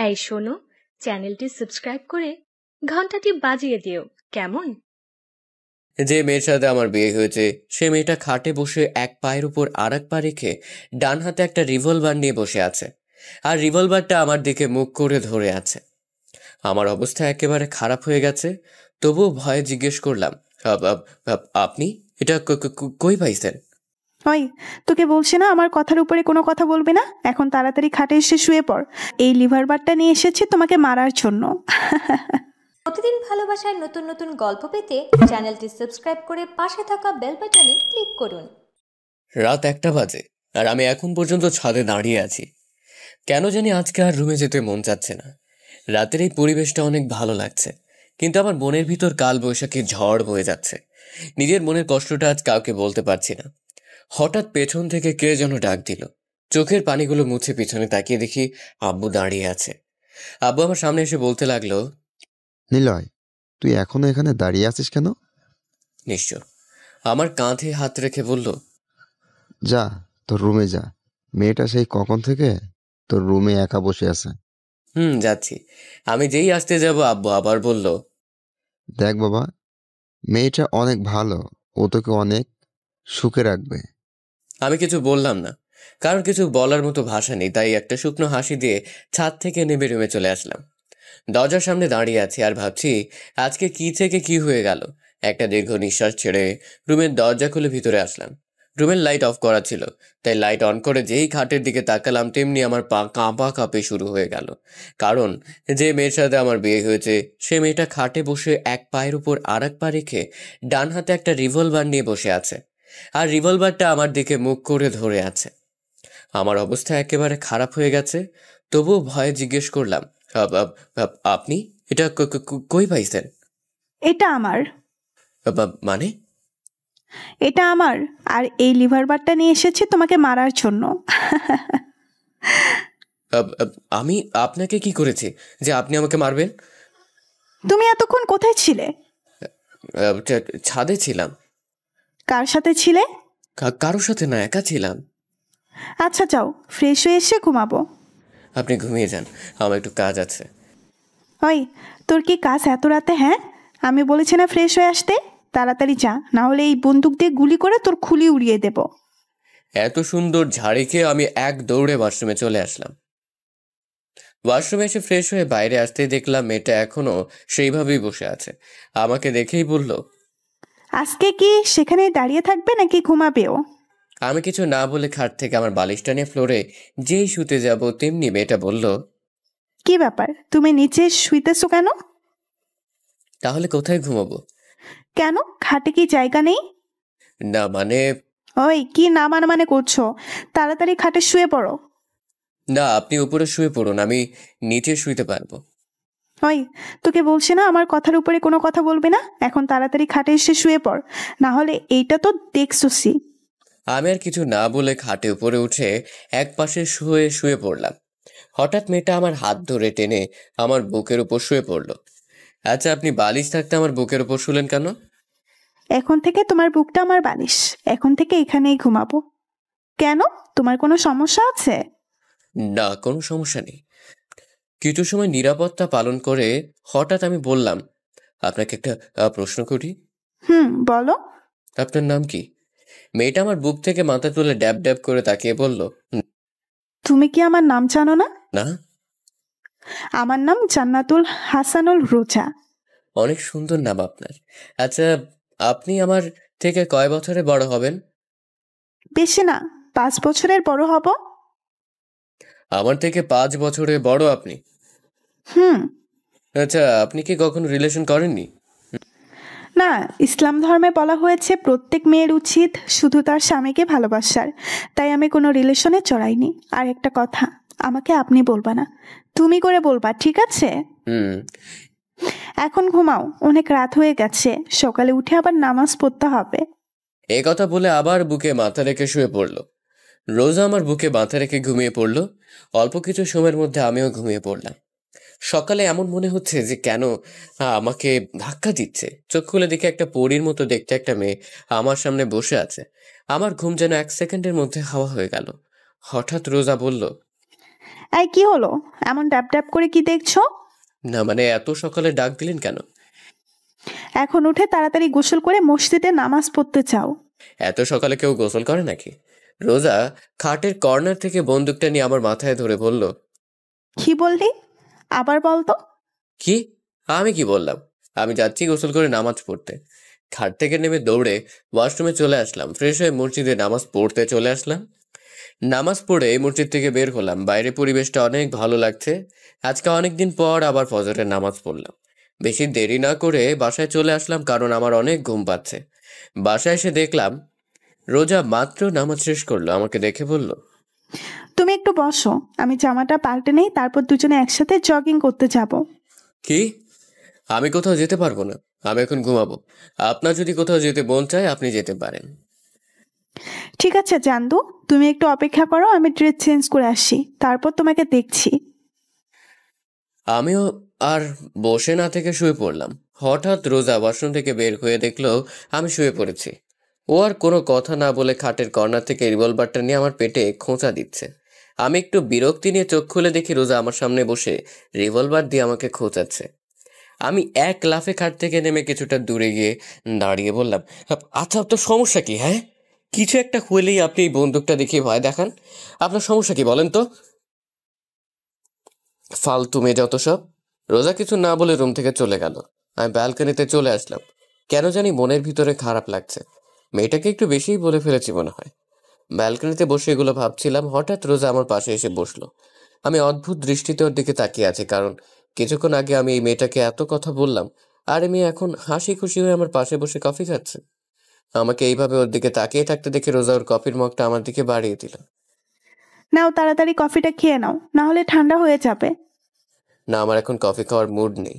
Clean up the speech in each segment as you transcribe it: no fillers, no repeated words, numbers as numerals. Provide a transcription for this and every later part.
এই শোনো, চ্যানেলটি সাবস্ক্রাইব করে ঘন্টাটি বাজিয়ে দিও কেমন। যে মেয়ের সাথে আমার বিয়ে হয়েছে সে মেয়েটা খাটে বসে এক পায়ের উপর আর এক পা রেখে ডান হাতে একটা রিভলভার নিয়ে বসে আছে, আর রিভলভারটা আমার দিকে মুখ করে ধরে আছে। আমার অবস্থা একেবারে খারাপ হয়ে গেছে, তবুও ভয়ে জিজ্ঞেস করলাম, আপনি এটা কই পাইছেন? ওই, তোকে বলছি না আমার কথার উপরে কোনো কথা বলবি না। এখন তাড়াতাড়ি খাটে এসে শুয়ে পড়। এই লিভার বারটা নিয়ে এসেছি তোমাকে মারার জন্য। প্রতিদিন ভালোবাসার নতুন নতুন গল্প পেতে চ্যানেলটি সাবস্ক্রাইব করে পাশে থাকা বেল বাটনে ক্লিক করুন। রাত 1টা বাজে আর আমি এখন পর্যন্ত ছাদে দাঁড়িয়ে আছি। কেন জানি আজকে আর রুমে যেতে মন চাচ্ছে না। রাতের এই পরিবেশটা অনেক ভালো লাগছে, কিন্তু আমার মনের ভিতর কাল বৈশাখী ঝড় বয়ে যাচ্ছে। নিজের মনের কষ্টটা আজ কাউকে বলতে পারছি না। হঠাৎ পেছন থেকে কে যেন ডাক দিল। চোখের পানিগুলো মুছে পিছনে তাকিয়ে দেখি আব্বু দাঁড়িয়ে আছে। আব্বু আমার সামনে এসে বলতে লাগলো, নিলয়, তুই এখনো এখানে দাঁড়িয়ে আছিস কেন? নিশ্চয়। আমার কাঁধে হাত রেখে বলল, যা, তোর রুমে যা। মেয়েটা সেই কখন থেকে তোর রুমে একা বসে আছে। যাচ্ছি। আমি যেই আসতে যাব আব্বু আবার বলল, দেখ বাবা, মেয়েটা অনেক ভালো, ও তোকে অনেক সুখে রাখবে। আমি কিছু বললাম না, কারণ কিছু বলার মতো ভাষা নেই, তাই একটা শুকনো হাসি দিয়ে ছাদ থেকে নেমে রুমে চলে আসলাম। দরজার সামনে দাঁড়িয়ে আছি আর ভাবছি আজকে কি থেকে কি হয়ে গেল। একটা দীর্ঘ নিঃশ্বাস ছেড়ে রুমের দরজা খুলে ভিতরে আসলাম। রুমের লাইট অফ করা ছিল, তাই লাইট অন করে যেই খাটের দিকে তাকালাম তেমনি আমার পা কাঁপা কাঁপে শুরু হয়ে গেল। কারণ যে মেয়ের সাথে আমার বিয়ে হয়েছে সে মেয়েটা খাটে বসে এক পায়ের উপর আর এক পা রেখে ডান হাতে একটা রিভলভার নিয়ে বসে আছে, আর রিভলভারটা আমার দিকে মুখ করে ধরে আছে। আমার অবস্থা একেবারে খারাপ হয়ে গেছে, তবুও ভয়ে জিজ্ঞেস করলাম, আপনি এটা কই পাইছেন? এটা আমার। মানে? এটা আমার, আর এই লিভার বারটা নিয়ে এসেছি তোমাকে মারার জন্য। আমি আপনাকে কি করেছি যে আপনি আমাকে মারবেন? তুমি এতক্ষণ কোথায় ছিলে? ছাদে ছিলাম। কার সাথে ছিলে? কারোর সাথে না, একা ছিলাম। আচ্ছা যাও, ফ্রেশ হয়ে এসে ঘুমাবো। আপনি ঘুমিয়ে যান, আমার একটু কাজ আছে। ওই, তোর কি কাজ এত রাতে? হ্যাঁ, আমি বলেছি না ফ্রেশ হয়ে আসতে। তাড়াতাড়ি যা, না হলে এই বন্দুক দিয়ে গুলি করে তোর খুলি উড়িয়ে দেব। এত সুন্দর ঝাড়ি খেয়ে আমি এক দৌড়ে ওয়াশরুমে চলে আসলাম। ওয়াশরুমে এসে ফ্রেশ হয়ে বাইরে আসতেই দেখলাম মেয়েটা এখনো সেইভাবেই বসে আছে। আমাকে দেখেই বলল, আজকে কি সেখানে দাঁড়িয়ে থাকবে নাকি ঘুমাবেও? আমি কিছু না বলে খাট থেকে আমার বালিশটা নিয়ে ফ্লোরে যেই শুতে যাব তেমনি মেয়েটা বলল, কি ব্যাপার, তুমি নিচে শুইতেছো কেন? তাহলে কোথায় ঘুমাবো? কেন, খাটে কি জায়গা নেই? না মানে, ওই, কি না মানে করছো? তাড়াতাড়ি খাটে শুয়ে পড়ো। না আপনি উপরে শুয়ে পড়ুন, আমি নিচে শুইতে পারবো। ওই, তোকে বলছি না আমার কথার উপরে কোনো কথা বলবি না। এখন তাড়াতাড়ি খাটে এসে শুয়ে পড়, না হলে এইটা তো দেখছোসি। আমি আর কিছু না বলে খাটে উপরে উঠে এক পাশে শুয়ে শুয়ে পড়লাম। হঠাৎ মেয়েটা আমার হাত ধরে টেনে আমার বুকের উপর শুয়ে পড়লো। আচ্ছা, আপনি বালিশ থাকতে আমার বুকের উপর শুলেন কেন? এখন থেকে তোমার বুকটা আমার বালিশ। এখন থেকে এখানেই ঘুমাবো। কেন, তোমার কোনো সমস্যা আছে? না, কোনো সমস্যা নেই। কিছু সময় নিরাপত্তা পালন করে হঠাৎ আমি বললাম, আপনাকে একটা প্রশ্ন করি। বলো। আপনার নাম কি? মেয়েটা আমার বুক থেকে মাথা তুলে ড্যাব ড্যাব করে তাকিয়ে বলল, তুমি কি আমার নাম জানো না? না। আমার নাম জান্নাতুল হাসানুল রোজা। অনেক সুন্দর নাম আপনার। আচ্ছা, আপনি আমার থেকে কয় বছরে বড় হবেন? বেশি না, 5 বছরের বড় হব। আমার থেকে 5 বছরে বড় আপনি? হুম। আচ্ছা, আপনি কি কখনো রিলেশন করেননি? না, ইসলাম ধর্মে বলা হয়েছে প্রত্যেক মেয়ের উচিত শুধু তার স্বামীকে ভালোবাসার। তাই আমি কোনো রিলেশনে জড়াইনি। আর একটা কথা, আমাকে আপনি বলবা না, তুমি করে বলবা, ঠিক আছে? এখন ঘুমাও, অনেক রাত হয়ে গেছে, সকালে উঠে আবার নামাজ পড়তে হবে। এই কথা বলে আবার বুকে মাথা রেখে শুয়ে পড়লো। রোজা আমার বুকে মাথা রেখে ঘুমিয়ে পড়লো। অল্প কিছু সময়ের মধ্যে আমিও ঘুমিয়ে পড়লাম। সকালে এমন মনে হচ্ছে যে কেন আমাকে ধাক্কা দিচ্ছে। চোখ খুলে দেখে একটা পরীর মতো দেখতে একটা মেয়ে আমার সামনে বসে আছে। আমার ঘুম যেন 1 সেকেন্ডের মধ্যে হাওয়া হয়ে গেল। হঠাৎ রোজা বলল, এই কি হলো? এমন ড্যাব ড্যাব করে কি দেখছো? না মানে এত সকালে ডাক দিলেন কেন? এখন উঠে তাড়াতাড়ি গোসল করে মসজিদে নামাজ পড়তে চাও? এত সকালে কেউ গোসল করে নাকি? রোজা খাটের কর্নার থেকে বন্দুকটা নিয়ে আমার মাথায় ধরে বলল, কি বললি? আবার বল তো। কি? আমি কি বললাম? আমি যাচ্ছি গোসল করে নামাজ পড়তে। খাট থেকে নেমে দৌড়ে ওয়াশরুমে চলে আসলাম। ফ্রেশ হয়ে মসজিদে নামাজ পড়তে চলে আসলাম। নামাজ পড়ে মসজিদ থেকে বের হলাম। বাইরে পরিবেশটা অনেক ভালো লাগছে। আজকে অনেকদিন পর আবার ফজরের নামাজ পড়লাম। বেশি দেরি না করে বাসায় চলে আসলাম, কারণ আমার অনেক ঘুম পাচ্ছে। বাসায় এসে দেখলাম রোজা মাত্র নামাজ শেষ করলো। আমাকে দেখে বলল, তুমি একটু বসো, আমি জামাটা পাল্টে নেই, তারপর দুজনে একসাথে জগিং করতে যাব। কি? আমি কোথাও যেতে পারবো না, আমি এখন ঘুমাবো। আপনার যদি কোথাও যেতে মন চায় আপনি যেতে পারেন। ঠিক আছে জান্দু, তুমি একটু অপেক্ষা করো, আমি ড্রেস চেঞ্জ করে আসি, তারপর তোমাকে দেখছি। আমিও আর বসে না থেকে শুয়ে পড়লাম। হঠাৎ রোজা ওয়াশরুম থেকে বের হয়ে দেখলো আমি শুয়ে পড়েছি। ও আর কোনো কথা না বলে খাটের কর্নার থেকে রিভলভারটা নিয়ে আমার পেটে খোঁচা দিচ্ছে। আমি একটু বিরক্তি নিয়ে চোখ খুলে দেখি রোজা আমার সামনে বসে রিভলভার দিয়ে আমাকে খোঁচাচ্ছে। আমি এক লাফে খাট থেকে নেমে কিছুটা দূরে গিয়ে দাঁড়িয়ে বললাম, আচ্ছা আপনার সমস্যা কি? হ্যাঁ, কিছু একটা হলেই আপনি এই বন্দুকটা দেখিয়ে ভয় দেখান। আপনার সমস্যা কি বলেন তো? ফালতু মেয়ে যত সব। রোজা কিছু না বলে রুম থেকে চলে গেল। আমি ব্যালকনিতে চলে আসলাম। কেন জানি মনের ভিতরে খারাপ লাগছে। মেয়েটাকে একটু বেশিই বলে ফেলেছি মনে হয়। ব্যালকনিতে বসে এগুলো ভাবছিলাম, হঠাৎ রোজা আমার পাশে এসে বসলো। আমি অদ্ভুত দৃষ্টিতে ওর দিকে তাকিয়ে আছি, কারণ কিছুক্ষণ আগে আমি এই মেয়েটাকে এত কথা বললাম, আর এই মেয়ে এখন হাসি খুশি হয়ে আমার পাশে বসে কফি খাচ্ছে। আমাকে এইভাবে ওর দিকে তাকিয়ে থাকতে দেখে রোজা ওর কফির মগটা আমার দিকে বাড়িয়ে দিল। নাও তাড়াতাড়ি কফিটা খেয়ে নাও, না হলে ঠান্ডা হয়ে যাবে। না, আমার এখন কফি খাওয়ার মুড নেই।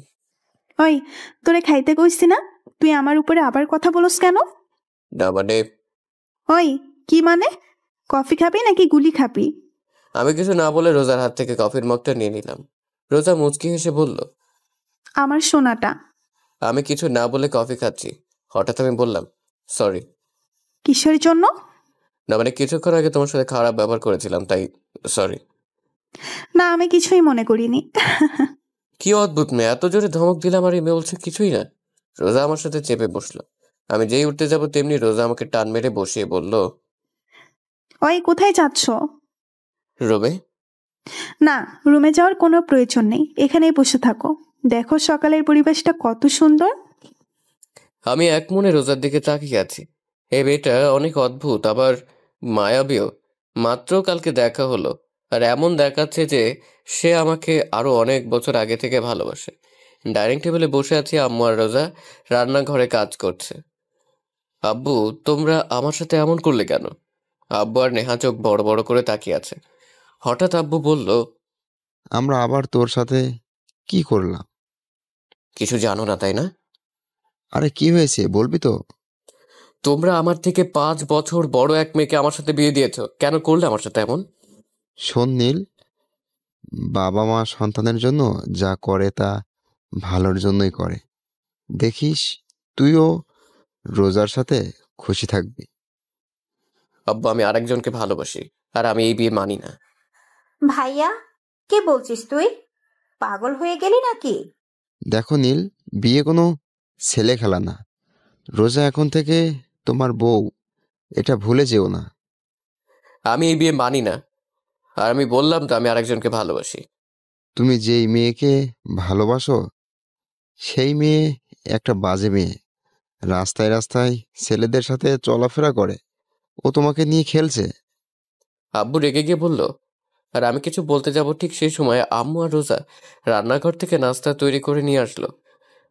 ওই, তোরে খাইতে কইছি না? তুই আমার উপরে আবার কথা বলস কেন? না মানে, ওই, কি মানে? কফি খাবি নাকি গুলি খাবি? আমি কিছু না বলে রোজার হাত থেকে কফির মগটা নিয়ে নিলাম। রোজা মুচকি হেসে বলল, আমার সোনাটা। আমি কিছু না বলে কফি খাচ্ছি। হঠাৎ আমি বললাম, সরি। কিসের জন্য? না মানে, কিছুক্ষণ আগে তোমার সাথে খারাপ ব্যবহার করেছিলাম, তাই সরি। না, আমি কিছুই মনে করিনি। কি অদ্ভুত মেয়ে, এত জোরে ধমক দিলাম আর এই মেয়ে বলছে কিছুই না। রোজা আমার সাথে চেপে বসলো। আমি যেই উঠতে যাব তেমনি রোজা আমাকে টান মেরে বসিয়ে বলল, ওই, কোথায় যাচ্ছ? রুমে। না, রুমে যাওয়ার কোনো প্রয়োজন নেই, এখানেই বসে থাকো। দেখো সকালের পরিবেশটা কত সুন্দর। আমি এক মনে রোজার দিকে তাকিয়ে আছি। এই মেয়েটা অনেক অদ্ভুত, আবার মায়াবীও। মাত্র কালকে দেখা হলো, আর এমন দেখাচ্ছে যে সে আমাকে আরো অনেক বছর আগে থেকে ভালোবাসে। ডাইনিং টেবিলে বসে আছি, আম্মু আর রোজা রান্নাঘরে কাজ করছে। আব্বু, তোমরা আমার সাথে এমন করলে কেন? আব্বু আর নেহা চোখ বড় বড় করে তাকিয়ে আছে। হঠাৎ আব্বু বলল, আমরা আবার তোর সাথে কি করলাম? কিছু জানো না তাই না? আরে কি হয়েছে বলবি তো? তোমরা আমার থেকে 5 বছর বড় এক মেয়েকে আমার সাথে বিয়ে দিয়েছো। কেন করলে আমার সাথে এমন? শোন নীল, বাবা মা সন্তানের জন্য যা করে তা ভালোর জন্যই করে। দেখিস তুইও রোজার সাথে খুশি থাকবি। আব্বু, আমি আরেকজনকে ভালোবাসি, আর আমি এই বিয়ে মানি না। ভাইয়া, কি বলছিস তুই? পাগল হয়ে গেলি নাকি? দেখো নীল, বিয়ে কোনো ছেলে খেলা না। রোজা এখন থেকে তোমার বউ, এটা ভুলে যেও না। আমি এই বিয়ে মানি না, আর আমি বললাম তো আমি আরেকজনকে ভালোবাসি। তুমি যেই মেয়েকে ভালোবাসো সেই মেয়ে একটা বাজে মেয়ে। রাস্তায় রাস্তায় ছেলেদের সাথে চলাফেরা করে। ও তোমাকে নিয়ে খেলছে। আব্বু রেগে গিয়ে বলল, আর আমি কিছু বলতে যাব ঠিক সেই সময় আম্মু আর রোজা রান্নাঘর থেকে নাস্তা তৈরি করে নিয়ে আসলো।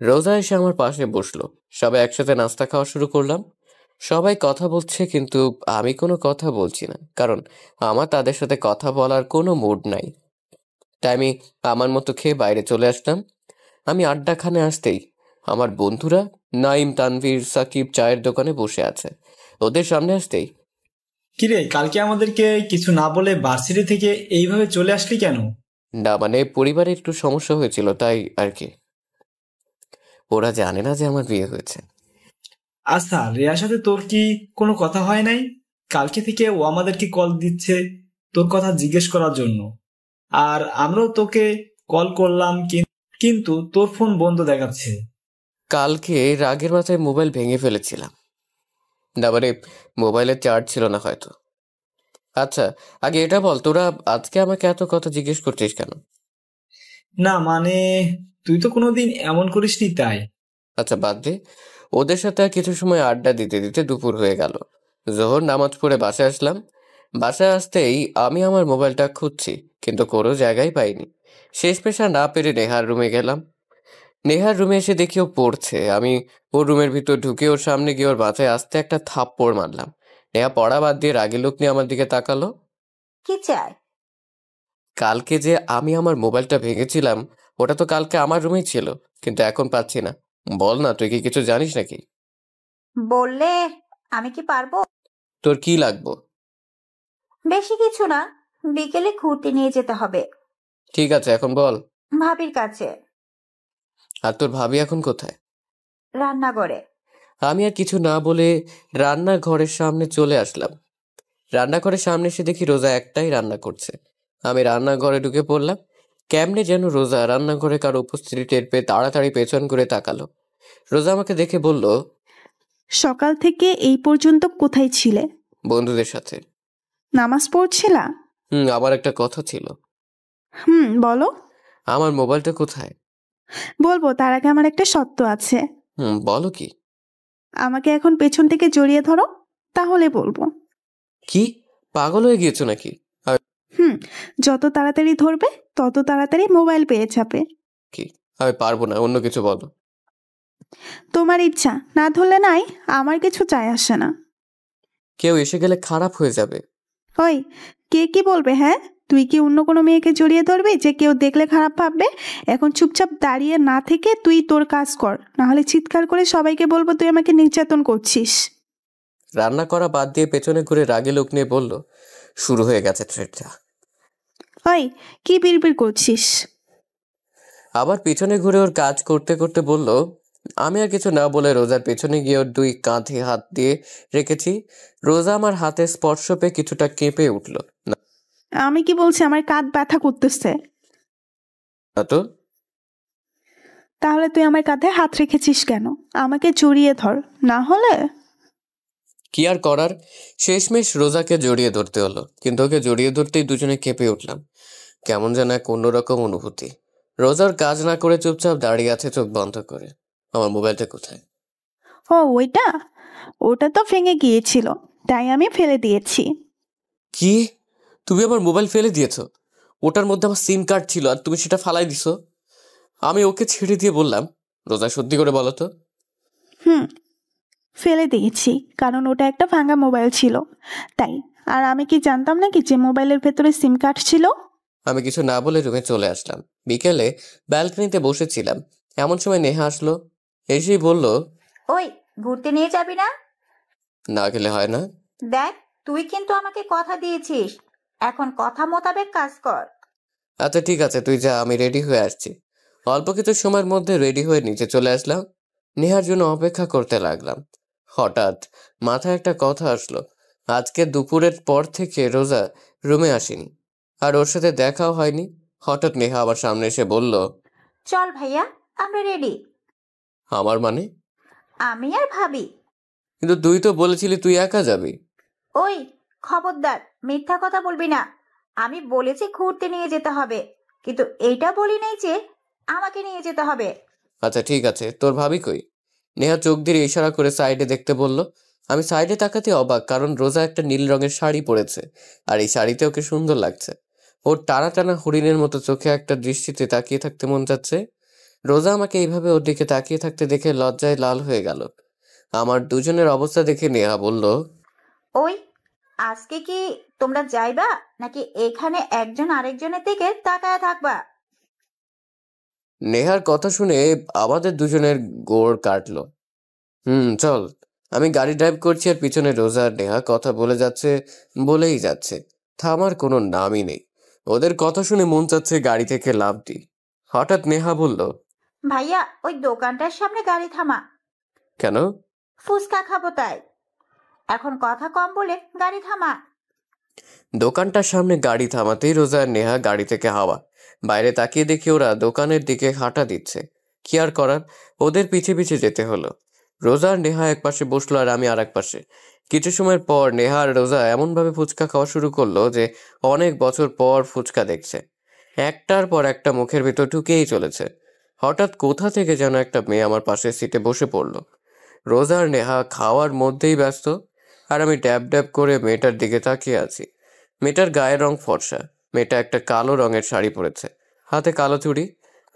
রোজা এসে আমার পাশে বসলো। সবাই একসাথে নাস্তা খাওয়া শুরু করলাম। সবাই কথা বলছে, কিন্তু আমি কোনো কথা বলছি না, কারণ আমার তাদের সাথে কথা বলার কোনো মুড নাই। তাই আমি আমার মতো খেয়ে বাইরে চলে আসলাম। আমি আড্ডাখানে আসতেই আমার বন্ধুরা নাইম, তানভীর, সাকিব চায়ের দোকানে বসে আছে। ওদের সামনে আসতেই, কিরে, কালকে আমাদেরকে কিছু না বলে ভার্সিটি থেকে এইভাবে চলে আসলি কেন? না মানে পরিবারে একটু সমস্যা হয়েছিল তাই আর কি। ওরা জানে না যে আমার বিয়ে হয়েছে। আচ্ছা, রেয়ার সাথে তোর কি কোনো কথা হয় নাই? কালকে থেকে ও আমাদেরকে কল দিচ্ছে তোর কথা জিজ্ঞেস করার জন্য। আর আমরাও তোকে কল করলাম, কিন্তু তোর ফোন বন্ধ দেখাচ্ছে। কালকে রাগের মাথায় মোবাইল ভেঙে ফেলেছিলাম, তারপরে মোবাইলের চার্জ ছিল না হয়তো। আচ্ছা, আগে এটা বল, তোরা আজকে আমাকে এত কথা জিজ্ঞেস করছিস কেন? না মানে, তুই তো কোনোদিন এমন করিসনি তাই। আচ্ছা বাদ দে, ওদের সাথে আর কিছু সময় আড্ডা দিতে দিতে দুপুর হয়ে গেল। জোহর নামাজ পড়ে বাসায় আসলাম। বাসায় আসতেই আমি আমার মোবাইলটা খুঁজছি, কিন্তু কোনো জায়গায় পাইনি। শেষ পেশা না পেরে নেহার রুমে গেলাম। নেহার রুমে এসে দেখি ও পড়ছে। আমি ওর রুমের ভিতর ঢুকে ওর সামনে গিয়ে ওর মাথায় আস্তে একটা থাপ্পড় মারলাম। নেহা পড়া বাদ দিয়ে রাগী লোক নিয়ে আমার দিকে তাকালো। কি চাই? কালকে যে আমি আমার মোবাইলটা ভেঙেছিলাম, ওটা তো কালকে আমার রুমেই ছিল, কিন্তু এখন পাচ্ছি না। বল না, তুই কি কিছু জানিস নাকি? বললে আমি কি পারবো? তোর কি লাগবো? বেশি কিছু না, বিকেলে ঘুরতে নিয়ে যেতে হবে ঠিক আছে, এখন বল। ভাবির কাছে, আর তোর ভাবি এখন কোথায়? রান্নাঘরে। আমি আর কিছু না বলে রান্নাঘরের সামনে চলে আসলাম। রান্নাঘরের সামনে এসে দেখি রোজা একটাই রান্না করছে। আমি রান্নাঘরে ঢুকে পড়লাম। কেমনে যেন রোজা রান্নাঘরে কারো উপস্থিতি টের পেয়ে তাড়াতাড়ি পেছন করে তাকালো। রোজা আমাকে দেখে বলল, সকাল থেকে এই পর্যন্ত কোথায় ছিলে? বন্ধুদের সাথে। নামাজ পড়ছিলা? আবার একটা কথা ছিল। বলো। আমার মোবাইলটা কোথায়? বলবো, তার আগে আমার একটা শর্ত আছে। বলো কি? আমাকে এখন পেছন থেকে জড়িয়ে ধরো, তাহলে বলবো। কি পাগল হয়ে গিয়েছো নাকি? যত তাড়াতাড়ি ধরবে তত তাড়াতাড়ি মোবাইল পেয়ে যাবে। কি? আমি পারবো না, অন্য কিছু বলো। তোমার ইচ্ছা, না ধরলে নাই, আমার কিছু চাই আসে না। কেউ এসে গেলে খারাপ হয়ে যাবে। ওই, কে কি বলবে? হ্যাঁ, তুই কি অন্য কোনো মেয়েকে জড়িয়ে ধরবি যে কেউ দেখলে খারাপ ভাববে? এখন চুপচাপ দাঁড়িয়ে না থেকে তুই তোর কাজ কর, নাহলে চিৎকার করে সবাইকে বলবো তুই আমাকে নির্যাতন করছিস। রান্না করা বাদ দিয়ে পেছনে ঘুরে রাগে লোক নিয়ে বলল, শুরু হয়ে গেছে থ্রেটটা। ওই, কি বিড়বিড় করছিস? আবার পিছনে ঘুরে ওর কাজ করতে করতে বলল। আমি আর কিছু না বলে রোজার পেছনে গিয়ে ওর দুই কাঁধে হাত দিয়ে রেখেছি। রোজা আমার হাতে স্পর্শ পেয়ে কিছুটা কেঁপে উঠল। না আমি কি বলছি? আমার কাঁধ ব্যথা করতেছে। তো তাহলে তুই আমার কাঁধে হাত রেখেছিস কেন? আমাকে জড়িয়ে ধর, না হলে। কি আর করার, শেষমেশ রোজাকে জড়িয়ে ধরতে হলো। কিন্তু ওকে জড়িয়ে ধরতেই দুজনে কেঁপে উঠলাম। কেমন যেন এক অন্যরকম অনুভূতি। রোজার কাজ না করে চুপচাপ দাঁড়িয়ে আছে চোখ বন্ধ করে। আমার মোবাইলটা কোথায়? ওটা তো ভেঙে গিয়েছিল, তাই আমি ফেলে দিয়েছি। কি? তুমি আমার মোবাইল ফেলে দিয়েছো? ওটার মধ্যে আমার সিম কার্ড ছিল আর তুমি সেটা ফালাই দিছো? আমি ওকে ছেড়ে দিয়ে বললাম, রোজা সত্যি করে বলো তো। ফেলে দিয়েছি, কারণ ওটা একটা ভাঙা মোবাইল ছিল তাই। আর আমি কি জানতাম নাকি যে মোবাইলের ভেতরে সিম কার্ড ছিল? আমি কিছু না বলে রুমে চলে আসলাম। বিকেলে ব্যালকনিতে বসেছিলাম, এমন সময় নেহা আসলো। এসেই বলল, ওই, ঘুরতে নিয়ে যাবি না? না গেলে হয় না? দেখ, তুই কিন্তু আমাকে কথা দিয়েছিস, এখন কথা মোতাবেক কাজ কর। আচ্ছা ঠিক আছে, তুই যা, আমি রেডি হয়ে আসছি। অল্প কিছু সময়ের মধ্যে রেডি হয়ে নিচে চলে আসলাম। নেহার জন্য অপেক্ষা করতে লাগলাম। হঠাৎ মাথায় একটা কথা আসলো। আজকে দুপুরের পর থেকে রোজা রুমে আসেনি, আর ওর সাথে দেখাও হয়নি। হঠাৎ নেহা আমার সামনে এসে বলল, চল ভাইয়া, আমরা রেডি। আমার মানে? আমি আর ভাবি। কিন্তু তুই তো বলেছিলি তুই একা যাবি। ওই, খবরদার, মিথ্যা কথা বলবি না। আমি বলেছি ঘুরতে নিয়ে যেতে হবে, কিন্তু এইটা বলি নাই যে আমাকে নিয়ে যেতে হবে। আচ্ছা ঠিক আছে, তোর ভাবি কই? নেহা চোখ দিয়ে ইশারা করে সাইডে দেখতে বলল। আমি সাইডে তাকাতে অবাক, কারণ রোজা একটা নীল রঙের শাড়ি পরেছে, আর এই শাড়িতে ওকে সুন্দর লাগছে। ওর টানা টানা হরিণের মতো চোখে একটা দৃষ্টিতে তাকিয়ে থাকতে মন যাচ্ছে। রোজা আমাকে এইভাবে ওর দিকে তাকিয়ে থাকতে দেখে লজ্জায় লাল হয়ে গেল। আমার দুজনের অবস্থা দেখে নেহা বলল, ওই, আজকে কি তোমরা যাইবা নাকি এখানে একজন আরেকজনের দিকে তাকায় থাকবা? নেহার কথা শুনে আমাদের দুজনের গোড় কাটলো। চল। আমি গাড়ি ড্রাইভ করছি আর পিছনে রোজা আর নেহা কথা বলেই যাচ্ছে, থামার কোনো নামই নেই। ওদের কথা শুনে মন চাচ্ছে গাড়ি থেকে লাফ দিই। হঠাৎ নেহা বলল, ভাইয়া, ওই দোকানটার সামনে গাড়ি থামা। কেন? ফুচকা খাবো তাই। এখন কথা কম বলে গাড়ি থামা। দোকানটার সামনে গাড়ি থামাতেই রোজা আর নেহা গাড়ি থেকে হাওয়া বাইরে তাকিয়ে দেখি ওরা দোকানের দিকে হাঁটা দিচ্ছে। কি আর করার, ওদের পিছে পিছে যেতে হলো। রোজা আর নেহা এক পাশে বসলো আর আমি আর এক পাশে। কিছু সময় পর নেহা আর রোজা এমনভাবে ফুচকা খাওয়া শুরু করলো যে অনেক বছর পর ফুচকা দেখছে। একটার পর একটা মুখের ভিতর ঢুকেই চলেছে। হঠাৎ কোথা থেকে যেন একটা মেয়ে আমার পাশের সিটে বসে পড়লো। রোজা আর নেহা খাওয়ার মধ্যেই ব্যস্ত, আর আমি ড্যাব ড্যাব করে মেয়েটার দিকে তাকিয়ে আছি। মেয়েটার গায়ের রং ফর্সা। মেয়েটা একটা কালো রঙের শাড়ি পরেছে, হাতে কালো চুড়ি,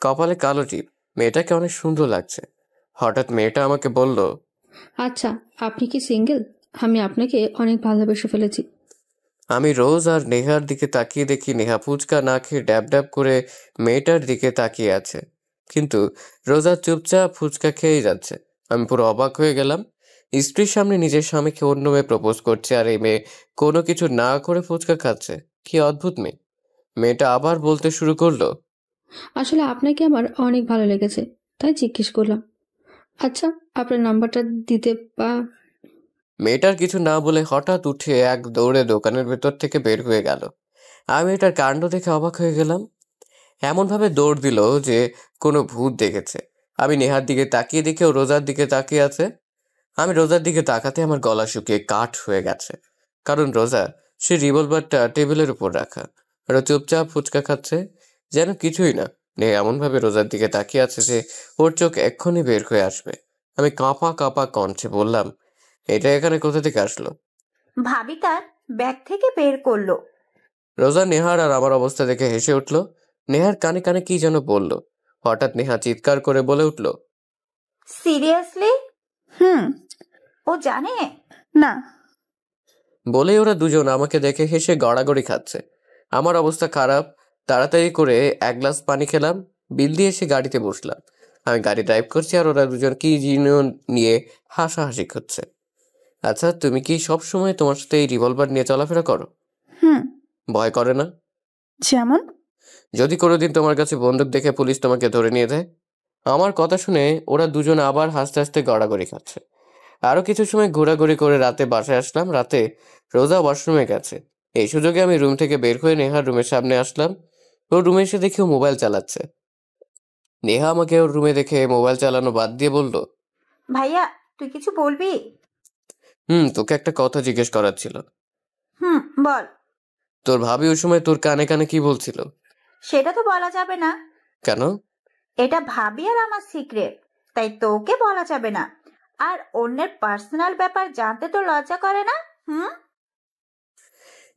কপালে কালো টিপ। মেয়েটাকে অনেক সুন্দর লাগছে। হঠাৎ মেয়েটা আমাকে বলল, আচ্ছা, আপনি কি সিঙ্গেল? আমি আপনাকে অনেক ভালোবেসে ফেলেছি। আমি রোজ আর নেহার দিকে তাকিয়ে দেখি নেহা ফুচকা না খেয়ে ড্যাব ড্যাব করে মেয়েটার দিকে তাকিয়ে আছে, কিন্তু রোজা চুপচাপ ফুচকা খেয়েই যাচ্ছে। আমি পুরো অবাক হয়ে গেলাম। স্ত্রীর সামনে নিজের স্বামীকে অন্য মেয়ে প্রপোজ করছে, আর এই মেয়ে কোনো কিছু না করে ফুচকা খাচ্ছে। কি অদ্ভুত মেয়ে। মেয়েটা আবার বলতে শুরু করলো, আসলে আপনাকে আমার অনেক ভালো লেগেছে, তাই জিজ্ঞেস করলাম। আচ্ছা, আপনার নাম্বারটা দিতে মেয়েটার কিছু না বলে হঠাৎ উঠে এক দৌড়ে দোকানের ভেতর থেকে বের হয়ে গেল। আমি এটার কাণ্ড দেখে অবাক হয়ে গেলাম। এমনভাবে দৌড় দিল যে কোনো ভূত দেখেছে। আমি নেহার দিকে তাকিয়ে দেখে ও রোজার দিকে তাকিয়ে আছে। আমি রোজার দিকে তাকাতে আমার গলা শুকিয়ে কাঠ হয়ে গেছে, কারণ রোজা সে রিভলভারটা টেবিলের উপর রাখা আর ও চুপচাপ ফুচকা খাচ্ছে যেন কিছুই না। নেহা এমনভাবে রোজার দিকে তাকিয়ে আছে যে ওর চোখ এক্ষুনি বের হয়ে আসবে। আমি কাঁপা কাঁপা কণ্ঠে বললাম, এটা এখানে কোথা থেকে আসলো? ভাবি তার ব্যাগ থেকে বের করলো। রোজা নেহার আর আমার অবস্থা দেখে হেসে উঠল। নেহার কানে কানে কি যেন বলল। হঠাৎ নেহা চিৎকার করে বলে উঠল, সিরিয়াসলি? হুম। ও জানে? না। বলেই ওরা দুজন আমাকে দেখে হেসে গড়াগড়ি খাচ্ছে। আমার অবস্থা খারাপ। তাড়াতাড়ি করে এক গ্লাস পানি খেলাম, বিল দিয়ে এসে গাড়িতে বসলাম। আমি গাড়ি ড্রাইভ করছি আর ওরা দুজন কি যেন নিয়ে হাসাহাসি করছে। আচ্ছা, তুমি কি সব সময় তোমার সাথে এই রিভলভার নিয়ে চলাফেরা করো? হুম। ভয় করে না? যেমন? যদি কোনোদিন তোমার কাছে বন্দুক দেখে পুলিশ তোমাকে ধরে নিয়ে যায়? আমার কথা শুনে ওরা দুজন আবার হাসতে হাসতে গড়াগড়ি খাচ্ছে। আরও কিছু সময় ঘোরাঘুরি করে রাতে বাসায় আসলাম। রাতে রোজা ওয়াশরুমে গেছে। এই সুযোগে আমি রুম থেকে বের হয়ে নেহার রুমের সামনে আসলাম। ওর রুমে এসে দেখি ও মোবাইল চালাচ্ছে। নেহা আমাকে ওর রুমে দেখে মোবাইল চালানো বাদ দিয়ে বলল, ভাইয়া তুই কিছু বলবি? তোকে একটা কথা জিজ্ঞেস করার ছিল। বল। তোর ভাবি ওই সময় তোর কানে কানে কি বলছিল? সেটা তো বলা যাবে না। কেন? এটা ভাবি আর আমার সিক্রেট, তাই তোকে বলা যাবে না। আর অন্যের পার্সোনাল ব্যাপার জানতে তো লজ্জা করে না?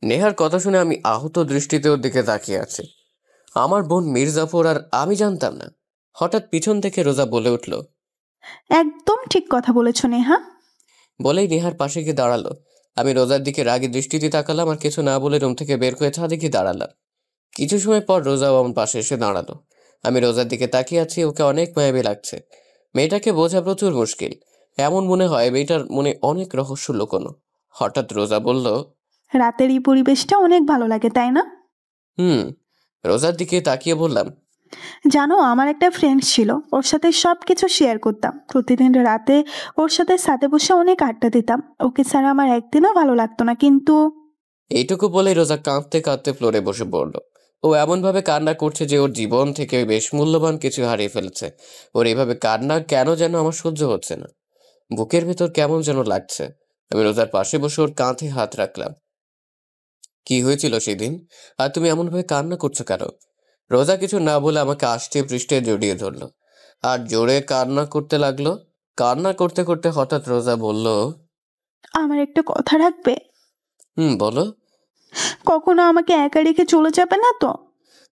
নেহার কথা শুনে আমি আহত দৃষ্টিতে ওর দিকে তাকিয়ে আছি। আমার বোন মির্জাফর আর আমি জানতাম না। হঠাৎ পিছন থেকে রোজা বলে উঠল, একদম ঠিক কথা বলেছ নেহা। বলেই নেহার পাশে গিয়ে দাঁড়ালো। আমি রোজার দিকে রাগী দৃষ্টিতে তাকালাম আর কিছু না বলে রুম থেকে বের হয়ে ছাদে গিয়ে দাঁড়ালাম। কিছু সময় পর রোজাও আমার পাশে এসে দাঁড়ালো। আমি রোজার দিকে তাকিয়ে আছি। ওকে অনেক মায়াবী লাগছে। মেয়েটাকে বোঝা প্রচুর মুশকিল। এমন মনে হয় মেয়েটার মনে অনেক রহস্য লুকোনো। হঠাৎ রোজা বলল, রাতের এই পরিবেশটা অনেক ভালো লাগে, তাই না? রোজার দিকে তাকিয়ে বললাম, জানো, আমার একটা ফ্রেন্ড ছিল, ওর সাথে সব কিছু শেয়ার করতাম। প্রতিদিন রাতে ওর সাথে সাথে বসে অনেক আড্ডা দিতাম। ওকে ছাড়া আমার একদিনও ভালো লাগতো না। কিন্তু এইটুকু বলেই রোজা কাঁদতে কাঁদতে ফ্লোরে বসে পড়ল। ও এমনভাবে কান্না করছে যে ওর জীবন থেকে বেশ মূল্যবান কিছু হারিয়ে ফেলেছে। ওর এইভাবে কান্না কেন যেন আমার সহ্য হচ্ছে না। বুকের ভেতর কেমন যেন লাগছে। আমি রোজার পাশে বসে ওর কাঁধে হাত রাখলাম। কি হয়েছিল সেদিন, আর তুমি এমনভাবে কান্না করছো কেন? রোজা কিছু না বলে আমাকে আষ্টে পৃষ্ঠে জড়িয়ে ধরলো আর জোরে কান্না করতে লাগলো। কান্না করতে করতে হঠাৎ রোজা বলল, আমার একটা কথা রাখবে? বলো। কখনো আমাকে একা রেখে চলে যাবে না তো?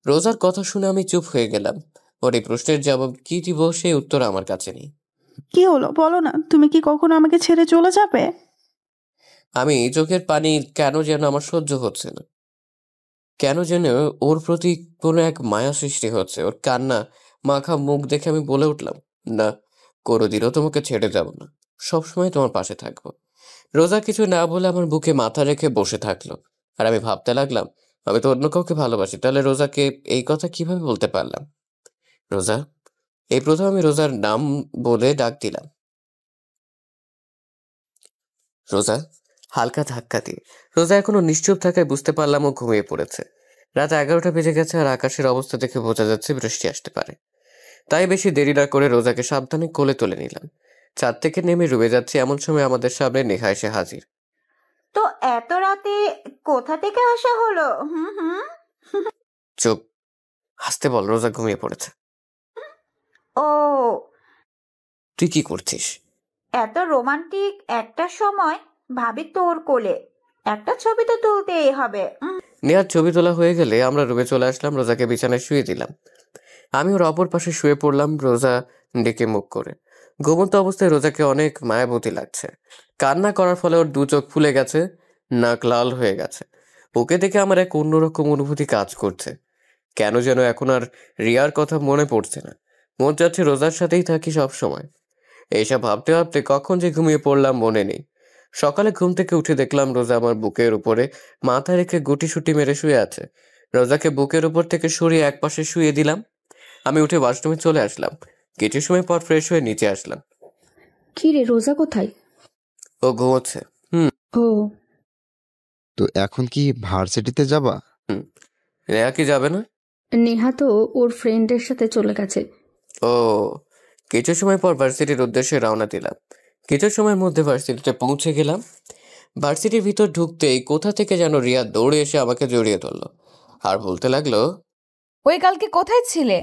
রোজার কথা শুনে আমি চুপ হয়ে গেলাম। ওর এই প্রশ্নের জবাব কি দিব সেই উত্তর আমার কাছে নেই। কি হলো বলো না, তুমি কি কখনো আমাকে ছেড়ে চলে যাবে? আমি চোখের পানি কেন যেন আমার সহ্য হচ্ছে না। কেন যেন ওর প্রতি কোনো এক মায়া সৃষ্টি হচ্ছে। ওর কান্না মাখা মুখ দেখে আমি বলে উঠলাম, না, কোনোদিনও তোমাকে ছেড়ে যাব না। সবসময় তোমার পাশে থাকবো। রোজা কিছু না বলে আমার বুকে মাথা রেখে বসে থাকলো। আর আমি ভাবতে লাগলাম, আমি তো অন্য কাউকে ভালোবাসি, তাহলে রোজাকে এই কথা কিভাবে বলতে পারলাম? রোজা। এই প্রথম আমি রোজার নাম বলে ডাক দিলাম। রোজা। হালকা ধাক্কা দিয়ে। রোজা এখনো নিশ্চুপ থাকায় বুঝতে পারলাম ও ঘুমিয়ে পড়েছে। রাত 11টা বেজে গেছে আর আকাশের অবস্থা দেখে বোঝা যাচ্ছে বৃষ্টি আসতে পারে। তাই বেশি দেরি না করে রোজাকে সাবধানে কোলে তুলে নিলাম। ছাদ থেকে নেমে রুমে যাচ্ছি, এমন সময় আমাদের সামনে নেহা এসে হাজির। তো এত রাতে কোথা থেকে আসা হলো? হুম হুম। চুপ, হাসতে বল, রোজা ঘুমিয়ে পড়েছে। ও, তুই কি করছিস? এত রোমান্টিক একটা সময় ভাবি তোর কোলে একটা ছবি তো তুলতেই হবে। নেহার ছবি তোলা হয়ে গেলে আমরা রুমে চলে আসলাম। রোজাকে বিছানায় শুয়ে দিলাম। আমি ওর অপর পাশে শুয়ে পড়লাম, রোজা ডেকে মুখ করে। ঘুমন্ত অবস্থায় রোজাকে অনেক মায়াবতী লাগছে। কান্না করার ফলে ওর দু চোখ ফুলে গেছে, নাক লাল হয়ে গেছে। ওকে দেখে আমার এক অন্যরকম অনুভূতি কাজ করছে। কেন যেন এখন আর রিয়ার কথা মনে পড়ছে না। মন চাচ্ছে রোজার সাথেই থাকি সব সময়। এইসব ভাবতে ভাবতে কখন যে ঘুমিয়ে পড়লাম মনে নেই। সকালে ঘুম থেকে উঠে দেখলাম রোজা আমার বুকের উপরে মাথা রেখে গুটিসুটি মেরে শুয়ে আছে। রোজাকে বুকের উপর থেকে সরিয়ে একপাশে শুয়ে দিলাম। আমি উঠে ওয়াশরুমে চলে আসলাম। কিছু সময় পর ফ্রেশ হয়ে নিচে আসলাম। কি রে, রোজা কোথায়? ও ঘুমোচ্ছে। ও, তো এখন কি ভার্সিটিতে যাবা? নেহা কি যাবে না? নেহা তো ওর ফ্রেন্ডের সাথে চলে গেছে। ও, কিছু সময় পর ভার্সিটির উদ্দেশ্যে রওনা দিলাম। কিছু সময়ের মধ্যে ভার্সিটিতে পৌঁছে গেলাম। ভার্সিটির ভিতর ঢুকতেই কোথা থেকে যেন রিয়া দৌড়ে এসে আমাকে জড়িয়ে ধরলো আর বলতে লাগলো, ওই কালকে কোথায় ছিলে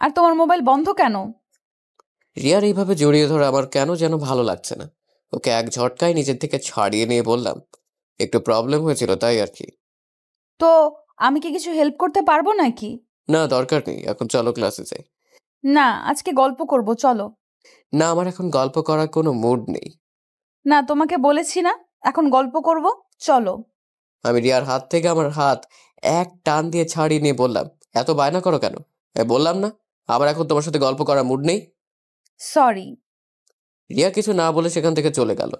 আর তোমার মোবাইল বন্ধ কেন? রিয়ার এইভাবে জড়িয়ে ধরে আমার কেন যেন ভালো লাগছে না। ওকে এক ঝটকায় নিজের থেকে ছাড়িয়ে নিয়ে বললাম, একটু প্রবলেম হয়েছিল তাই আর কি। তো আমি কি কিছু হেল্প করতে পারবো নাকি? না, দরকার নেই, এখন চলো ক্লাসে যাই। না, আজকে গল্প করব, চলো। না, আমার এখন গল্প করার কোনো মুড নেই। না, তোমাকে বলেছি না এখন গল্প করব, চলো। আমি রিয়ার হাত থেকে আমার হাত এক টান দিয়ে ছাড়িয়ে নিয়ে বললাম, এত বায়না করো কেন? বললাম না আবার এখন তোমার সাথে গল্প করার মুড নেই। সরি। রিয়া কিছু না বলে সেখান থেকে চলে গেল।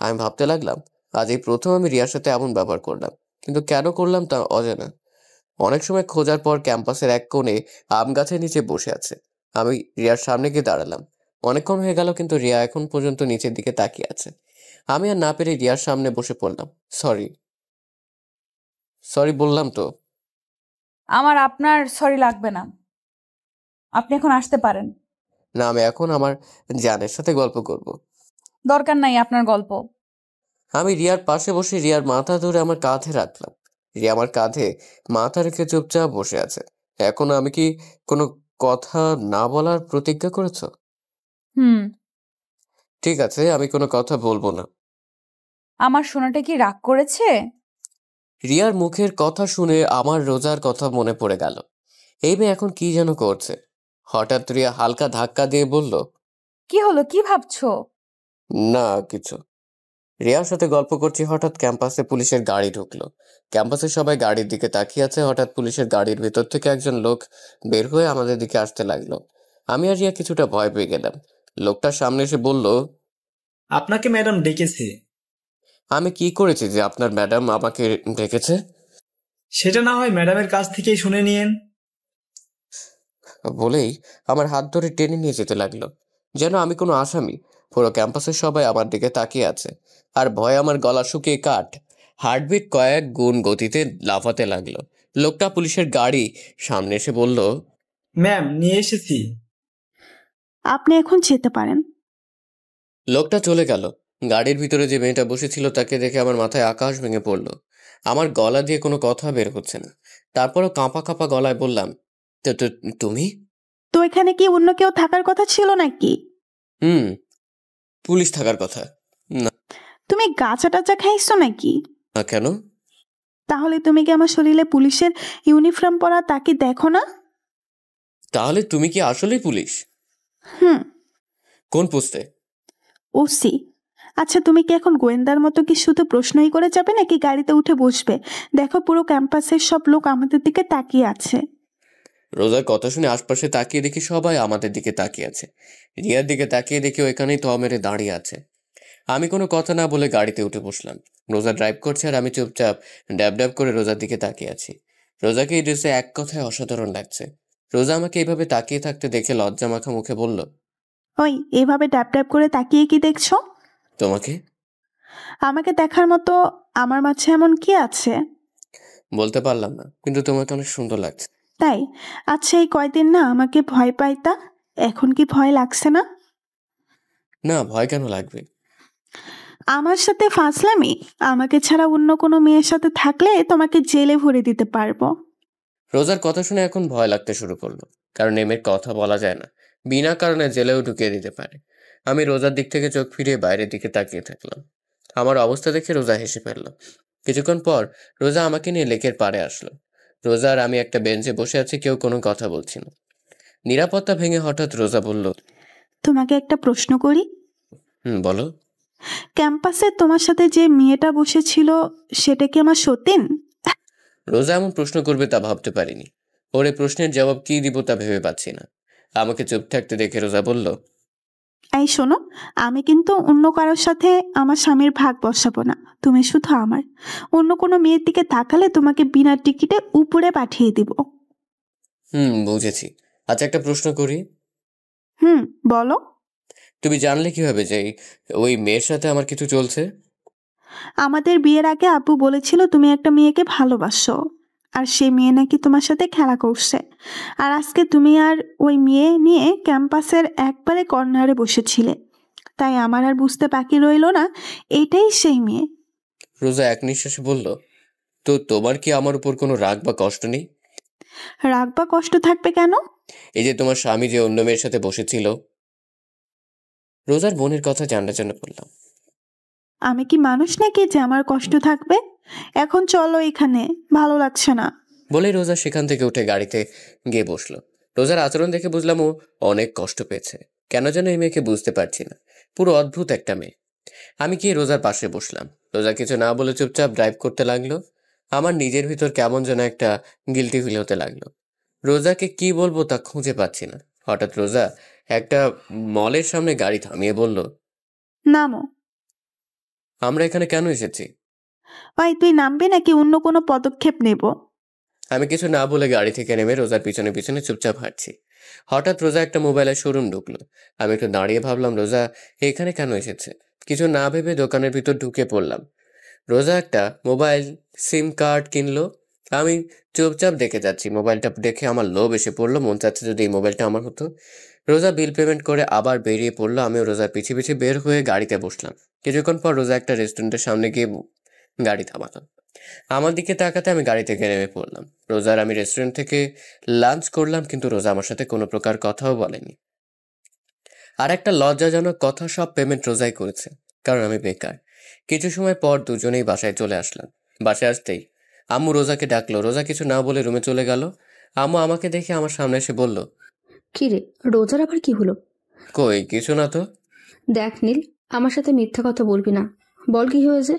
আমি ভাবতে লাগলাম, আজ এই প্রথম আমি রিয়ার সাথে এমন ব্যবহার করলাম, কিন্তু কেন করলাম তা অজানা। অনেক সময় খোঁজার পর ক্যাম্পাসের এক কোণে আম গাছের নিচে বসে আছে। আমি রিয়ার সামনে গিয়ে দাঁড়ালাম। অনেকক্ষণ হয়ে গেল কিন্তু রিয়া এখন পর্যন্ত নিচের দিকে তাকিয়ে আছে। আমি আর না পেরে রিয়ার সামনে বসে পড়লাম। সরি সরি বললাম তো। আমার আপনার সরি লাগবে না, আপনি এখন আসতে পারেন। না, আমি এখন আমার জানের সাথে গল্প করব। দরকার নাই আপনার গল্প। আমি রিয়ার পাশে বসে রিয়ার মাথা ধরে আমার কাঁধে রাখলাম। রিয়া আমার কাঁধে মাথা রেখে চুপচাপ বসে আছে। এখন আমি কি কোনো কথা না বলার প্রতিজ্ঞা করেছ? ঠিক আছে, আমি কোনো কথা বলবো না। আমার শোনাটা কি রাগ করেছে? রিয়ার মুখের কথা শুনে আমার রোজার কথা মনে পড়ে গেল। এই মেয়ে এখন কি যেন করছে। হঠাৎ রিয়া হালকা ধাক্কা দিয়ে বলল, কি হলো, কি ভাবছো? না কিছু। রিয়ার সাথে গল্প করছি, হঠাৎ ক্যাম্পাসে পুলিশের গাড়ি ঢুকলো। ক্যাম্পাসে সবাই গাড়ির দিকে তাকিয়ে আছে। হঠাৎ পুলিশের গাড়ির ভেতর থেকে একজন লোক বের হয়ে আমাদের দিকে আসতে লাগলো। আমি আর রিয়া কিছুটা ভয় পেয়ে গেলাম। লোকটার সামনে এসে বলল, আপনাকে ম্যাডাম ডেকেছে। আমি কি করেছি যে আপনার ম্যাডাম আমাকে ডেকেছে? সেটা না হয় ম্যাডামের কাছ থেকেই শুনে নিয়েন। বলেই আমার হাত ধরে টেনে নিয়ে যেতে লাগলো, যেন আমি কোনো আসামি। পুরো ক্যাম্পাসের সবাই আমার দিকে তাকিয়ে আছে আর ভয়ে আমার গলা শুকিয়ে কাঠ। হার্টবিট কয়েক গুণ গতিতে লাফাতে লাগলো। লোকটা পুলিশের গাড়ি সামনে এসে বলল, ম্যাম নিয়ে এসেছি। আপনি এখন যেতে পারেন। লোকটা চলে গেল। গাড়ির ভিতরে যে মেয়েটা বসেছিল তাকে দেখে আমার মাথায় আকাশ ভেঙে পড়লো। আমার গলা দিয়ে কোনো কথা বের হচ্ছে না। তারপরও কাঁপা কাঁপা গলায় বললাম, তুমি? তো এখানে কি অন্য কেউ থাকার কথা ছিল নাকি? পুলিশ থাকার কথা। না। তুমি গাঁজা টাজা খাইছো নাকি? না, কেন? তাহলে তুমি কি আমার শরীরে পুলিশের ইউনিফর্ম পরা তাকে দেখো না? তাহলে তুমি কি আসলেই পুলিশ? কোন পোস্টে? ওসি। আচ্ছা, তুমি কি এখন গোয়েন্দার মতো কি শুধু প্রশ্নই করে যাবে নাকি গাড়িতে উঠে বসবে? দেখো, পুরো ক্যাম্পাসের সব লোক আমাদের দিকে তাকিয়ে আছে। রোজার কথা শুনে আশপাশে তাকিয়ে দেখি সবাই আমাদের দিকে তাকিয়ে আছে। রিয়ার দিকে তাকিয়ে দেখি ওইখানেই তো মেরে দাঁড়িয়ে আছে। আমি কোনো কথা না বলে গাড়িতে উঠে বসলাম। রোজা ড্রাইভ করছে আর আমি চুপচাপ ড্যাব ড্যাব করে রোজার দিকে তাকিয়ে আছি। রোজাকে এই ড্রেসে এক কথায় অসাধারণ লাগছে। রোজা আমাকে এইভাবে তাকিয়ে থাকতে দেখে লজ্জা মাখা মুখে বলল, ওই, এভাবে ড্যাব ড্যাব করে তাকিয়ে কি দেখছো? তোমাকে। আমাকে দেখার মতো আমার মাঝে এমন কি আছে? বলতে পারলাম না, কিন্তু তোমাকে অনেক সুন্দর লাগছে। তাই? আচ্ছা, এই কয়দিন না আমাকে ভয় পাইতা, এখন কি ভয় লাগছে না? না, ভয় কেন লাগবে? আমার সাথে ফাজলামি? আমাকে ছাড়া অন্য কোনো মেয়ের সাথে থাকলে তোমাকে জেলে ভরে দিতে পারবো। রোজার কথা শুনে এখন ভয় লাগতে শুরু করলো, কারণ এমের কথা বলা যায় না, বিনা কারণে জেলেও ঢুকিয়ে দিতে পারে। আমি রোজার দিক থেকে চোখ ফিরিয়ে বাইরের দিকে তাকিয়ে থাকলাম। আমার অবস্থা দেখে রোজা হেসে ফেলল। কিছুক্ষণ পর রোজা আমাকে নিয়ে লেকের পাড়ে আসলো। রোজা আর আমি একটা বেঞ্চে বসে আছি, কেউ কোনো কথা বলছি না। নিরাপত্তা ভেঙে হঠাৎ রোজা বলল, তোমাকে একটা প্রশ্ন করি। বলো। ক্যাম্পাসে তোমার সাথে যে মেয়েটা বসেছিল সেটা কি আমার সতীন? রোজা এমন প্রশ্ন করবে তা ভাবতে পারিনি। ওর এই প্রশ্নের জবাব কি দিব তা ভেবে পাচ্ছি না। আমাকে চুপ থাকতে দেখে রোজা বলল, এই শোনো, আমি কিন্তু অন্য কারোর সাথে আমার স্বামীর ভাগ বসাবো না, তুমি শুধু আমার। অন্য কোনো মেয়ের দিকে তাকালে তোমাকে বিনা টিকিটে উপরে পাঠিয়ে দিব। বুঝেছি। আচ্ছা, একটা প্রশ্ন করি। বলো। তুমি জানলে কিভাবে যে ওই মেয়ের সাথে আমার কিছু চলছে? আমাদের বিয়ের আগে আব্বু বলেছিল তুমি একটা মেয়েকে ভালোবাসো, আর সেই মেয়ে নাকি তোমার সাথে খেলা করছে। আর আজকে তুমি আর ওই মেয়ে নিয়ে ক্যাম্পাসের একবারে কর্নারে বসেছিলে, তাই আমার আর বুঝতে বাকি রইলো না এটাই সেই মেয়ে। রোজা এক নিঃশ্বাসে বলল, তো তোমার কি আমার উপর কোনো রাগ বা কষ্ট নেই? রাগ বা কষ্ট থাকবে কেন? এই যে তোমার স্বামী যে অন্য মেয়ের সাথে বসেছিল। রোজার বোনের কথা জানার জন্য বললাম। আমি কি মানুষ নাকি যে আমার কষ্ট থাকবে? এখন চলো, এখানে ভালো লাগছে না। বলে রোজা সেখান থেকে উঠে গাড়িতে গিয়ে বসলো। রোজার আচরণ দেখে বুঝলাম ও অনেক কষ্ট পেয়েছে। কেন যেন এই মেয়েকে বুঝতে পারছি না, পুরো অদ্ভুত একটা মেয়ে। আমি গিয়ে রোজার পাশে বসলাম। রোজা কিছু না বলে চুপচাপ ড্রাইভ করতে লাগলো। আমার নিজের ভিতর কেমন যেন একটা গিল্টি ফিল হতে লাগলো। রোজাকে কি বলবো তা খুঁজে পাচ্ছি না। হঠাৎ রোজা একটা মলের সামনে গাড়ি থামিয়ে বলল, নামো। আমরা এখানে কেন এসেছি? ভাই, তুই নামবি নাকি অন্য কোনো পদক্ষেপ নেব? আমি কিছু না বলে গাড়ি থেকে নেমে রোজার পিছনে পিছনে চুপচাপ হাঁটছি। হঠাৎ রোজা একটা মোবাইলের শোরুম ঢুকলো। আমি একটু দাঁড়িয়ে ভাবলাম রোজা এখানে কেন এসেছে। কিছু না ভেবে দোকানের ভিতর ঢুকে পড়লাম। রোজা একটা মোবাইল সিম কার্ড কিনলো। আমি চুপচাপ দেখে যাচ্ছি। মোবাইলটা দেখে আমার লোভ এসে পড়লো, মন চাচ্ছে যদি এই মোবাইলটা আমার হতো। রোজা বিল পেমেন্ট করে আবার বেরিয়ে পড়লো। আমিও রোজার পিছিয়ে পিছিয়ে বের হয়ে গাড়িতে বসলাম। কিছুক্ষণ পর রোজা একটা রেস্টুরেন্টের সামনে গিয়ে গাড়ি থামালাম। আমার দিকে তাকাতে আমি গাড়ি থেকে নেমে পড়লাম। রোজার আমি রেস্টুরেন্ট থেকে লাঞ্চ করলাম, কিন্তু রোজা আমার সাথে কোনো প্রকার কথাও বলেনি। আর একটা লজ্জাজনক কথা, সব পেমেন্ট রোজাই করেছে, কারণ আমি বেকার। কিছু সময় পর দুজনেই বাসায় চলে আসলাম। বাসায় আসতেই আম্মু রোজাকে ডাকলো। রোজা কিছু না বলে রুমে চলে গেল। আম্মু আমাকে দেখে আমার সামনে এসে বলল, কি রে, রোজার আবার কি হলো? কই কিছু না তো। দেখ নীল, আমার সাথে মিথ্যা কথা বলবি না, বল কি হয়েছে?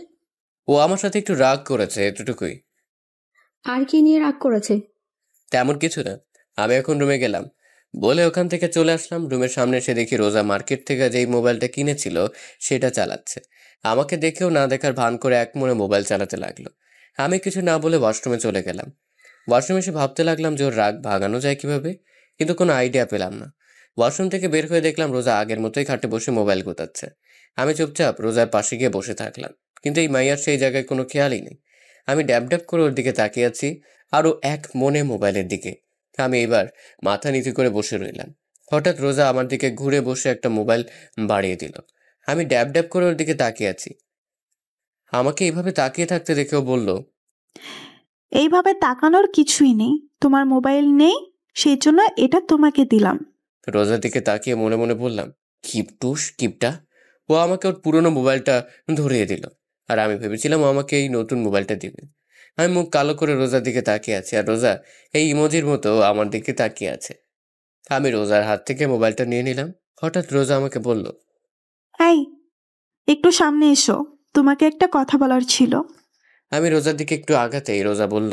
ও আমার সাথে একটু রাগ করেছে, এতটুকুই। আর কি নিয়ে রাগ করেছে? তেমন কিছু না। আমি এখন রুমে গেলাম বলে ওখান থেকে চলে আসলাম। রুমের সামনে এসে দেখি রোজা মার্কেট থেকে যেই মোবাইলটা কিনেছিল সেটা চালাচ্ছে। আমাকে দেখেও না দেখার ভান করে এক মনে মোবাইল চালাতে লাগলো। আমি কিছু না বলে ওয়াশরুমে চলে গেলাম। ওয়াশরুমে এসে ভাবতে লাগলাম যে ওর রাগ ভাগানো যায় কিভাবে, কিন্তু কোনো আইডিয়া পেলাম না। ওয়াশরুম থেকে বের হয়ে দেখলাম রোজা আগের মতোই খাটে বসে মোবাইল গোতাচ্ছে। আমি চুপচাপ রোজার পাশে গিয়ে বসে থাকলাম, কিন্তু এই মাইয়ার সেই জায়গায় কোনো খেয়ালই নেই। আমি ড্যাব ড্যাব করে ওর দিকে তাকিয়ে আছি, আরও এক মনে মোবাইলের দিকে। আমি এবার মাথা নিচু করে বসে রইলাম। হঠাৎ রোজা আমার দিকে ঘুরে বসে একটা মোবাইল বাড়িয়ে দিল। আমি ড্যাব ড্যাব করে ওর দিকে তাকিয়ে আছি। আমাকে এইভাবে তাকিয়ে থাকতে দেখেও বলল, এইভাবে তাকানোর কিছুই নেই, তোমার মোবাইল নেই, সেই জন্য এটা তোমাকে দিলাম। রোজার দিকে তাকিয়ে মনে মনে বললাম, কিপটুস কিপটা। ও আমাকে ওর পুরনো মোবাইলটা ধরিয়ে দিল, আর আমি ভেবেছিলাম ও আমাকে এই নতুন মোবাইলটা দিবে। আমি মুখ কালো করে রোজার দিকে তাকিয়ে আছি, আর রোজা এই ইমোজির মতো আমার দিকে তাকিয়ে আছে। আমি রোজার হাত থেকে মোবাইলটা নিয়ে নিলাম। হঠাৎ রোজা আমাকে বলল, এই একটু সামনে এসো, তোমাকে একটা কথা বলার ছিল। আমি রোজার দিকে একটু আগাতেই রোজা বলল,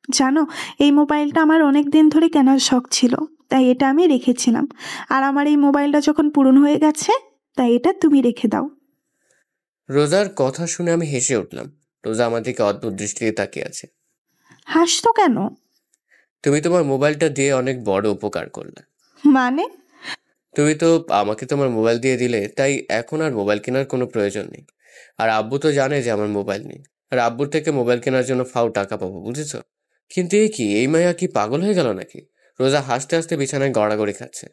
জানো, এই মোবাইলটা আমার অনেক দিন ধরে কেনার শখ ছিল, তাই এটা আমি রেখেছিলাম। আর আমার এই মোবাইলটা যখন পূরণ হয়ে গেছে, তাই এটা তুমি রেখে দাও। রোজার কথা শুনে আমি হেসে উঠলাম। রোজা আমার দিকে অদ্ভুত দৃষ্টিতে তাকিয়ে আছে। হাসতো কেন? তুমি তোমার মোবাইলটা দিয়ে অনেক বড় উপকার করলে। মানে? তুমি তো আমাকে তোমার মোবাইল দিয়ে দিলে, তাই এখন আর মোবাইল কেনার কোনো প্রয়োজন নেই। আর আব্বু তো জানে যে আমার মোবাইল নেই, আর আব্বুর থেকে মোবাইল কেনার জন্য ফাও টাকা পাবো, বুঝেছ? কিন্তু এ কি, এই মাইয়া কি পাগল হয়ে গেল নাকি? রোজা হাসতে হাসতে বিছানায় গড়াগড়ি খাচ্ছে,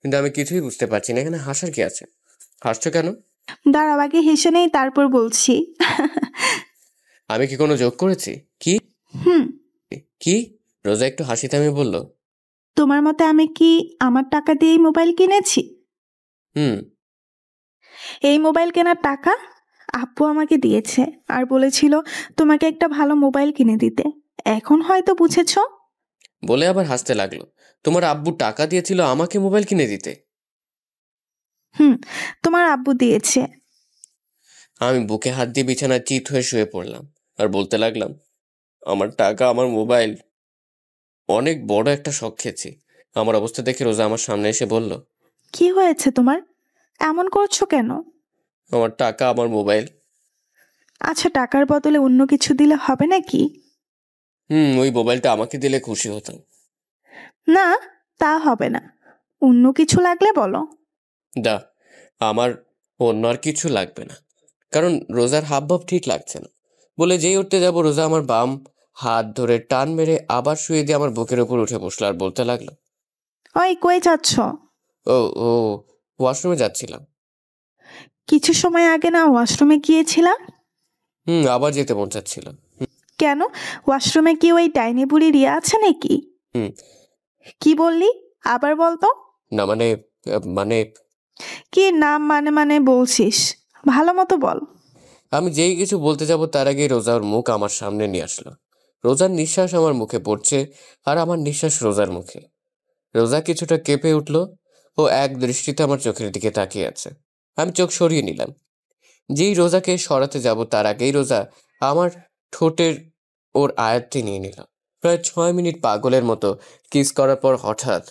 কিন্তু আমি কিছুই বুঝতে পারছি না এখানে হাসার কি আছে। হাসছো কেন? দাঁড়াও, আগে হেসে নেই, তারপর বলছি। আমি কি কোনো যোগ করেছি? কি হুম, কি? রোজা একটু হাসি থামিয়ে বলল, তোমার মতে আমি কি আমার টাকা দিয়েই মোবাইল কিনেছি? হুম। এই মোবাইল কেনার টাকা আব্বু আমাকে দিয়েছে আর বলেছিল তোমাকে একটা ভালো মোবাইল কিনে দিতে। এখন হয়তো বুঝেছো। বলে আবার হাসতে লাগলো। তোমার আব্বু টাকা দিয়েছিল আমাকে মোবাইল কিনে দিতে? হুম, তোমার আব্বু দিয়েছে। আমি বুকে হাত দিয়ে বিছানায় চিত হয়ে শুয়ে পড়লাম আর বলতে লাগলাম, আমার টাকা, আমার মোবাইল, অনেক বড় একটা শখ খেয়েছি। আমার অবস্থা দেখে রোজা আমার সামনে এসে বলল, কি হয়েছে তোমার? এমন করছো কেন? আমার টাকা, আমার মোবাইল। আচ্ছা, টাকার বদলে অন্য কিছু দিলে হবে নাকি? ওই মোবাইলটা আমাকে দিলে খুশি হতাম। না, তা হবে না। অন্য কিছু লাগলে বলো। দা, আমার অন্য আর কিছু লাগবে না, কারণ রোজার হাবভাব ঠিক লাগছে না। বলে যেই উঠতে যাব, রোজা আমার বাম হাত ধরে টান মেরে আবার শুয়ে দিয়ে আমার বুকের উপর উঠে বসলো আর বলতে লাগলো, ওই কই যাচ্ছ? ও ও ওয়াশরুমে যাচ্ছিলাম। কিছু সময় আগে না ওয়াশরুমে গিয়েছিলাম? আবার যেতে মন চাচ্ছিল। কেন? ওয়াশরুমে কি ওই ডাইনি বুড়ি রিয়া আছে নাকি? হুম। কি বললি? আবার বলতো। না মানে, মানে কি নাম মানে বলছিস? ভালো মতো বল। আমি যেই কিছু বলতে যাব তার আগেই রোজার মুখ আমার সামনে নিয়ে আসলো। রোজার নিঃশ্বাস আমার মুখে পড়ছে আর আমার নিঃশ্বাস রোজার মুখে। রোজা কিছুটা কেঁপে উঠল ও এক দৃষ্টিতে আমার চোখের দিকে তাকিয়ে আছে। আমি চোখ সরিয়ে নিলাম। যেই রোজাকে সরাতে যাব তার আগেই রোজা আমার ঠোঁটের ওর আয়ত্তে নিয়ে নিল। প্রায় 6 মিনিট পাগলের মতো কিস করার পর হঠাৎ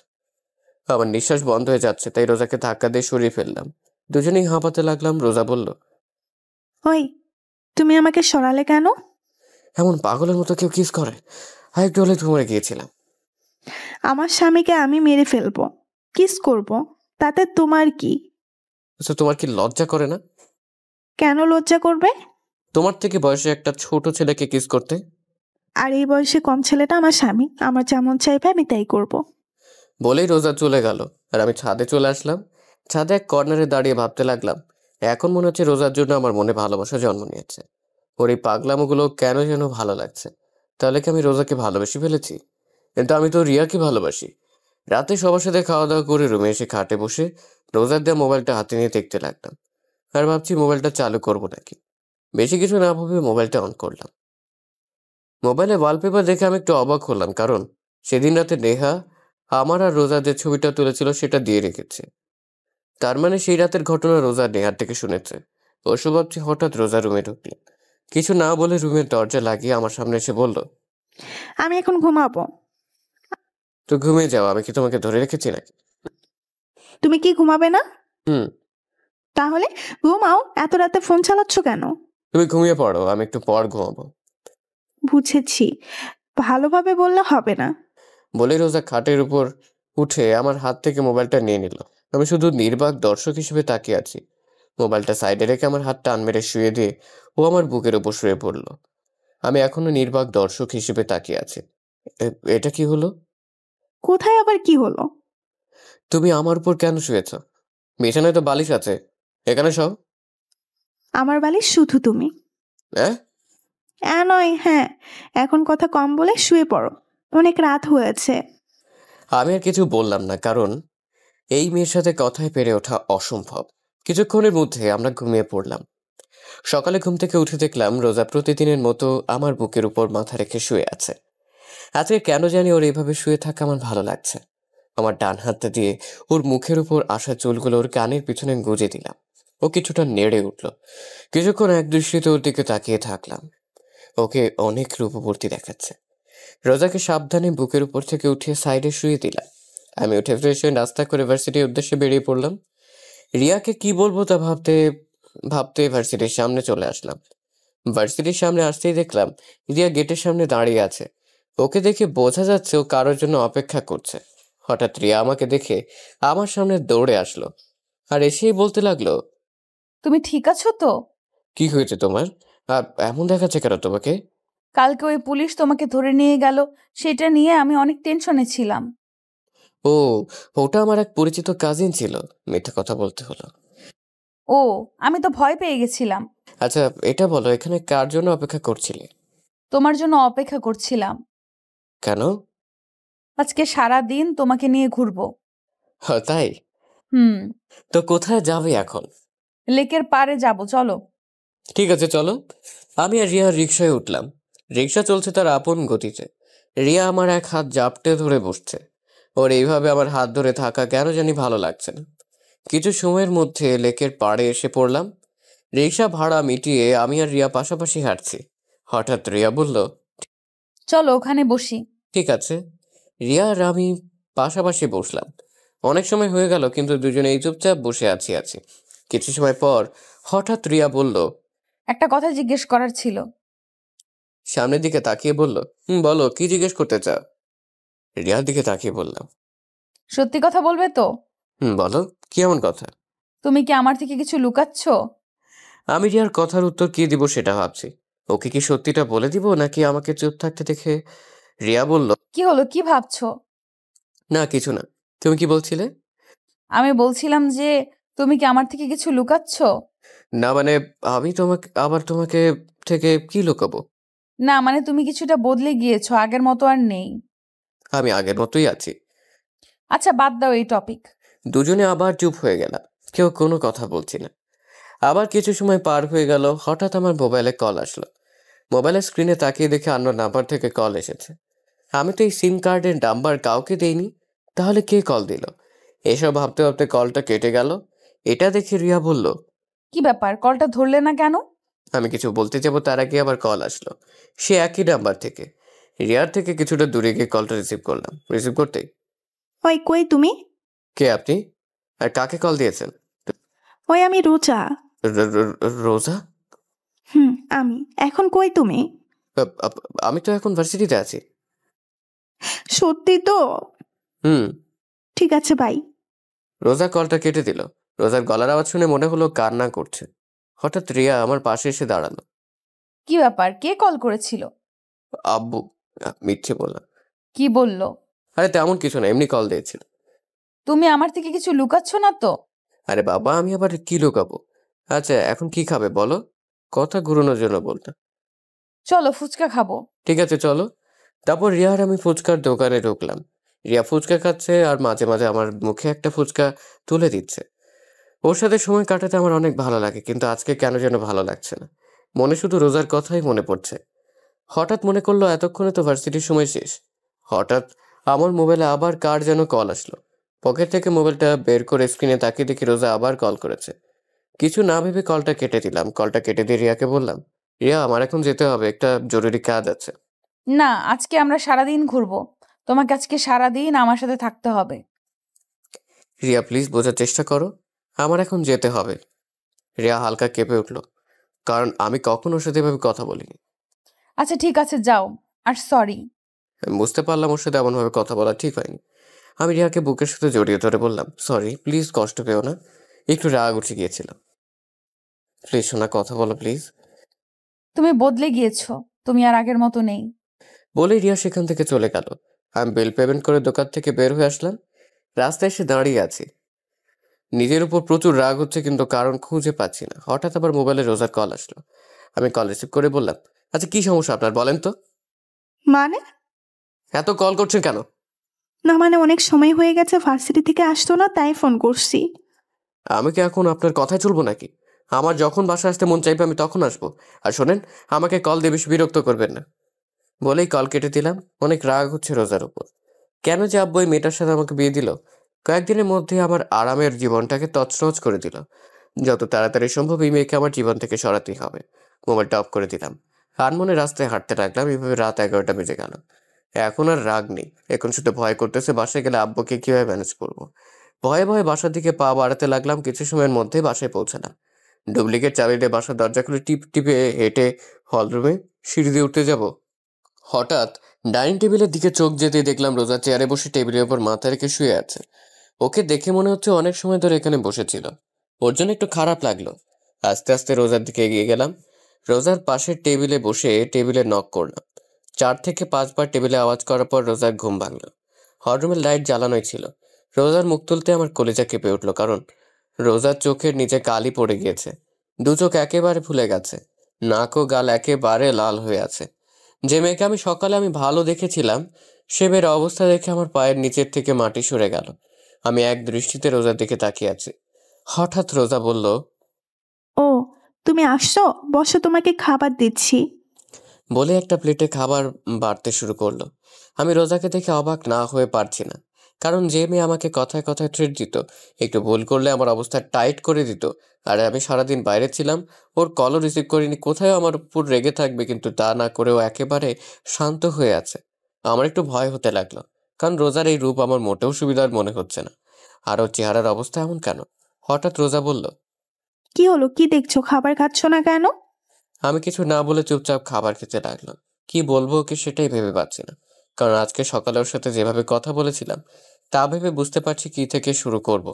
আমার নিঃশ্বাস বন্ধ হয়ে যাচ্ছে, তাই রোজাকে ধাক্কা দিয়ে সরিয়ে ফেললাম। দুজনেই হাঁপাতে লাগলাম। রোজা বলল, ওই, তুমি আমাকে সরালে কেন? এমন পাগলের মতো কেউ কিস করে? আর একটু হলে মরে গিয়েছিলাম। আমার স্বামীকে আমি মেরে ফেলবো, কিস করব, তাতে তোমার কি? আচ্ছা, তোমার কি লজ্জা করে না? কেন লজ্জা করবে? তোমার থেকে বয়সে একটা ছোট ছেলেকে কিস করতে। আর এই বয়সে কম ছেলেটা আমার স্বামী, আমার যেমন চাইবে আমি তাই করব। বলেই রোজা চলে গেল আর আমি ছাদে চলে আসলাম। ছাদে এক কর্নারে দাঁড়িয়ে ভাবতে লাগলাম, এখন মনে হচ্ছে রোজার জন্য আমার মনে ভালোবাসা জন্ম নিয়েছে। ওর এই পাগলামোগুলো কেন যেন ভালো লাগছে। তাহলে কি আমি রোজাকে ভালোবেসে ফেলেছি? কিন্তু আমি তো রিয়াকে ভালোবাসি। রাতে সবার সাথে খাওয়া দাওয়া করে রুমে এসে খাটে বসে রোজার দেওয়া মোবাইলটা হাতে নিয়ে দেখতে লাগলাম আর ভাবছি মোবাইলটা চালু করবো নাকি। বেশি কিছু না ভাবে মোবাইলটা অন করলাম। মোবাইলে ওয়ালপেপার দেখে আমি একটু অবাক হলাম, কারণ সেদিন রাতে নেহা আমার আর রোজার যে ছবিটা তুলেছিল সেটা দিয়ে রেখেছে। তার মানে সেই রাতের ঘটনা রোজা নেহার থেকে শুনেছে। ওসব ভাবছি, হঠাৎ রোজা রুমে ঢুকলেন। কিছু না বলে রুমের দরজা লাগিয়ে আমার সামনে এসে বলল, আমি এখন ঘুমাবো। তো ঘুমিয়ে যাও, আমি কি তোমাকে ধরে রেখেছি নাকি? তুমি কি ঘুমাবে না? হুম। তাহলে ঘুমাও, এত রাতে ফোন চালাচ্ছ কেন? তুমি ঘুমিয়ে পড়ো, আমি একটু পর ঘুমাবো। বুঝেছি, ভালোভাবে বললে হবে না। বলে রোজা খাটের উপর উঠে আমার হাত থেকে মোবাইলটা নিয়ে নিল। আমি শুধু নির্বাক দর্শক হিসেবে তাকিয়ে আছি। মোবাইলটা সাইডে রেখে আমার হাত টান মেরে শুয়ে দিয়ে ও আমার বুকের উপর শুয়ে পড়ল। আমি এখনো নির্বাক দর্শক হিসেবে তাকিয়ে আছি। এটা কি হলো? কোথায় আবার কি হলো? তুমি আমার উপর কেন শুয়েছ? বিছানায় তো বালিশ আছে, এখানে সব। আমার বালিশ শুধু তুমি। নয়, হ্যাঁ। এখন কথা কম বলে শুয়ে পড়ো, অনেক রাত হয়েছে। আমি আর কিছু বললাম না, কারণ এই মেয়ের সাথে কথায় পেরে ওঠা অসম্ভব। কিছুক্ষণের মধ্যে আমরা ঘুমিয়ে পড়লাম। সকালে ঘুম থেকে উঠে দেখলাম রোজা প্রতিদিনের মতো আমার বুকের উপর মাথা রেখে শুয়ে আছে। আজকে কেন জানি ওর এইভাবে শুয়ে থাকা আমার ভালো লাগছে। আমার ডান হাতটা দিয়ে ওর মুখের উপর আসা চুলগুলো ওর কানের পিছনে গুঁজে দিলাম। ও কিছুটা নেড়ে উঠল। কিছুক্ষণ এক দৃষ্টিতে ওর দিকে তাকিয়ে থাকলাম। ওকে অনেক রূপবর্তী দেখাচ্ছে। রোজাকে সাবধানে বুকের উপর থেকে উঠিয়ে সাইডে শুয়ে দিলাম। আমি উঠে ফ্রেশ হয়ে নাস্তা করে ভার্সিটির উদ্দেশ্যে বেরিয়ে পড়লাম। রিয়াকে কি বলবো তা ভাবতে ভাবতে ভার্সিটির সামনে চলে আসলাম। ভার্সিটির সামনে আসতেই দেখলাম রিয়া গেটের সামনে দাঁড়িয়ে আছে। ওকে দেখে বোঝা যাচ্ছে ও কারোর জন্য অপেক্ষা করছে। হঠাৎ রিয়া আমাকে দেখে আমার সামনে দৌড়ে আসলো আর এসেই বলতে লাগলো, তুমি ঠিক আছো তো? কি হয়েছে তোমার? আর এমন দেখাচ্ছে কেন তোমাকে? কালকে ওই পুলিশ তোমাকে ধরে নিয়ে গেল, সেটা নিয়ে আমি অনেক টেনশনে ছিলাম। ও, ওটা আমার এক পরিচিত কাজিন ছিল। মিথ্যা কথা বলতে হলো। ও, আমি তো ভয় পেয়ে গেছিলাম। আচ্ছা, এটা বলো, এখানে কার জন্য অপেক্ষা করছিলে? তোমার জন্য অপেক্ষা করছিলাম। কেন? আজকে সারা দিন তোমাকে নিয়ে ঘুরবো। তাই? হুম। তো কোথায় যাবে এখন? লেকের পাড়ে যাব, চলো। ঠিক আছে, চলো। আমি আর রিয়া রিক্সায় উঠলাম। রিক্সা চলছে তার আপন গতিতে। রিয়া আমার এক হাত জাপটে ধরে বসছে। ওর এইভাবে আমার হাত ধরে থাকা কেন জানি ভালো লাগছে না। কিছু সময়ের মধ্যে লেকের পাড়ে এসে পড়লাম। রিক্সা ভাড়া মিটিয়ে আমি আর রিয়া পাশাপাশি হাঁটছি। হঠাৎ রিয়া বলল, চলো ওখানে বসি। ঠিক আছে। রিয়া আর আমি পাশাপাশি বসলাম। অনেক সময় হয়ে গেল, কিন্তু দুজনেই চুপচাপ বসে আছি। কিছু সময় পর হঠাৎ রিয়া বলল, একটা কথা জিজ্ঞেস করার ছিল। সামনের দিকে তাকিয়ে বলল, বলো, কি জিজ্ঞেস করতে চাও? রিয়ার দিকে তাকিয়ে বললাম, সত্যি কথা বলবে তো? বলো, কি এমন কথা? তুমি কি আমার থেকে কিছু লুকাচ্ছ? আমি রিয়ার কথার উত্তর কি দিব সেটা ভাবছি। ওকে কি সত্যিটা বলে দিব, নাকি আমাকে চুপ থাকতে দেখে রিয়া বলল, কি হলো, কি ভাবছো? না, কিছু না। তুমি কি বলছিলে? আমি বলছিলাম যে তুমি কি আমার থেকে কিছু লুকাচ্ছ? না মানে, আমি তোমাকে থেকে কি লুকাবো? না মানে তুমি কিছুটা বদলে গিয়েছো, আগের মতো আর নেই। আমি আগের মতোই আছি। আচ্ছা, বাদ দাও এই টপিক। দুজনে আবার চুপ হয়ে গেলাম, কেউ কোনো কথা বলছি না। আবার কিছু সময় পার হয়ে গেল। হঠাৎ আমার মোবাইলে কল আসলো। মোবাইলের স্ক্রিনে তাকিয়ে দেখে অন্য নাম্বার থেকে কল এসেছে। আমি তো এই সিম কার্ডের নাম্বার কাউকে দেইনি, তাহলে কে কল দিল? এসব ভাবতে ভাবতে কলটা কেটে গেল। এটা দেখে রিয়া বলল, কি ব্যাপার, কলটা ধরলে না কেন? আমি কিছু বলতে যাব তার আগে আবার কল আসলো, সে একই নাম্বার থেকে। রিয়ার থেকে কিছুটা দূরে গিয়ে কলটা রিসিভ করলাম। রিসিভ করতেই, ওই কই তুমি? কে আপনি, আর কাকে কল দিয়েছেন? ওই আমি রোজা। রোজা? আমি। এখন কই তুমি? আমি তো এখন ভার্সিটিতে আছি। সত্যি তো? হুম। ঠিক আছে, বাই। রোজা কলটা কেটে দিল। রোজার গলার আওয়াজ শুনে মনে হলো কান্না করছে। হঠাৎ রিয়া আমার পাশে এসে দাঁড়ালো। কি ব্যাপার, কে কল করেছিল? আব্বু। মিথ্যে বললাম। কি বললো? আরে তেমন কিছু না, এমনি কল দিয়েছিল। তুমি আমার থেকে কিছু লুকাচ্ছ না তো? আরে বাবা, আমি আবার কি লুকাবো? আচ্ছা, এখন কি খাবে বলো? কথা ঘুরানোর জন্য বললাম। চলো ফুচকা খাবো। ঠিক আছে, চলো। তারপর রিয়া আর আমি ফুচকার দোকানে ঢুকলাম। রিয়া ফুচকা খাচ্ছে আর মাঝে মাঝে আমার মুখে একটা ফুচকা তুলে দিচ্ছে। ওর সাথে সময় কাটাতে আমার অনেক ভালো লাগে, কিন্তু আজকে কেন যেন ভালো লাগছে না। মনে শুধু রোজার কথাই মনে পড়ছে। হঠাৎ মনে করলো এতক্ষণে তো ভার্সিটির সময় শেষ। হঠাৎ আমার মোবাইলে আবার কার যেন কল আসলো। পকেট থেকে মোবাইলটা বের করে স্ক্রিনে তাকিয়ে দেখি রোজা আবার কল করেছে। কিছু না ভেবে কলটা কেটে দিলাম। কলটা কেটে দিয়ে রিয়াকে বললাম, রিয়া, আমার এখন যেতে হবে, একটা জরুরি কাজ আছে। না, আজকে আমরা সারাদিন ঘুরবো। তোমাকে আজকে সারাদিন আমার সাথে থাকতে হবে। রিয়া, প্লিজ বোঝার চেষ্টা করো, আমার এখন যেতে হবে। রিয়া হালকা কেঁপে উঠল, কারণ আমি কখনো ওর সাথে এভাবে কথা বলিনি। আচ্ছা ঠিক আছে, যাও। আর সরি। আমি বুঝতে পারলাম ওর সাথে এমনভাবে কথা বলা ঠিক হয়নি। আমি রিয়াকে বুকের সাথে জড়িয়ে ধরে বললাম, সরি, প্লিজ কষ্ট পেও না, একটু রাগ উঠে গিয়েছিল। প্লিজ শোনা, কথা বলো প্লিজ। তুমি বদলে গিয়েছো, তুমি আর আগের মতো নেই। বলে রিয়া সেখান থেকে চলে গেল। আমি বিল পেমেন্ট করে দোকান থেকে বের হয়ে আসলাম। রাস্তায় এসে দাঁড়িয়ে আছি। নিজের উপর প্রচুর রাগ হচ্ছে, কিন্তু কারণ খুঁজে পাচ্ছি না। হঠাৎ আবার মোবাইলে রোজার কল আসলো। আমি কল রিসিভ করে বললাম, আচ্ছা কি সমস্যা আপনার, বলেন তো? মানে? এত কল করছেন কেন? না মানে, অনেক সময় হয়ে গেছে, ভার্সিটি থেকে আসতো না, তাই ফোন করছি। আমি কি এখন আপনার কথায় চলবো নাকি? আমার যখন বাসা আসতে মন চাইবে আমি তখন আসবো। আর শোনেন, আমাকে কল দিয়ে বেশি বিরক্ত করবেন না। বলেই কল কেটে দিলাম। অনেক রাগ হচ্ছে রোজার উপর। কেন যে আব্বু এই মেয়েটার সাথে আমাকে বিয়ে দিল? কয়েকদিনের মধ্যে আমার আরামের জীবনটাকে তছনছ করে দিল। যত তাড়াতাড়ি সম্ভব এই মেয়েকে আমার জীবন থেকে সরাতেই হবে। মোবাইলটা অফ করে দিলাম। আনমনে রাস্তায় হাঁটতে লাগলাম। এভাবে রাত 11টা বেজে গেল। এখন আর রাগ নেই, এখন শুধু ভয় করতেছে বাসায় গেলে আব্বুকে কিভাবে ম্যানেজ করবো। ভয়ে ভয়ে বাসার দিকে পা বাড়াতে লাগলাম। কিছু সময়ের মধ্যে বাসায় পৌঁছালাম। ডুপ্লিকেট চাবি দিয়ে বাসার দরজা খুলে টিপ টিপে হেঁটে হলরুমে সিঁড়ি দিয়ে উঠতে যাব। হঠাৎ ডাইনিং টেবিলের দিকে চোখ যেতে দেখলাম রোজা চেয়ারে বসে টেবিলের ওপর মাথা রেখে শুয়ে আছে। ওকে দেখে মনে হচ্ছে অনেক সময় ধরে এখানে বসেছিল। ওর জন্য একটু খারাপ লাগলো। আস্তে আস্তে রোজার দিকে এগিয়ে গেলাম। রোজার পাশের টেবিলে বসে টেবিলে নক করলাম। 4 থেকে 5 বার টেবিলে আওয়াজ করার পর রোজার ঘুম ভাঙল। হলরুমের লাইট জ্বালানোই ছিল। রোজার মুখ তুলতে আমার কলিজা কেঁপে উঠল, কারণ রোজার চোখের নিচে কালি পড়ে গিয়েছে। দু চোখ একেবারে ফুলে গেছে, নাক ও গাল একেবারে লাল হয়ে আছে। যে মেয়েকে আমি সকালে ভালো দেখেছিলাম, সে মেয়ের অবস্থা দেখে আমার পায়ের নিচের থেকে মাটি সরে গেল। আমি এক দৃষ্টিতে রোজার দিকে তাকিয়ে আছি। হঠাৎ রোজা বলল, ও তুমি আসছো, বসো, তোমাকে খাবার দিচ্ছি। বলে একটা প্লেটে খাবার বাড়তে শুরু করলো। আমি রোজাকে দেখে অবাক না হয়ে পারছি না, কারণ যে মেয়ে আমাকে কথায় কথায় ট্রিট দিত, একটু ভুল করলে আমার অবস্থা টাইট করে দিত, আর আমি সারাদিন বাইরে ছিলাম, ওর কলও রিসিভ করিনি, কোথায় আমার উপর রেগে থাকবে, কিন্তু তা না করেও একেবারে শান্ত হয়ে আছে। আমার একটু ভয় হতে লাগলো, কারণ রোজার এই রূপ আমার মোটেও সুবিধার মনে হচ্ছে না। আর ওর চেহারার অবস্থা এমন কেন? হঠাৎ রোজা বলল, কি হলো, কি দেখছো, খাবার খাচ্ছ না কেন? আমি কিছু না বলে চুপচাপ খাবার খেতে লাগলাম। কি বলবো ওকে সেটাই ভেবে পাচ্ছি না, কারণ আজকে সকালে ওর সাথে যেভাবে কথা বলেছিলাম তা ভেবে বুঝতে পারছি কি থেকে শুরু করব।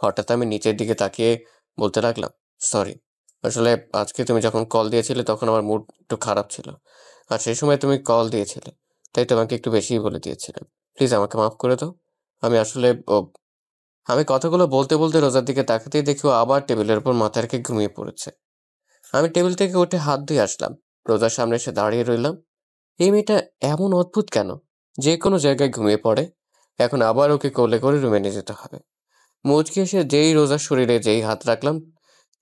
হঠাৎ আমি নিচের দিকে তাকিয়ে বলতে লাগলাম, সরি, আসলে আজকে তুমি যখন কল দিয়েছিলে তখন আমার মুড একটু খারাপ ছিল, আর সেই সময় তুমি কল দিয়েছিলে, তাই তোমাকে একটু বেশিই বলে দিয়েছিলাম। প্লিজ আমাকে মাফ করে দাও। আমি আসলে আমি কথাগুলো বলতে বলতে রোজার দিকে তাকাতেই দেখি ও আবার টেবিলের উপর মাথা রেখে ঘুমিয়ে পড়েছে। আমি টেবিল থেকে উঠে হাত ধুয়ে আসলাম, রোজার সামনে এসে দাঁড়িয়ে রইলাম। এই মেয়েটা এমন অদ্ভুত কেন, যে কোনো জায়গায় ঘুমিয়ে পড়ে। এখন আবার ওকে কোলে করে রুমে নিয়ে যেতে হবে। মুচকি এসে যেই রোজার শরীরে যেই হাত রাখলাম,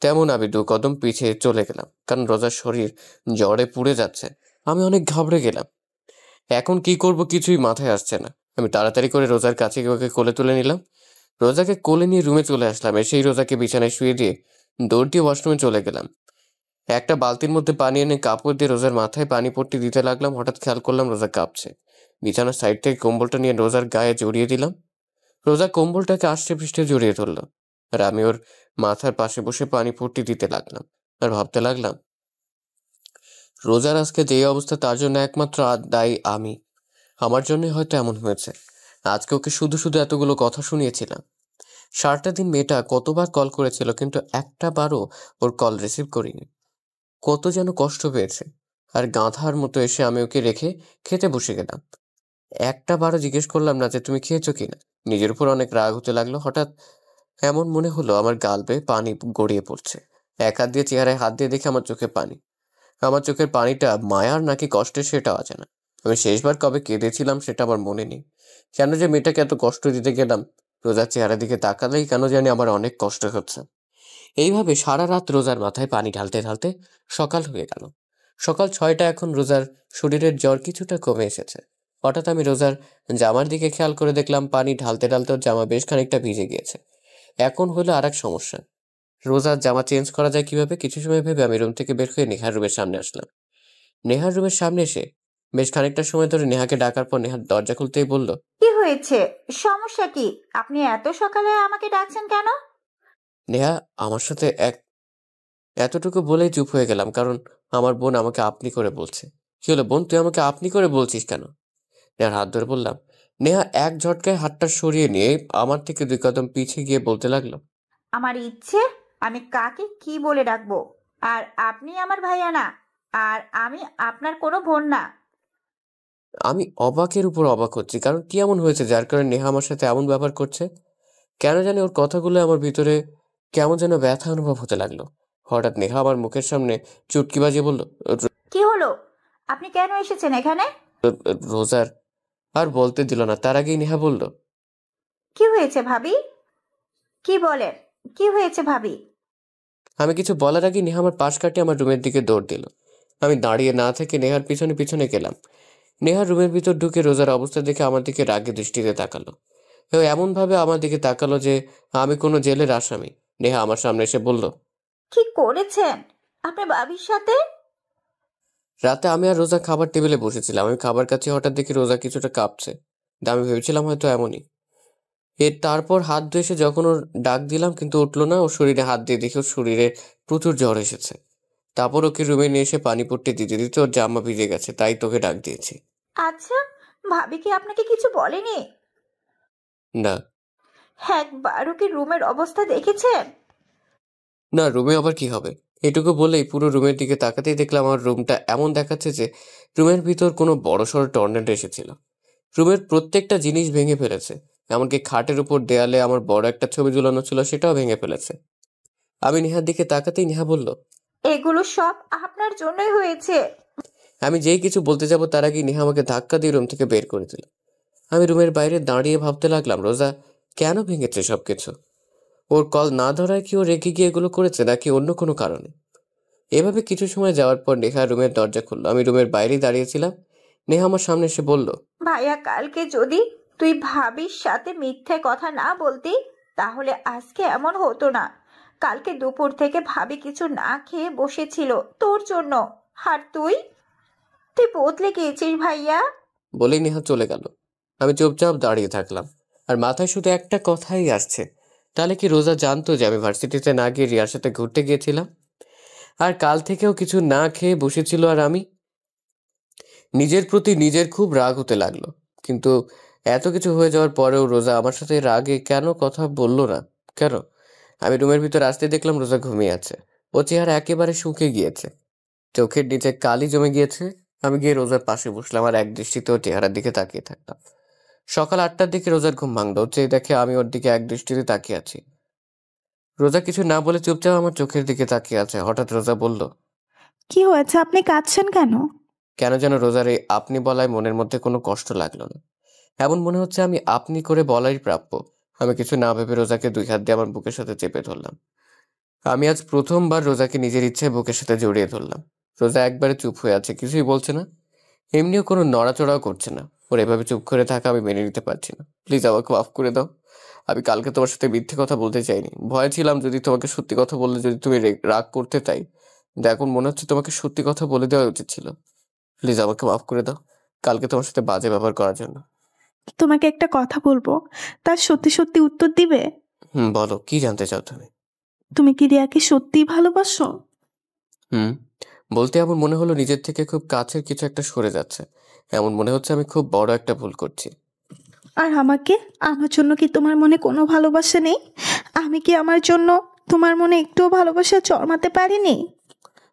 তেমন আমি 2 কদম পিছিয়ে চলে গেলাম, কারণ রোজার শরীর জ্বরে পুড়ে যাচ্ছে। আমি অনেক ঘাবড়ে গেলাম। এখন কি করব কিছুই মাথায় আসছে না। আমি তাড়াতাড়ি করে রোজার কাছে গিয়ে ওকে কোলে তুলে নিলাম। রোজাকে কোলে নিয়ে রুমে চলে আসলাম। এসেই রোজাকে বিছানায় শুয়ে দিয়ে দৌড় দিয়ে ওয়াশরুমে চলে গেলাম। একটা বালতির মধ্যে পানি এনে কাপড় দিয়ে রোজার মাথায় পানি পট্টি দিতে লাগলাম। হঠাৎ খেয়াল করলাম রোজা কাঁপছে। বিছানার সাইড থেকে কম্বলটা নিয়ে রোজার গায়ে জড়িয়ে দিলাম। রোজা কম্বলটাকে আষ্টে পৃষ্ঠে জড়িয়ে ধরলো, আর আমি ওর মাথার পাশে বসে পানি পট্টি দিতে লাগলাম আর ভাবতে লাগলাম, রোজার আজকে যে অবস্থা তার জন্য একমাত্র দায়ী আমি। আমার জন্যই হয়তো এমন হয়েছে। আজকে ওকে শুধু শুধু এতগুলো কথা শুনিয়েছিলাম। সারাটা দিন মেয়েটা কতবার কল করেছিল, কিন্তু একটা বারও ওর কল রিসিভ করিনি। কত যেন কষ্ট পেয়েছে। আর গাধার মতো এসে আমি ওকে রেখে খেতে বসে গেলাম। একটা বারও জিজ্ঞেস করলাম না যে তুমি খেয়েছো কিনা। নিজের উপর অনেক রাগ হতে লাগলো। হঠাৎ এমন মনে হলো আমার গাল বেয়ে পানি গড়িয়ে পড়ছে। এক হাত দিয়ে চেহারায় হাত দিয়ে দেখে আমার চোখে পানি। আমার চোখের পানিটা মায়ার নাকি কষ্টের সেটাও আছে না। আমি শেষবার কবে কেঁদেছিলাম সেটা আমার মনে নেই। কেন যে মেয়েটাকে এত কষ্ট দিতে গেলাম, রোজার চেহারা দিকে তাকালেই কেন জানি আমার অনেক কষ্ট হচ্ছে। এইভাবে সারা রাত রোজার মাথায় পানি ঢালতে ঢালতে সকাল হয়ে গেল। সকাল 6টা। এখন রোজার শরীরের জ্বর কিছুটা কমে এসেছে। হঠাৎ আমি রোজার জামার দিকে খেয়াল করে দেখলাম পানি ঢালতে ঢালতে ওর জামা বেশ খানিকটা ভিজে গিয়েছে। এখন হলো আর এক সমস্যা, রোজার জামা চেঞ্জ করা যায় কিভাবে। কিছু সময় ভেবে আমি রুম থেকে বের হয়ে নেহার রুমের সামনে আসলাম। নেহার রুমের সামনে এসে বেশ খানিকটা সময় ধরে নেহাকে ডাকার পর নেহার দরজা খুলতেই বলল, কি হয়েছে, সমস্যা কি? আপনি এত সকালে আমাকে ডাকছেন কেন? নেহা আমার সাথে এতটুকু বলেই চুপ হয়ে গেলাম, কারণ আমার বোন আমাকে আপনি করে বলছে। কি হলো বোন, তুই আমাকে আপনি করে বলছিস কেন? নেহার হাত ধরে বললাম। নেহা এক ঝটকায় হাতটা সরিয়ে নিয়ে আমার থেকে 2 কদম পিছিয়ে গিয়ে বলতে লাগলো, আমার ইচ্ছে আমি কাকে কি বলে ডাকবো, আর আপনি আমার ভাইয়া না, আর আমি আপনার কোনো বোন না। আমি অবাকের উপর অবাক হচ্ছি, কারণ কি এমন হয়েছে যার কারণে নেহা আমার সাথে এমন ব্যবহার করছে। কেন জানি ওর কথাগুলো আমার ভিতরে কেমন যেন ব্যথা অনুভব হতে লাগলো। হঠাৎ নেহা আমার মুখের সামনে চুটকি বাজিয়ে বলল, কি হলো, আপনি কেন এসেছেন এখানে? রোজার আর বলতে দিল না, তার আগেই নেহা বলল, কি হয়েছে ভাবি? কি বলেন, কি হয়েছে ভাবি? আমি কিছু বলার আগেই নেহা আমার পাশ কাটিয়ে আমার রুমের দিকে দৌড় দিল। আমি দাঁড়িয়ে না থেকে নেহার পিছনে পিছনে গেলাম। নেহার রুমের ভিতর ঢুকে রোজার অবস্থা দেখে আমার দিকে রাগে দৃষ্টিতে তাকালো। এমনভাবে আমার দিকে তাকালো যে আমি কোনো জেলের আসামি। নেহা আমার সামনে এসে বলল, কি করেছেন আপনি ভাবির সাথে? রাতে আমি আর রোজা খাবার টেবিলে বসেছিলাম। আমি খাবার কাছে হঠাৎ দেখি রোজা কিছুটা কাঁপছে। আমি ভেবেছিলাম হয়তো এমনই। তারপর হাত ধুয়ে এসে যখন ওর ডাক দিলাম কিন্তু উঠলো না। ওর শরীরে হাত দিয়ে দেখি ওর শরীরে প্রচুর জ্বর এসেছে। তারপর ওকে রুমে নিয়ে এসে পানি পট্টি দিতে দিতে ওর জামা ভিজে গেছে, তাই তোকে ডাক দিয়েছি। আচ্ছা, ভাবি কি আপনাকে কিছু বলেনি? না। একবারও কি রুমের অবস্থা দেখেছেন? না, রুমে আবার কি হবে? এটুকু বলেই পুরো রুমের দিকে তাকাতেই দেখলাম আমার রুমটা এমন দেখাচ্ছে যে রুমের ভিতর কোনো বড়সড় টর্নেডো এসেছিল। রুমের প্রত্যেকটা জিনিস ভেঙে ফেলেছে, এমনকি খাটের উপর দেয়ালে আমার বড় একটা ছবি ঝুলানো ছিল সেটাও ভেঙে ফেলেছে। আমি নেহার দিকে তাকাতেই নেহা বলল, এগুলো সব আপনার জন্যই হয়েছে। আমি যেই কিছু বলতে যাব তার আগে নেহা আমাকে ধাক্কা দিয়ে রুম থেকে বের করে দিল। আমি রুমের বাইরে দাঁড়িয়ে ভাবতে লাগলাম রোজা কেন ভেঙেছে সবকিছু। ওর কল না ধরায় কি ও রেগে গিয়ে এগুলো করেছে নাকি অন্য কোনো কারণে? এভাবে কিছু সময় যাওয়ার পর নেহা রুমের দরজা খুললো। আমি রুমের বাইরেই দাঁড়িয়েছিলাম। নেহা আমার সামনে এসে বলল, ভাইয়া, কালকে যদি তুই ভাবির সাথে মিথ্যে কথা না বলতি তাহলে আজকে এমন হতো না। কালকে দুপুর থেকে ভাবি কিছু না খেয়ে বসেছিল তোর জন্য, আর তুই তুই বদলে গিয়েছিস ভাইয়া। বলেই নেহা চলে গেল। আমি চুপচাপ দাঁড়িয়ে থাকলাম, আর মাথায় শুধু একটা কথাই আসছে, তাহলে কি রোজা জানতো যে আমি ভার্সিটিতে না গিয়ে রিয়ার সাথে ঘুরতে গিয়েছিলাম, আর কাল থেকেও কিছু না খেয়ে বসেছিল? আর আমি নিজের প্রতি নিজের খুব রাগ হতে লাগলো। কিন্তু এত কিছু হয়ে যাওয়ার পরেও রোজা আমার সাথে রাগে কেন কথা বললো না? কেন? আমি রুমের ভিতর আসতে দেখলাম রোজা ঘুমিয়ে আছে। ও চেহারা একেবারে শুকিয়ে গিয়েছে, চোখের নিচে কালি জমে গিয়েছে। আমি গিয়ে রোজার পাশে বসলাম আর এক দৃষ্টিতে ওর চেহারার দিকে তাকিয়ে থাকলাম। সকাল 8টার দিকে রোজার ঘুম ভাঙলো। চেয়ে দেখে আমি ওর দিকে এক দৃষ্টিতে তাকিয়ে আছি। রোজা কিছু না বলে চুপচাপ আমার চোখের দিকে তাকিয়ে আছে। হঠাৎ রোজা বলল, কি হয়েছে, আপনি কাঁদছেন কেন? কেন যেন রোজার এই আপনি বলায় মনের মধ্যে কোনো কষ্ট লাগলো না। এমন মনে হচ্ছে আমি আপনি করে বলাই প্রাপ্য। আমি কিছু না ভেবে রোজাকে 2 হাত দিয়ে আমার বুকের সাথে চেপে ধরলাম। আমি আজ প্রথমবার রোজাকে নিজের ইচ্ছায় বুকের সাথে জড়িয়ে ধরলাম। রোজা একবারে চুপ হয়ে আছে, কিছুই বলছে না, এমনিও কোনো নড়াচড়াও করছে না। ওর এভাবে চুপ করে থাকা আমি মেনে নিতে পারছি না। প্লিজ আমাকে মাফ করে দাও। আমি কালকে তোমার সাথে মিথ্যে কথা বলতে চাইনি। ভয় ছিলাম যদি তোমাকে সত্যি কথা বললে যদি তুমি রাগ করতে, তাই এখন মনে হচ্ছে তোমাকে সত্যি কথা বলে দেওয়া উচিত ছিল। প্লিজ আমাকে মাফ করে দাও কালকে তোমার সাথে বাজে ব্যবহার করার জন্য। তোমাকে একটা কথা বলবো, তার সত্যি সত্যি উত্তর দিবে? বলো, কি জানতে চাও তুমি? তুমি কি রিয়াকে সত্যিই ভালোবাসো? বলতে এমন মনে হলো নিজের থেকে খুব কাছের কিছু একটা সরে যাচ্ছে। এমন মনে হচ্ছে আমি খুব বড় একটা ভুল করছি। আর আমাকে, আমার জন্য কি তোমার মনে কোনো ভালোবাসা নেই? আমি কি আমার জন্য তোমার মনে একটুও ভালোবাসা জন্মাতে পারিনি?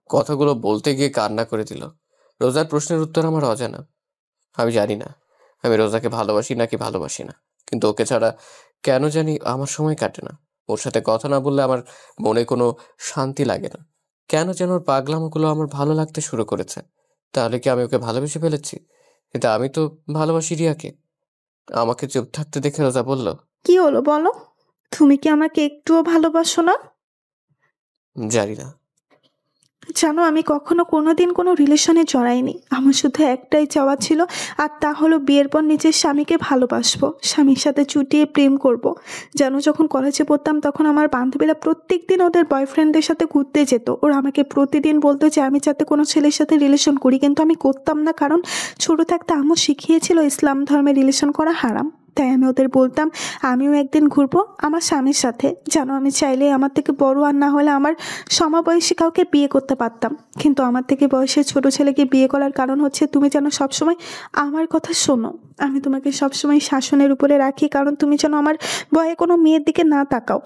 কথাগুলো বলতে গিয়ে কান্না করে দিল। রোজার প্রশ্নের উত্তর আমার অজানা। আমি জানি না আমি রোজাকে ভালোবাসি নাকি ভালোবাসি না, কিন্তু ওকে ছাড়া কেন জানি আমার সময় কাটে না। ওর সাথে কথা না বললে আমার মনে কোনো শান্তি লাগে না। কেন যেন ওর পাগলামোগুলো আমার ভালো লাগতে শুরু করেছে। তাহলে কি আমি ওকে ভালোবেসে ফেলেছি? কিন্তু আমি তো ভালোবাসি রিয়াকে। আমাকে চুপ থাকতে দেখে রোজা বলল, কি হলো বলো, তুমি কি আমাকে একটুও ভালোবাসো না? জানি না। জানো, আমি কখনো কোনোদিন কোনো রিলেশনে জড়াইনি। আমার শুধু একটাই চাওয়া ছিল, আর তা হলো বিয়ের পর নিজের স্বামীকে ভালোবাসবো, স্বামীর সাথে চুটিয়ে প্রেম করব। যেন যখন কলেজে পড়তাম তখন আমার বান্ধবীরা প্রত্যেক দিন ওদের বয়ফ্রেন্ডদের সাথে ঘুরতে যেত। ওরা আমাকে প্রতিদিন বলতো যে আমি যাতে কোনো ছেলের সাথে রিলেশন করি, কিন্তু আমি করতাম না, কারণ ছোটো থাকতে আম্মু শিখিয়েছিল ইসলাম ধর্মে রিলেশন করা হারাম। তাই আমি ওদের বলতাম আমিও একদিন ঘুরবো আমার স্বামীর সাথে। জানো, আমি চাইলে আমার থেকে বড় আর না হলে আমার সমবয়সী কাউকে বিয়ে করতে পারতাম, কিন্তু আমার থেকে বয়সের ছোট ছেলেকে বিয়ে করার কারণ হচ্ছে তুমি যেন সবসময় আমার কথা শোনো। আমি তোমাকে সবসময় শাসনের উপরে রাখি, কারণ তুমি যেন আমার ভয়ে কোনো মেয়ের দিকে না তাকাও।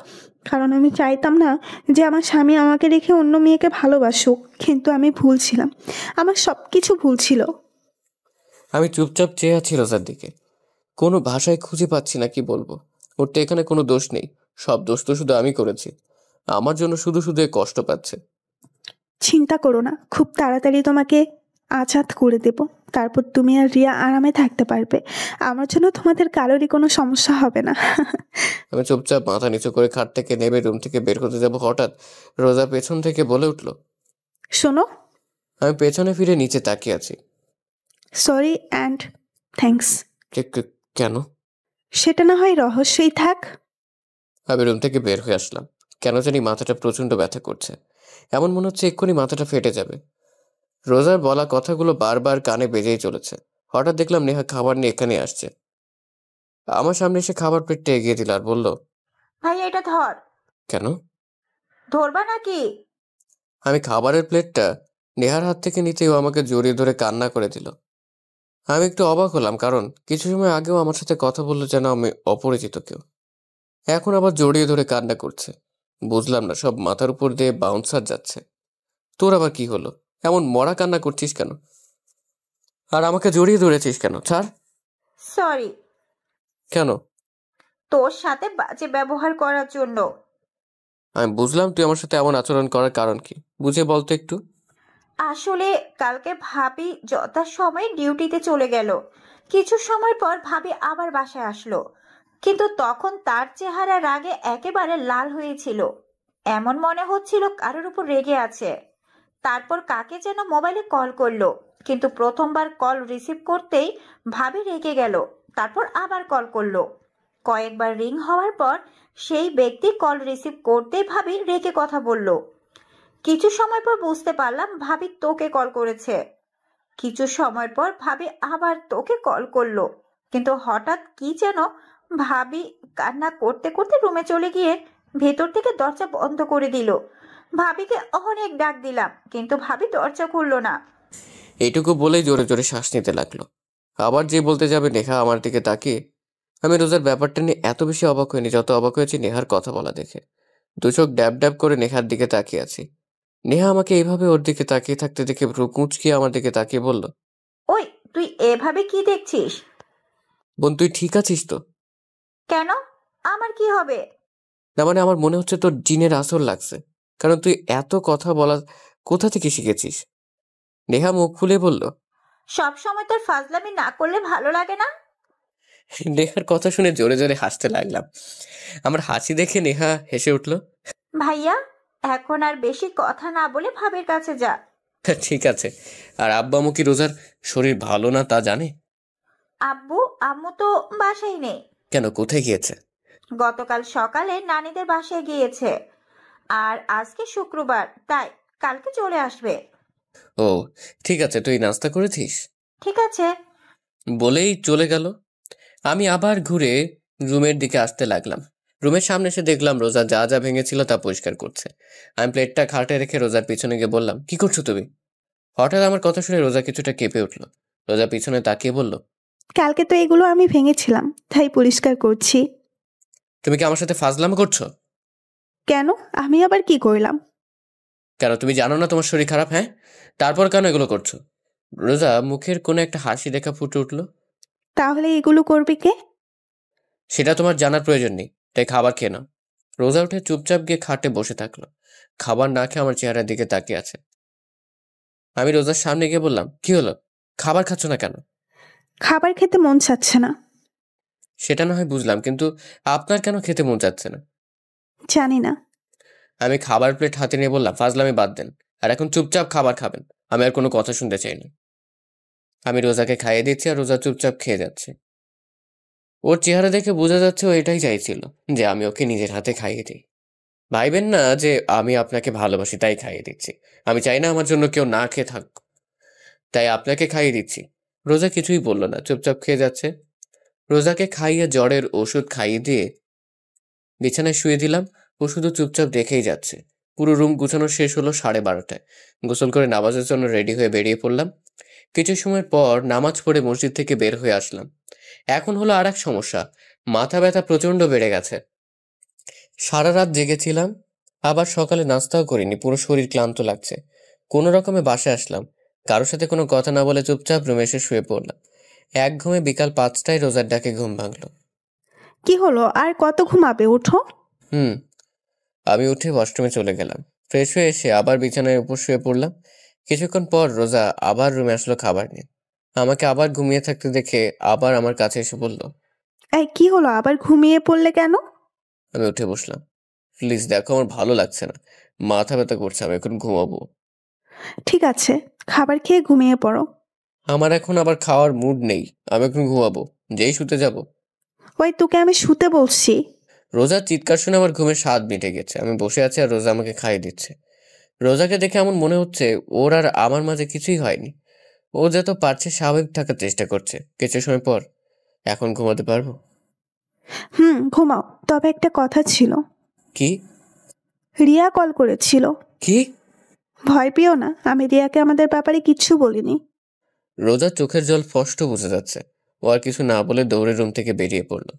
কারণ আমি চাইতাম না যে আমার স্বামী আমাকে রেখে অন্য মেয়েকে ভালোবাসুক। কিন্তু আমি ভুল ছিলাম, আমার সব কিছু ভুল ছিল। আমি চুপচাপ চেয়ে আছি রোজার দিকে। কোনো ভাষায় খুঁজে পাচ্ছি না কি বলবো। ওর তো এখানে কোনো দোষ নেই, সব দোষ তো শুধু আমি করেছি। আমার জন্য শুধু শুধু কষ্ট পাচ্ছে। চিন্তা করো না, খুব তাড়াতাড়ি তোমাকে আজাদ করে দেব, তারপর তুমি আর রিয়া আরামে থাকতে পারবে। আমার জন্য তোমাদের কারোরই কোনো সমস্যা হবে না। আমি চুপচাপ মাথা নিচু করে খাট থেকে নেমে রুম থেকে বের হতে যাব, হঠাৎ রোজা পেছন থেকে বলে উঠল, শোনো। আমি পেছনে ফিরে নিচে তাকিয়ে আছি। Sorry and thanks. কেন? সেটা না হয় রহস্যই থাক। আমি রুম থেকে বের হয়ে আসলাম। কেন জানি মাথাটা প্রচণ্ড ব্যথা করছে। এমন মনে হচ্ছে এক্ষুনি মাথাটা ফেটে যাবে। রোজার বলা কথাগুলো বারবার কানে বেজেই চলেছে। হঠাৎ দেখলাম নেহা খাবার নিয়ে এখানে আসছে। আমার সামনে এসে খাবার প্লেটটা এগিয়ে দিল আর বলল, ভাই এটা ধর। কেন? ধরবা নাকি? আমি খাবারের প্লেটটা নেহার হাত থেকে নিতেই ও আমাকে জড়িয়ে ধরে কান্না করে দিল। আমি একটু অবাক হলাম, কারণ কিছু সময় আগেও আমার সাথে কথা বললো যেন আমি অপরিচিত কেউ। এখন আবার জড়িয়ে ধরে কান্না করছে। বুঝলাম না, সব মাথার উপর দিয়ে বাউন্সার যাচ্ছে। তোর আবার কি হলো? এমন মরা কান্না করছিস কেন? আর আমাকে জড়িয়ে ধরেছিস কেন? ছাড়। সরি। কেন? তোর সাথে বাজে ব্যবহার করার জন্য। আমি বুঝলাম তুই আমার সাথে এমন আচরণ করার কারণ কি, বুঝে বলতো একটু। আসলে কালকে ভাবি যথাসময়ে ডিউটিতে চলে গেল। কিছু সময় পর ভাবি আবার বাসায় আসলো, কিন্তু তখন তার চেহারা রাগে একেবারে লাল হয়েছিল। এমন মনে হচ্ছিল কারোর উপর রেগে আছে। তারপর কাকে যেন মোবাইলে কল করলো, কিন্তু প্রথমবার কল রিসিভ করতেই ভাবি রেগে গেল। তারপর আবার কল করলো। কয়েকবার রিং হওয়ার পর সেই ব্যক্তি কল রিসিভ করতেই ভাবি রেগে কথা বলল। কিছু সময় পর বুঝতে পারলাম ভাবি তোকে কল করেছে। কিছু সময় পর ভাবি আবার তোকে কল করলো, কিন্তু হঠাৎ কি যেন ভাবি কান্না করতে করতে রুমে চলে গিয়ে ভেতর থেকে দরজা বন্ধ করে দিল। ভাবিকে অনেক ডাক দিলাম, কিন্তু ভাবি দরজা খুললো না। এইটুকু বলেই জোরে জোরে শ্বাস নিতে লাগলো। আবার যে বলতে যাবে নেহা আমার দিকে তাকিয়ে। আমি রোজার ব্যাপারটা নিয়ে এত বেশি অবাক হয়নি যত অবাক হয়েছি নেহার কথা বলা দেখে। দু চোখ ড্যাব ড্যাব করে নেহার দিকে তাকিয়ে আছি। নেহা আমাকে এইভাবে ওর দিকে তাকিয়ে থাকতে দেখে ভ্রু কুঁচকিয়ে আমার দিকে তাকিয়ে বলল, ওই তুই এভাবে কি দেখছিস? বোন তুই ঠিক আছিস তো? কেন, আমার কি হবে? না মানে আমার মনে হচ্ছে তোর জিনের আসর লাগছে, কারণ তুই এত কথা বলা কোথা থেকে শিখেছিস? নেহা মুখ ফুলে বলল, সব সময় তোর ফাজলামি না করলে ভালো লাগে না? নেহার কথা শুনে জোরে জোরে হাসতে লাগলাম। আমার হাসি দেখে নেহা হেসে উঠল। ভাইয়া, এখন আর বেশি কথা না বলে ভাবির কাছে যা। ঠিক আছে। আর আব্বা আম্মু কি রোজার শরীর ভালো না তা জানে? আব্বু আম্মু তো বাসায় নেই। কেন, কোথায় গিয়েছে? গতকাল সকালে নানিদের বাসায় গিয়েছে, আর আজকে শুক্রবার, তাই কালকে চলে আসবে। ও ঠিক আছে, তুই নাস্তা করেছিস? ঠিক আছে বলেই চলে গেল। আমি আবার ঘুরে রুমের দিকে আসতে লাগলাম। রুমের সামনে এসে দেখলাম রোজা যা যা ভেঙেছিল তা পরিষ্কার করছে। আমি প্লেটটা খাটে রেখে রোজার পিছনে গিয়ে বললাম, কি করছো তুমি? হঠাৎ আমার কথা শুনে রোজা কিছুটা কেঁপে উঠলো। রোজা পিছনে তাকিয়ে বলল, কালকে তো এগুলো আমি ভেঙেছিলাম, তাই পরিষ্কার করছি। তুমি কি আমার সাথে ফাজলাম করছো? কেন, আমি আবার কি করলাম? কেন, তুমি জানো না তোমার শরীর খারাপ? হ্যাঁ, তারপর কেন এগুলো করছো? রোজা মুখের কোণে একটা হাসি দেখা ফুটে উঠলো। তাহলে এগুলো করবে কে? সেটা তোমার জানার প্রয়োজন নেই, তাই খাবার খেয়ে নাও। রোজা উঠে চুপচাপ গিয়ে খাটে বসে থাকলো। খাবার না খেয়ে আমার চেহারার দিকে তাকিয়ে আছে। আমি রোজার সামনে গিয়ে বললাম, কি হলো, খাবার খাচ্ছ না কেন? খাবার খেতে মন চাচ্ছে না। সেটা না হয় বুঝলাম, কিন্তু আপনার কেন খেতে মন চাচ্ছে না? জানি না। আমি খাবার প্লেট হাতে নিয়ে বললাম, ফাজলামি বাদ দেন, আর এখন চুপচাপ খাবার খাবেন। আমি আর কোনো কথা শুনতে চাই না। আমি রোজাকে খাইয়ে দিচ্ছি আর রোজা চুপচাপ খেয়ে যাচ্ছে। ওর চেহারা দেখে বোঝা যাচ্ছে ও এটাই চাইছিল, যে আমি ওকে নিজের হাতে খাইয়ে দিই। ভাইবেন না যে আমি আপনাকে ভালোবাসি তাই খাইয়ে দিচ্ছি। আমি চাই না আমার জন্য কেউ না খেয়ে থাক, তাই আপনাকে খাইয়ে দিচ্ছি। রোজা কিছুই বলল না, চুপচাপ খেয়ে যাচ্ছে। রোজাকে খাইয়ে জ্বরের ওষুধ খাইয়ে দিয়ে বিছানায় শুয়ে দিলাম। ও শুধু চুপচাপ দেখেই যাচ্ছে। পুরো রুম গুছানো শেষ হলো 12:30টায়। গোসল করে নামাজের জন্য রেডি হয়ে বেরিয়ে পড়লাম। কিছু সময় পর নামাজ পড়ে মসজিদ থেকে বের হয়ে আসলাম। এখন হলো আর এক সমস্যা, মাথা ব্যথা প্রচণ্ড বেড়ে গেছে। সারা রাত জেগেছিলাম, আবার সকালে নাস্তাও করিনি, পুরো শরীর ক্লান্ত লাগছে। কোনো রকমে বাসায় আসলাম, কারোর সাথে কোনো কথা না বলে চুপচাপ রুমে এসে শুয়ে পড়লাম। এক ঘুমে বিকাল 5টায় রোজার ডাকে ঘুম ভাঙলো। কি হলো, আর কত ঘুমাবে? ওঠো। আমি উঠে ওয়াশরুমে চলে গেলাম। ফ্রেশ হয়ে এসে আবার বিছানায় উপর শুয়ে পড়লাম। কিছুক্ষণ পর রোজা আবার রুমে আসলো খাবার নিয়ে। আমাকে আবার ঘুমিয়ে থাকতে দেখে আবার আমার কাছে এসে বলল, এই কি হলো, আবার ঘুমিয়ে পড়লে কেন? আমি উঠে বসলাম। প্লিজ দেখো, আমার ভালো লাগছে না, মাথা ব্যথা করছে, আমি এখন ঘুমাবো। ঠিক আছে, খাবার খেয়ে ঘুমিয়ে পড়ো। আমার এখন আবার খাওয়ার মুড নেই, আমি এখন ঘুমাবো, যেই শুতে যাব। ওই তোকে আমি শুতে বলছি। রোজার চিৎকার শুনে আমার ঘুমের স্বাদ মিটে গেছে। আমি বসে আছি আর রোজা আমাকে খাইয়ে দিচ্ছে। রোজাকে দেখে এমন মনে হচ্ছে ওর আর আমার মাঝে কিছুই হয়নি। ও যত পারছে স্বাভাবিক থাকার চেষ্টা করছে। কিছু সময় পর, এখন ঘুমাতে পারবো? ঘুমাও, তবে একটা কথা ছিল। কি? রিয়া কল করেছিল। কি? ভয় পেও না, আমি রিয়াকে আমাদের ব্যাপারে কিচ্ছু বলিনি। রোজার চোখের জল স্পষ্ট বোঝা যাচ্ছে। ও আর কিছু না বলে দৌড়ে রুম থেকে বেরিয়ে পড়লো।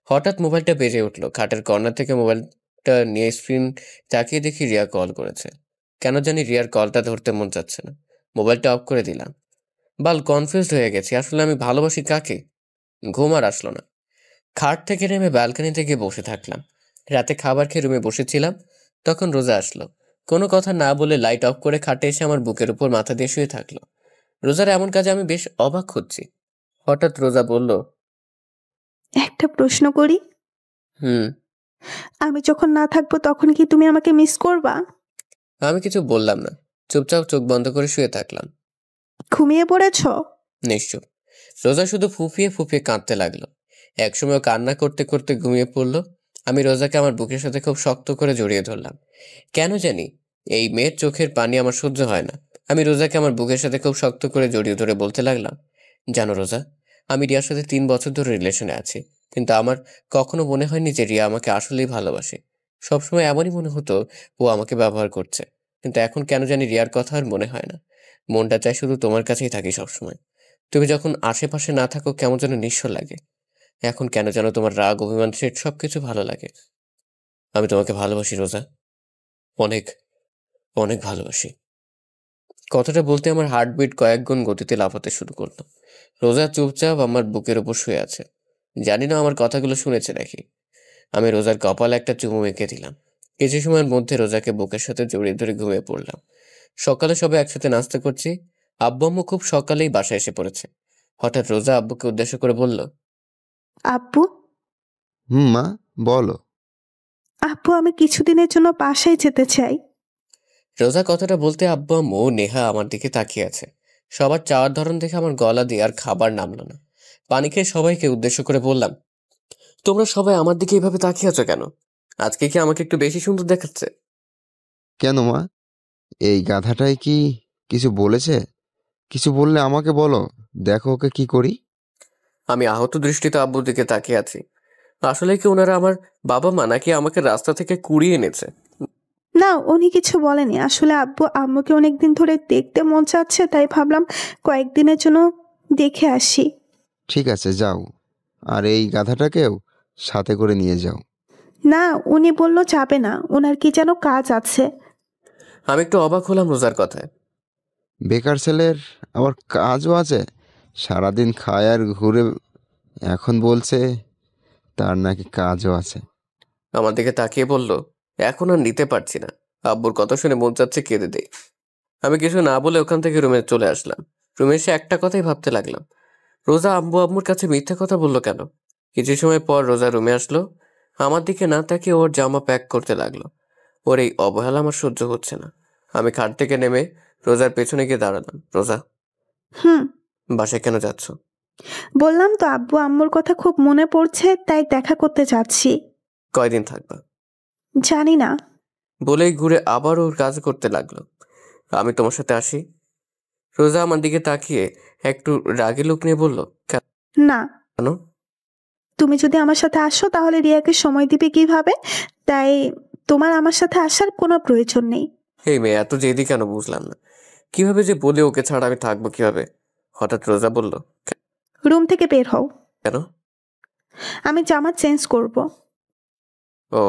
হঠাৎ মোবাইলটা বেজে উঠলো। খাটের কর্নার থেকে মোবাইলটা নিয়ে স্ক্রিন তাকিয়ে দেখি রিয়া কল করেছে। কেন জানি রিয়ার কলটা ধরতে মন যাচ্ছে না। মোবাইলটা অফ করে দিলাম। কনফিউজড হয়ে গেছি, আসলে আমি ভালোবাসি কাকে। ঘুম আর আসলো না। খাট থেকে নেমে ব্যালকনিতে গিয়ে বসে থাকলাম। রাতে খাবার খেয়ে রুমে বসেছিলাম, তখন রোজা আসলো। কোনো কথা না বলে লাইট অফ করে খাটে এসে আমার বুকের উপর মাথা দিয়ে শুয়ে থাকলো। রোজার এমন কাজে আমি বেশ অবাক হচ্ছি। হঠাৎ রোজা বলল, একটা প্রশ্ন করি, হুম। আমি যখন না থাকবো তখন কি তুমি আমাকে মিস করবা? আমি কিছু বললাম না, চুপচাপ চোখ বন্ধ করে শুয়ে থাকলাম। ঘুমিয়ে পড়েছো? নিশ্চয়। রোজা শুধু ফুঁপিয়ে ফুঁপিয়ে কাঁদতে লাগলো। একসময় কান্না করতে করতে ঘুমিয়ে পড়লো। আমি রোজাকে আমার বুকের সাথে খুব শক্ত করে জড়িয়ে ধরলাম। কেন জানি এই মেয়ের চোখের পানি আমার সহ্য হয় না। আমি রোজাকে আমার বুকের সাথে খুব শক্ত করে জড়িয়ে ধরে বলতে লাগলাম, জানো রোজা, আমি রিয়ার সাথে 3 বছর ধরে রিলেশনে আছি, কিন্তু আমার কখনো মনে হয়নি যে রিয়া আমাকে আসলেই ভালোবাসে। সবসময় এমনই মনে হতো ও আমাকে ব্যবহার করছে, কিন্তু এখন কেন জানি রিয়ার কথা আর মনে হয় না। মনটা চায় শুধু তোমার কাছেই থাকি সবসময়। তুমি যখন আশেপাশে না থাকো কেমন যেন নিঃস্ব লাগে। এখন কেন যেন তোমার রাগ, অভিমান, সেট সবকিছু ভালো লাগে। আমি তোমাকে ভালোবাসি রোজা, অনেক অনেক ভালোবাসি। কথাটা বলতে আমার হার্টবিট কয়েক গুণ গতিতে লাফাতে শুরু করলো। রোজা চুপচাপ আমার বুকের ওপর শুয়ে আছে। জানি না আমার কথাগুলো শুনেছে নাকি। আমি রোজার কপালে একটা চুমু এঁকে দিলাম। কিছু সময়ের মধ্যে রোজাকে বুকের সাথে জড়িয়ে ধরে ঘুমিয়ে পড়লাম। সকালে সবাই একসাথে নাস্তা করছি। আব্বু আম্মু খুব সকালেই বাসায় এসে পড়েছে। হঠাৎ রোজা আব্বুকে উদ্দেশ্য করে বলল, আব্বু, মা বলো। আব্বু, আমি কিছুদিনের জন্য বাসায় যেতে চাই। রোজা কথাটা বলতে আব্বু আম্মু নেহা আমার দিকে তাকিয়ে আছে। সবার চাওয়ার ধরন দেখে আমার গলা দিয়ে আর খাবার নামলো না। পানি খেয়ে সবাইকে উদ্দেশ্য করে বললাম, তোমরা সবাই আমার দিকে এভাবে তাকিয়ে আছো কেন? আজকে কি আমাকে একটু বেশি সুন্দর দেখাচ্ছে? কেন মা, এই গাধাটাই কি কিছু বলেছে? কিছু বললে আমাকে বলো, দেখো ওকে কি করি। আমি আহত দৃষ্টিতে আব্বুর দিকে তাকিয়ে আছি। আসলে কি ওনারা আমার বাবা মা, নাকি আমাকে রাস্তা থেকে কুড়িয়ে এনেছে? না, উনি কিছু বলেনি। আসলে আব্বু আম্মুকে অনেকদিন ধরে দেখতে মন চাচ্ছে, তাই ভাবলাম কয়েকদিনের জন্য দেখে আসি। ঠিক আছে, যাও, আর এই গাধাটাকেও সাথে করে নিয়ে যাও। না, উনি বলল যাবে না, ওনার কি যেন কাজ আছে। আমি একটু অবাক হলাম রোজার কথায়। বেকার ছেলের আবার কাজও আছে? সারাদিন খায় আর ঘুরে, এখন বলছে তার নাকি কাজও আছে। আমার দিকে তাকিয়ে বলল, এখন আর নিতে পারছি না। আব্বুর কথা শুনে মন চাচ্ছে কেঁদে দেই। আমি কিছু না বলে ওখান থেকে রুমে চলে আসলাম। রুমে এসে একটা কথাই ভাবতে লাগলাম, রোজা আম্মুর কাছে মিথ্যা কথা বললো কেন? কিছু সময় পর রোজা রুমে আসলো। আমার দিকে না তাকিয়ে ওর জামা প্যাক করতে লাগলো। ওর এই অবহেলা আমার সহ্য হচ্ছে না। আমি খাট থেকে নেমে রোজার পেছনে গিয়ে দাঁড়ালাম। রোজা, হুম, বাসায় কেন যাচ্ছ? বললাম তো আব্বু আম্মুর কথা খুব মনে পড়ছে, তাই দেখা করতে যাচ্ছি। কয়দিন থাকবা? জানি না। বলেই ঘুরে আবার ওর কাজ করতে লাগলো। আমি তোমার সাথে আসি? রোজা আমার দিকে তাকিয়ে একটু রাগী লোক নিয়ে বলল, না, কেন? তুমি যদি আমার সাথে আসো তাহলে রিয়াকে সময় দিবে কিভাবে? তাই তোমার আমার সাথে আসার কোনো প্রয়োজন নেই। এই মেয়ে এত জেদি কেন বুঝলাম না। কিভাবে যে বলে ওকে ছাড়া আমি থাকবো কিভাবে? হঠাৎ রোজা বলল, রুম থেকে বের হও। কেন? আমি জামা চেঞ্জ করব। ও,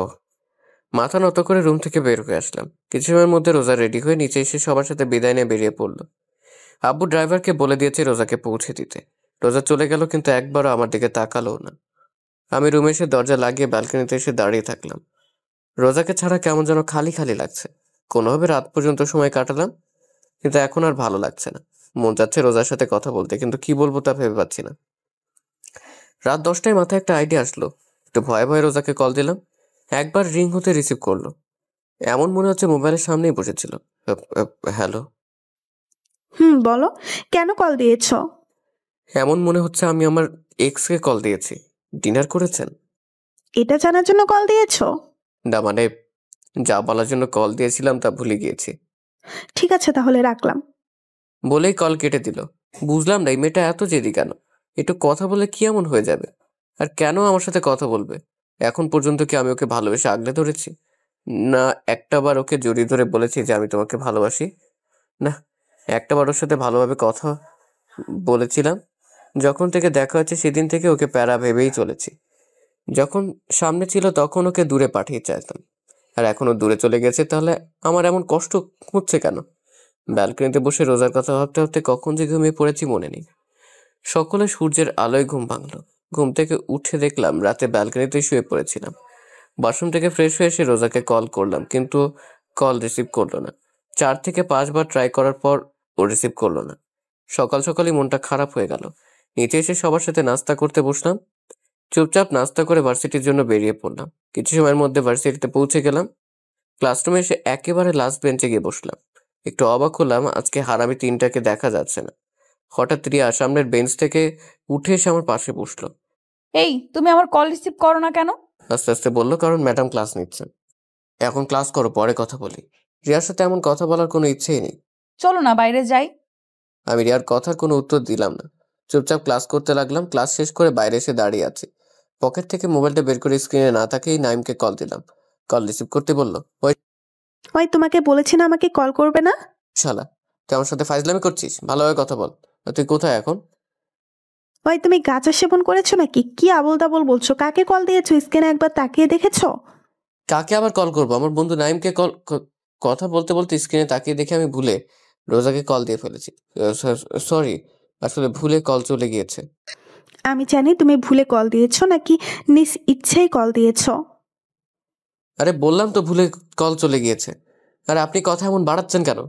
মাথা নত করে রুম থেকে বের হয়ে আসলাম। কিছু সময়ের মধ্যে রোজা রেডি হয়ে নিচে এসে সবার সাথে বিদায় নিয়ে বেরিয়ে পড়লো। আব্বু ড্রাইভারকে বলে দিয়েছে রোজাকে পৌঁছে দিতে। রোজা চলে গেল, কিন্তু একবারও আমার দিকে তাকালো না। আমি রুমে এসে দরজা লাগিয়ে ব্যালকনিতে এসে দাঁড়িয়ে থাকলাম। রোজাকে ছাড়া কেমন যেন খালি খালি লাগছে। কোনোভাবে রাত পর্যন্ত সময় কাটালাম, কিন্তু এখন আর ভালো লাগছে না। মন যাচ্ছে রোজার সাথে কথা বলতে, কিন্তু কি বলবো তা ভেবে পাচ্ছি না। রাত 10টায় মাথায় একটা আইডিয়া আসলো। একটু ভয়ে ভয়ে রোজাকে কল দিলাম। একবার রিং হতে রিসিভ করলো। এমন মনে হচ্ছে মোবাইলের সামনেই বসেছিল। হ্যালো। হুম, বলো, কেন কল দিয়েছ? এমন মনে হচ্ছে আমি আমার এক্সকে কল দিয়েছি। ডিনার করেছেন? এটা জানার জন্য কল দিয়েছ? না মানে, যা বলার জন্য কল দিয়েছিলাম তা ভুলে গিয়েছি। ঠিক আছে, তাহলে রাখলাম। বলেই কল কেটে দিল। বুঝলাম না এই মেয়েটা এত জেদি কেন। একটু কথা বলে কি এমন হয়ে যাবে? আর কেন আমার সাথে কথা বলবে? এখন পর্যন্ত কি আমি ওকে ভালোবেসে আগলে ধরেছি? না একটাবার ওকে জড়িয়ে ধরে বলেছি যে আমি তোমাকে ভালোবাসি? না একটাবার ওর সাথে ভালোভাবে কথা বলেছিলাম? যখন থেকে দেখা হচ্ছে সেদিন থেকে ওকে প্যারা ভেবেই চলেছি। যখন সামনে ছিল তখন ওকে দূরে পাঠিয়ে চাইতাম। আর এখনো দূরে চলে গেছে, তাহলে আমার এমন কষ্ট হচ্ছে কেন? ব্যালকনিতে বসে রোজার কথা ভাবতে ভাবতে কখন যে ঘুমিয়ে পড়েছি মনে নেই। সকলে সূর্যের আলোয় ঘুম ভাঙলো। ঘুম থেকে উঠে দেখলাম রাতে ব্যালকনিতেই শুয়ে পড়েছিলাম। বাথরুম থেকে ফ্রেশ হয়ে এসে রোজাকে কল করলাম, কিন্তু কল রিসিভ করলো না। 4 থেকে 5 বার ট্রাই করার পর ও রিসিভ করলো না। সকাল সকালই মনটা খারাপ হয়ে গেল। নিচে এসে সবার সাথে নাস্তা করতে বসলাম। চুপচাপ নাস্তা করে ভার্সিটির জন্য বেরিয়ে পড়লাম। কিছু সময়ের মধ্যে ভার্সিটিতে পৌঁছে গেলাম। ক্লাসরুমে এসে একেবারে লাস্ট বেঞ্চে গিয়ে বসলাম। একটু অবাক হলাম, আজকে হারামি 3টাকে দেখা যাচ্ছে না। হঠাৎ রিয়া সামনের বেঞ্চ থেকে উঠে এসে আমার পাশে বসলো। এই, তুমি আমার কল রিসিভ করো না কেন? আস্তে আস্তে বললো, কারণ ম্যাডাম ক্লাস নিচ্ছেন। এখন ক্লাস করো, পরে কথা বলি। রিয়ার সাথে এমন কথা বলার কোনো ইচ্ছেই নেই। চলো না বাইরে যাই। আমি রিয়ার কথার কোনো উত্তর দিলাম না। চুপচাপ ক্লাস করতে লাগলাম। ক্লাস শেষ করে বাইরে এসে দাঁড়িয়ে আছি। পকেট থেকে মোবাইলটা বের করে স্ক্রিনে না তাকিয়েই নাইমকে কল দিলাম। কল রিসিভ করতে বললো, ওই তোমাকে বলেছি না আমাকে কল করবে না? শালা, তুই আমার সাথে ফাইজলামি করছিস? ভালোভাবে কথা বল। তুই কোথায় এখন? ওই তুমি গাঁজা সেবন করেছো নাকি? কি আবল তাবল বলছো? কাকে কল দিয়েছো? স্ক্রিনে একবার তাকিয়ে দেখেছো? কাকে আবার কল করবো? আমার বন্ধু নাইমকে কল। কথা বলতে বলতে স্ক্রিনে তাকিয়ে দেখে আমি ভুলে রোজাকে কল দিয়ে ফেলেছি। সরি, আসলে ভুলে কল চলে গিয়েছে। আমি জানি তুমি ভুলে কল দিয়েছো নাকি নিজ ইচ্ছেই কল দিয়েছো। আরে বললাম তো ভুলে কল চলে গিয়েছে। আরে আপনি কথা এমন বাড়াচ্ছেন কেন?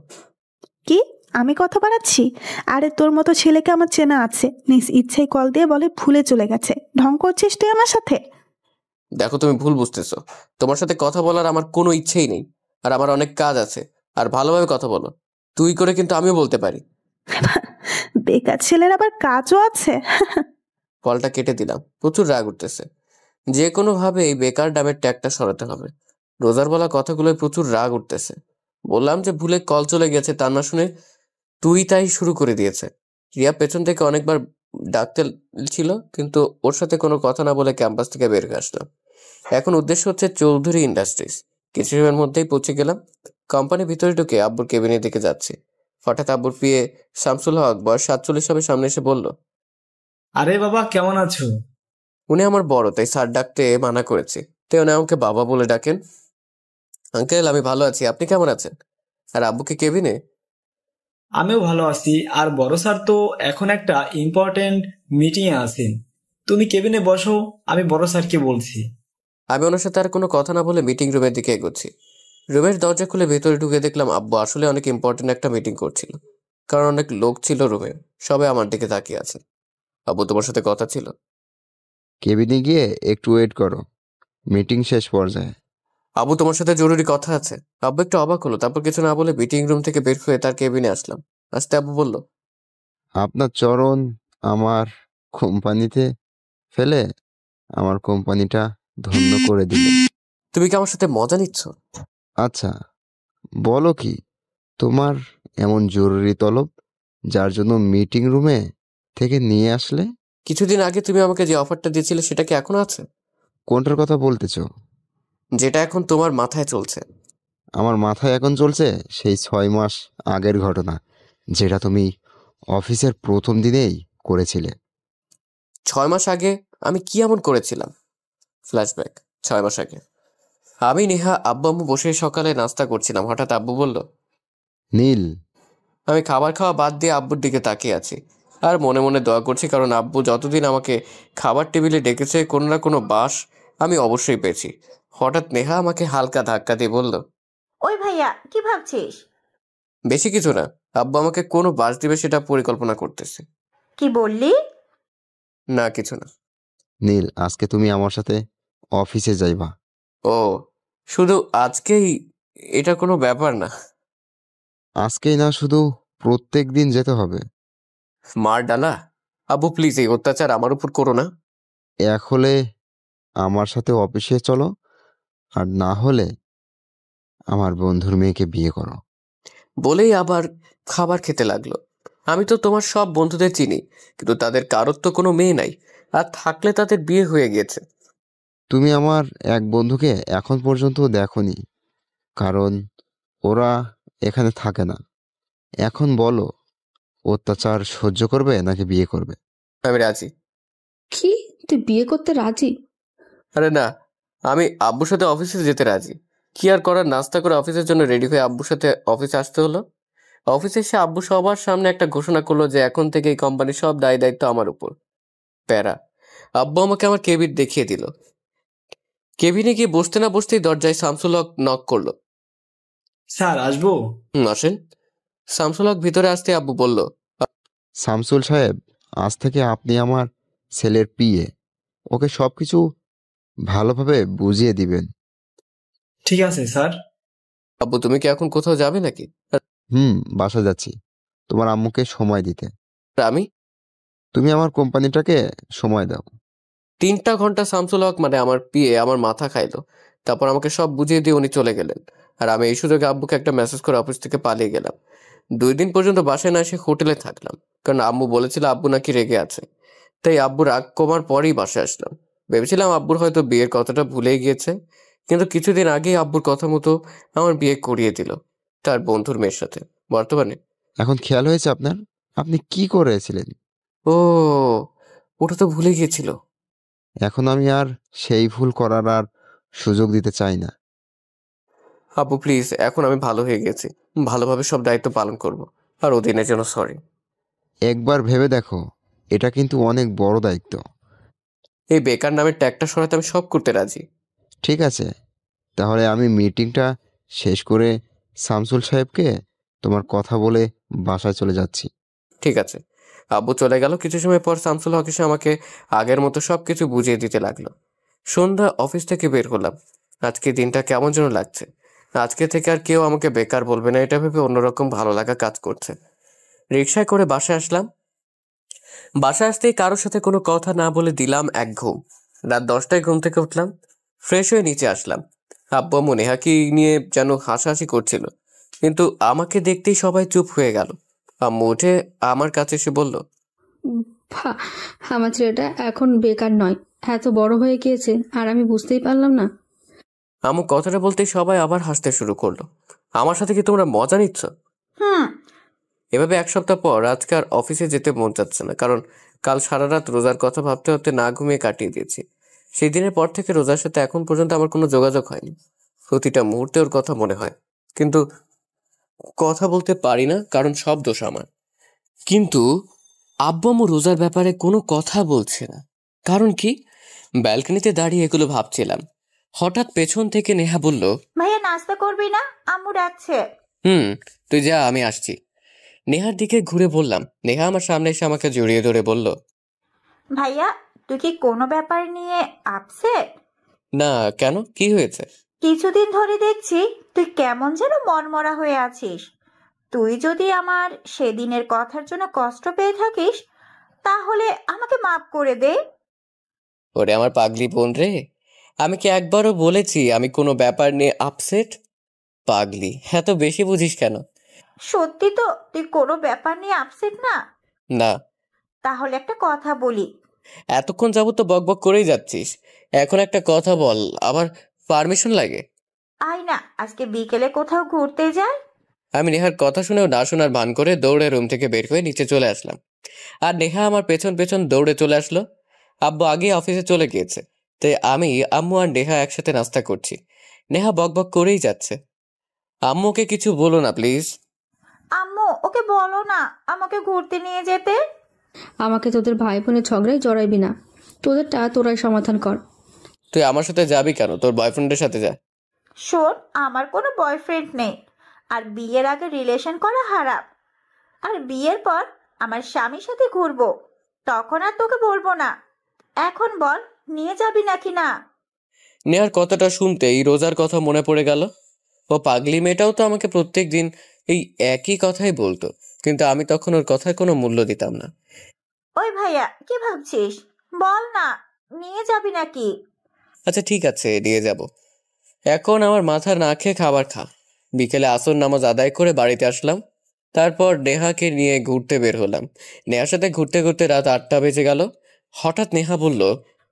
কি আমি কথা বাড়াচ্ছি? আরে তোর মতো ছেলেকে আমার চেনা আছে, নিজ ইচ্ছেই কল দিয়ে বলে ভুলে চলে গেছে। ঢং করছিস তুই আমার সাথে? দেখো, তুমি ভুল বুঝতেছো। তোমার সাথে কথা বলার আমার কোনো ইচ্ছেই নেই, আর আমার অনেক কাজ আছে। আর ভালোভাবে কথা বলো। তুই করে কিন্তু আমিও বলতে পারি। বেকার ছেলের আবার কাজও আছে। কলটা কেটে দিলাম। প্রচুর রাগ উঠতেছে। যে কোনো ভাবে এই বেকার ডাবের ট্যাগটা সরাতে হবে। রোজার বলা কথাগুলোয় প্রচুর রাগ উঠতেছে। বললাম যে ভুলে কল চলে গেছে, তা না শুনে তুই তাই শুরু করে দিয়েছে। রিয়া পেছন থেকে অনেকবার ডাকতে ছিল, কিন্তু ওর সাথে কোনো কথা না বলে ক্যাম্পাস থেকে বের হয়ে আসলাম। এখন উদ্দেশ্য হচ্ছে চৌধুরী ইন্ডাস্ট্রিজ। কিছু সময়ের মধ্যেই পৌঁছে গেলাম। কোম্পানির ভিতরে ঢুকে আব্বুর কেবিনের দিকে যাচ্ছি। হঠাৎ আব্বুর পিয়ে শামসুল হক, বয়স 47 হবে, সামনে এসে বলল, আরে বাবা, কেমন আছো? উনি আমার বড়, তাই স্যার ডাকতে মানা করেছি। তাই উনি আমাকে বাবা বলে ডাকেন। আঙ্কেল, আমি ভালো আছি, আপনি কেমন আছেন? আর আব্বুকে কেবিনে? আমিও ভালো আছি। আর বড় স্যার তো এখন একটা ইম্পর্টেন্ট মিটিংয়ে আছেন। তুমি কেবিনে বসো, আমি বড় স্যারকে বলছি। আমি ওনার সাথে আর কোনো কথা না বলে মিটিং রুমের দিকে এগোচ্ছি। রুমের দরজা খুলে ভেতরে ঢুকে দেখলাম আব্বু আসলে অনেক ইম্পর্টেন্ট একটা মিটিং করছিল, কারণ অনেক লোক ছিল রুমে। সবাই আমার দিকে তাকিয়ে আছে। আব্বু, তোমার সাথে কথা ছিল। কেবিনে গিয়ে একটু ওয়েট করো, মিটিং শেষ পর্যায়ে। আব্বু, তোমার সাথে জরুরি কথা আছে। আব্বু একটু অবাক হলো, তারপর কিছু না বলে মিটিং রুম থেকে বের হয়ে তার কেবিনে আসলাম। আসতে আব্বু বলল, আপনার চরণ আমার কোম্পানিতে ফেলে আমার কোম্পানিটা ধন্য করে দিলেন। তুমি কি আমার সাথে মজা নিচ্ছ? আচ্ছা, বলো কি তোমার এমন জরুরি তলব, যার জন্য মিটিং রুমে থেকে নিয়ে আসলে? কিছুদিন আগে তুমি আমাকে যে অফারটা দিয়েছিলে সেটা কি এখনো আছে? কোনটার কথা বলতেছো? যেটা এখন তোমার মাথায় চলছে। আমার মাথায় এখন চলছে সেই 6 মাস আগের ঘটনা, যেটা তুমি অফিসের প্রথম দিনেই করেছিলে। 6 মাস আগে আমি কি এমন করেছিলাম? ফ্ল্যাশব্যাক। 6 মাস আগে আমি, নেহা, আব্বু আম্মু বসে সকালে নাস্তা করছিলাম। হঠাৎ আব্বু বলল, নীল। আমি খাবার খাওয়া বাদ দিয়ে আব্বুর দিকে তাকিয়ে আছি আর মনে মনে দোয়া করছি, কারণ আব্বু যতদিন আমাকে খাবার টেবিলে ডেকেছে কোনো না কোনো বাস আমি অবশ্যই পেয়েছি। হঠাৎ নেহা আমাকে হালকা ধাক্কা দিয়ে বলল, ওই ভাইয়া, কি ভাবছিস? বেশি কিছু না, আব্বু আমাকে কোনো বাস দিবে সেটা পরিকল্পনা করতেছে। কি বললি? না, কিছু না। নীল, আজকে তুমি আমার সাথে অফিসে যাইবা। ও, শুধু আজকেই? এটা কোনো ব্যাপার না। আজকেই না, শুধু প্রত্যেক দিন যেতে হবে। মার ডালা। আব্বু প্লিজ, এই অত্যাচার আমার উপর করো না। এক হলে আমার সাথে অফিসে চলো, আর না হলে আমার বন্ধুর মেয়েকে বিয়ে করো। বলেই আবার খাবার খেতে লাগলো। আমি তো তোমার সব বন্ধুদের চিনি, কিন্তু তাদের কারোর তো কোনো মেয়ে নাই, আর থাকলে তাদের বিয়ে হয়ে গিয়েছে। তুমি আমার এক বন্ধুকে এখন পর্যন্ত দেখোনি, কারণ ওরা এখানে থাকে না। এখন বলো, অত্যাচার সহ্য করবে নাকি বিয়ে করবে? আমি রাজি। কি, তুই বিয়ে করতে রাজি? আরে না, আমি আব্বুর সাথে অফিসে যেতে রাজি, কি আর করার, নাস্তা করে অফিসের জন্য রেডি হয়ে আব্বুর সাথে অফিসে আসতে হলো। অফিসে এসে আব্বু সবার সামনে একটা ঘোষণা করলো যে এখন থেকে এই কোম্পানির সব দায় দায়িত্ব আমার উপর। প্যারা। আব্বু আমাকে আমার কেবিন দেখিয়ে দিল। কেবিনে গিয়ে বসতে না বসতেই দরজায় শামসুল হক নক করলো। স্যার আসবো? আসেন। শামসুল হক ভিতরে আসতে আব্বু বলল, শামসুল সাহেব, আজ থেকে আপনি আমার ছেলের পিএ। ওকে সবকিছু ভালোভাবে বুঝিয়ে দিবেন। ঠিক আছে স্যার। আব্বু তুমি কি এখন কোথাও যাবে নাকি? বাসা যাচ্ছি তোমার আম্মুকে সময় দিতে। আমি? তুমি আমার কোম্পানিটাকে সময় দাও। 3টা ঘন্টা শামসুল হক মানে আমার পিএ আমার মাথা খাইলো। তারপর আমাকে সব বুঝিয়ে দিয়ে উনি চলে গেলেন। আর আমি এই সুযোগে আব্বুকে একটা মেসেজ করে অফিস থেকে পালিয়ে গেলাম। 2 দিন পর্যন্ত বাসায় না এসে হোটেলে থাকলাম, কারণ আম্মু বলেছিল আব্বু নাকি রেগে আছে। তাই আব্বু রাগ কমার পরেই বাসায় আসলাম। ভেবেছিলাম আব্বুর হয়তো বিয়ের কথাটা ভুলেই গিয়েছে, কিন্তু কিছুদিন আগেই আব্বুর কথা মতো আমার বিয়ে করিয়ে দিল তার বন্ধুর মেয়ের সাথে। বর্তমানে এখন খেয়াল হয়েছে আপনার? আপনি কি করেছিলেন? ও, ওটা তো ভুলে গিয়েছিল। এখন আমি আর সেই ভুল করার আর সুযোগ দিতে চাই না। আব্বু প্লিজ, এখন আমি ভালো হয়ে গেছি, ভালোভাবে সব দায়িত্ব পালন করব। আর ওদিনের জন্য সরি। একবার ভেবে দেখো, এটা কিন্তু অনেক বড় দায়িত্ব। এই বেকার নামের ট্যাগটা সরাতে আমি সব করতে রাজি। ঠিক আছে, তাহলে আমি মিটিংটা শেষ করে শামসুল সাহেবকে তোমার কথা বলে বাসায় চলে যাচ্ছি। ঠিক আছে। আব্বু চলে গেল। কিছু সময় পর শামসুল হক এসে আমাকে আগের মতো সবকিছু বুঝিয়ে দিতে লাগলো। সন্ধ্যা অফিস থেকে বের হলাম। আজকে দিনটা কেমন যেন লাগছে। আজকে থেকে আর কেউ আমাকে বেকার বলবে না, এটা ভেবে অন্যরকম ভালো লাগা কাজ করছে। রিক্সায় করে বাসায় আসলাম। বাসায় আসতেই কারোর সাথে কোনো কথা না বলে দিলাম এক ঘুম। রাত 10টায় ঘুম থেকে উঠলাম, ফ্রেশ হয়ে নিচে আসলাম। আব্বু আম্মু নেহাকে নিয়ে যেন হাসাহাসি করছিল, কিন্তু আমাকে দেখতেই সবাই চুপ হয়ে গেল। আম্মু উঠে আমার কাছে এসে বলল, আমার ছেলেটা এখন বেকার নয়, এত বড় হয়ে গিয়েছে আর আমি বুঝতেই পারলাম না। আম্মু কথাটা বলতেই সবাই আবার হাসতে শুরু করলো। আমার সাথে কি তোমরা মজা নিচ্ছ? এভাবে 1 সপ্তাহ পর আজকে আর অফিসে যেতে মন চাচ্ছে না, কারণ কাল সারা রাত রোজার কথা ভাবতে ভাবতে না ঘুমিয়ে কাটিয়ে দিয়েছি। সেই দিনের পর থেকে রোজার সাথে এখন পর্যন্ত আমার কোনো যোগাযোগ হয়নি। প্রতিটা মুহূর্তে ওর কথা মনে হয়, কিন্তু কথা বলতে পারি না, কারণ সব দোষ আমার। কিন্তু আব্বু আম্মু রোজার ব্যাপারে কোনো কথা বলছে না, কারণ কি? ব্যালকনিতে দাঁড়িয়ে এগুলো ভাবছিলাম। হঠাৎ পেছন থেকে নেহা বলল, ভাইয়া নাস্তা করবি না? আম্মু ডাকছে। তুই যা, আমি আসছি। নেহার দিকে ঘুরে বললাম। নেহা আমার সামনে এসে আমাকে জড়িয়ে ধরে বলল, ভাইয়া তুই কি কোনো ব্যাপার নিয়ে আপসেট? না, কেন, কি হয়েছে? কিছুদিন ধরে দেখছি তুই কেমন যেন মনমরা হয়ে আছিস। তুই যদি আমার সেদিনের কথার জন্য কষ্ট পেয়ে থাকিস, তাহলে আমাকে মাফ করে দে। ওরে আমার পাগলি বোন রে, আমি কি একবারও বলেছি আমি কোনো ব্যাপার নিয়ে আপসেট? পাগলি, এত বেশি বুঝিস কেন? সত্যি তো তুই কোনো ব্যাপার নিয়ে আপসেট না? না। তাহলে একটা কথা বলি। এতক্ষণ যাবত তো বকবক করেই যাচ্ছিস, এখন একটা কথা বল, আবার পারমিশন লাগে? আয় না, আজকে বিকেলে কোথাও ঘুরতে যায়। আমি নেহার কথা শুনেও না শোনার ভান করে দৌড়ে রুম থেকে বের হয়ে নিচে চলে আসলাম। আর নেহা আমার পেছন পেছন দৌড়ে চলে আসলো। আব্বু আগে অফিসে চলে গিয়েছে, তাই আমি, আম্মু আর নেহা একসাথে নাস্তা করছি। নেহা বকবক করেই যাচ্ছে। আম্মুকে কিছু বলো না প্লিজ। আম্মু ওকে বলো না আমাকে ঘুরতে নিয়ে যেতে। আমাকে তোদের ভাই বোনের ঝগড়ায় জড়াইবি না, তোদেরটা তোরাই সমাধান কর। তুই আমার সাথে যাবি কেন? তোর বয়ফ্রেন্ডের সাথে যা। শোন, আমার কোনো বয়ফ্রেন্ড নেই, আর বিয়ের আগে রিলেশন করা হারাম। আর বিয়ের পর আমার স্বামীর সাথে ঘুরবো, তখন আর তোকে বলবো না। এখন বল, নিয়ে যাবি নাকি না? নেহার কথাটা শুনতেই রোজার কথা মনে পড়ে গেল। ও পাগলি মেয়েটাও তো আমাকে প্রত্যেক দিন এই একই কথাই বলতো, কিন্তু আমি তখন ওর কথায় কোনো মূল্য দিতাম না। ওই ভাইয়া, কি ভাবছিস? বল না, নিয়ে যাবি নাকি? আচ্ছা ঠিক আছে, নিয়ে যাব। এখন আমার মাথা না খেয়ে খাবার খা। বিকেলে আসর নামাজ আদায় করে বাড়িতে আসলাম। তারপর নেহাকে নিয়ে ঘুরতে বের হলাম। নেহার সাথে ঘুরতে ঘুরতে রাত 8টা বেজে গেল। হঠাৎ নেহা বলল,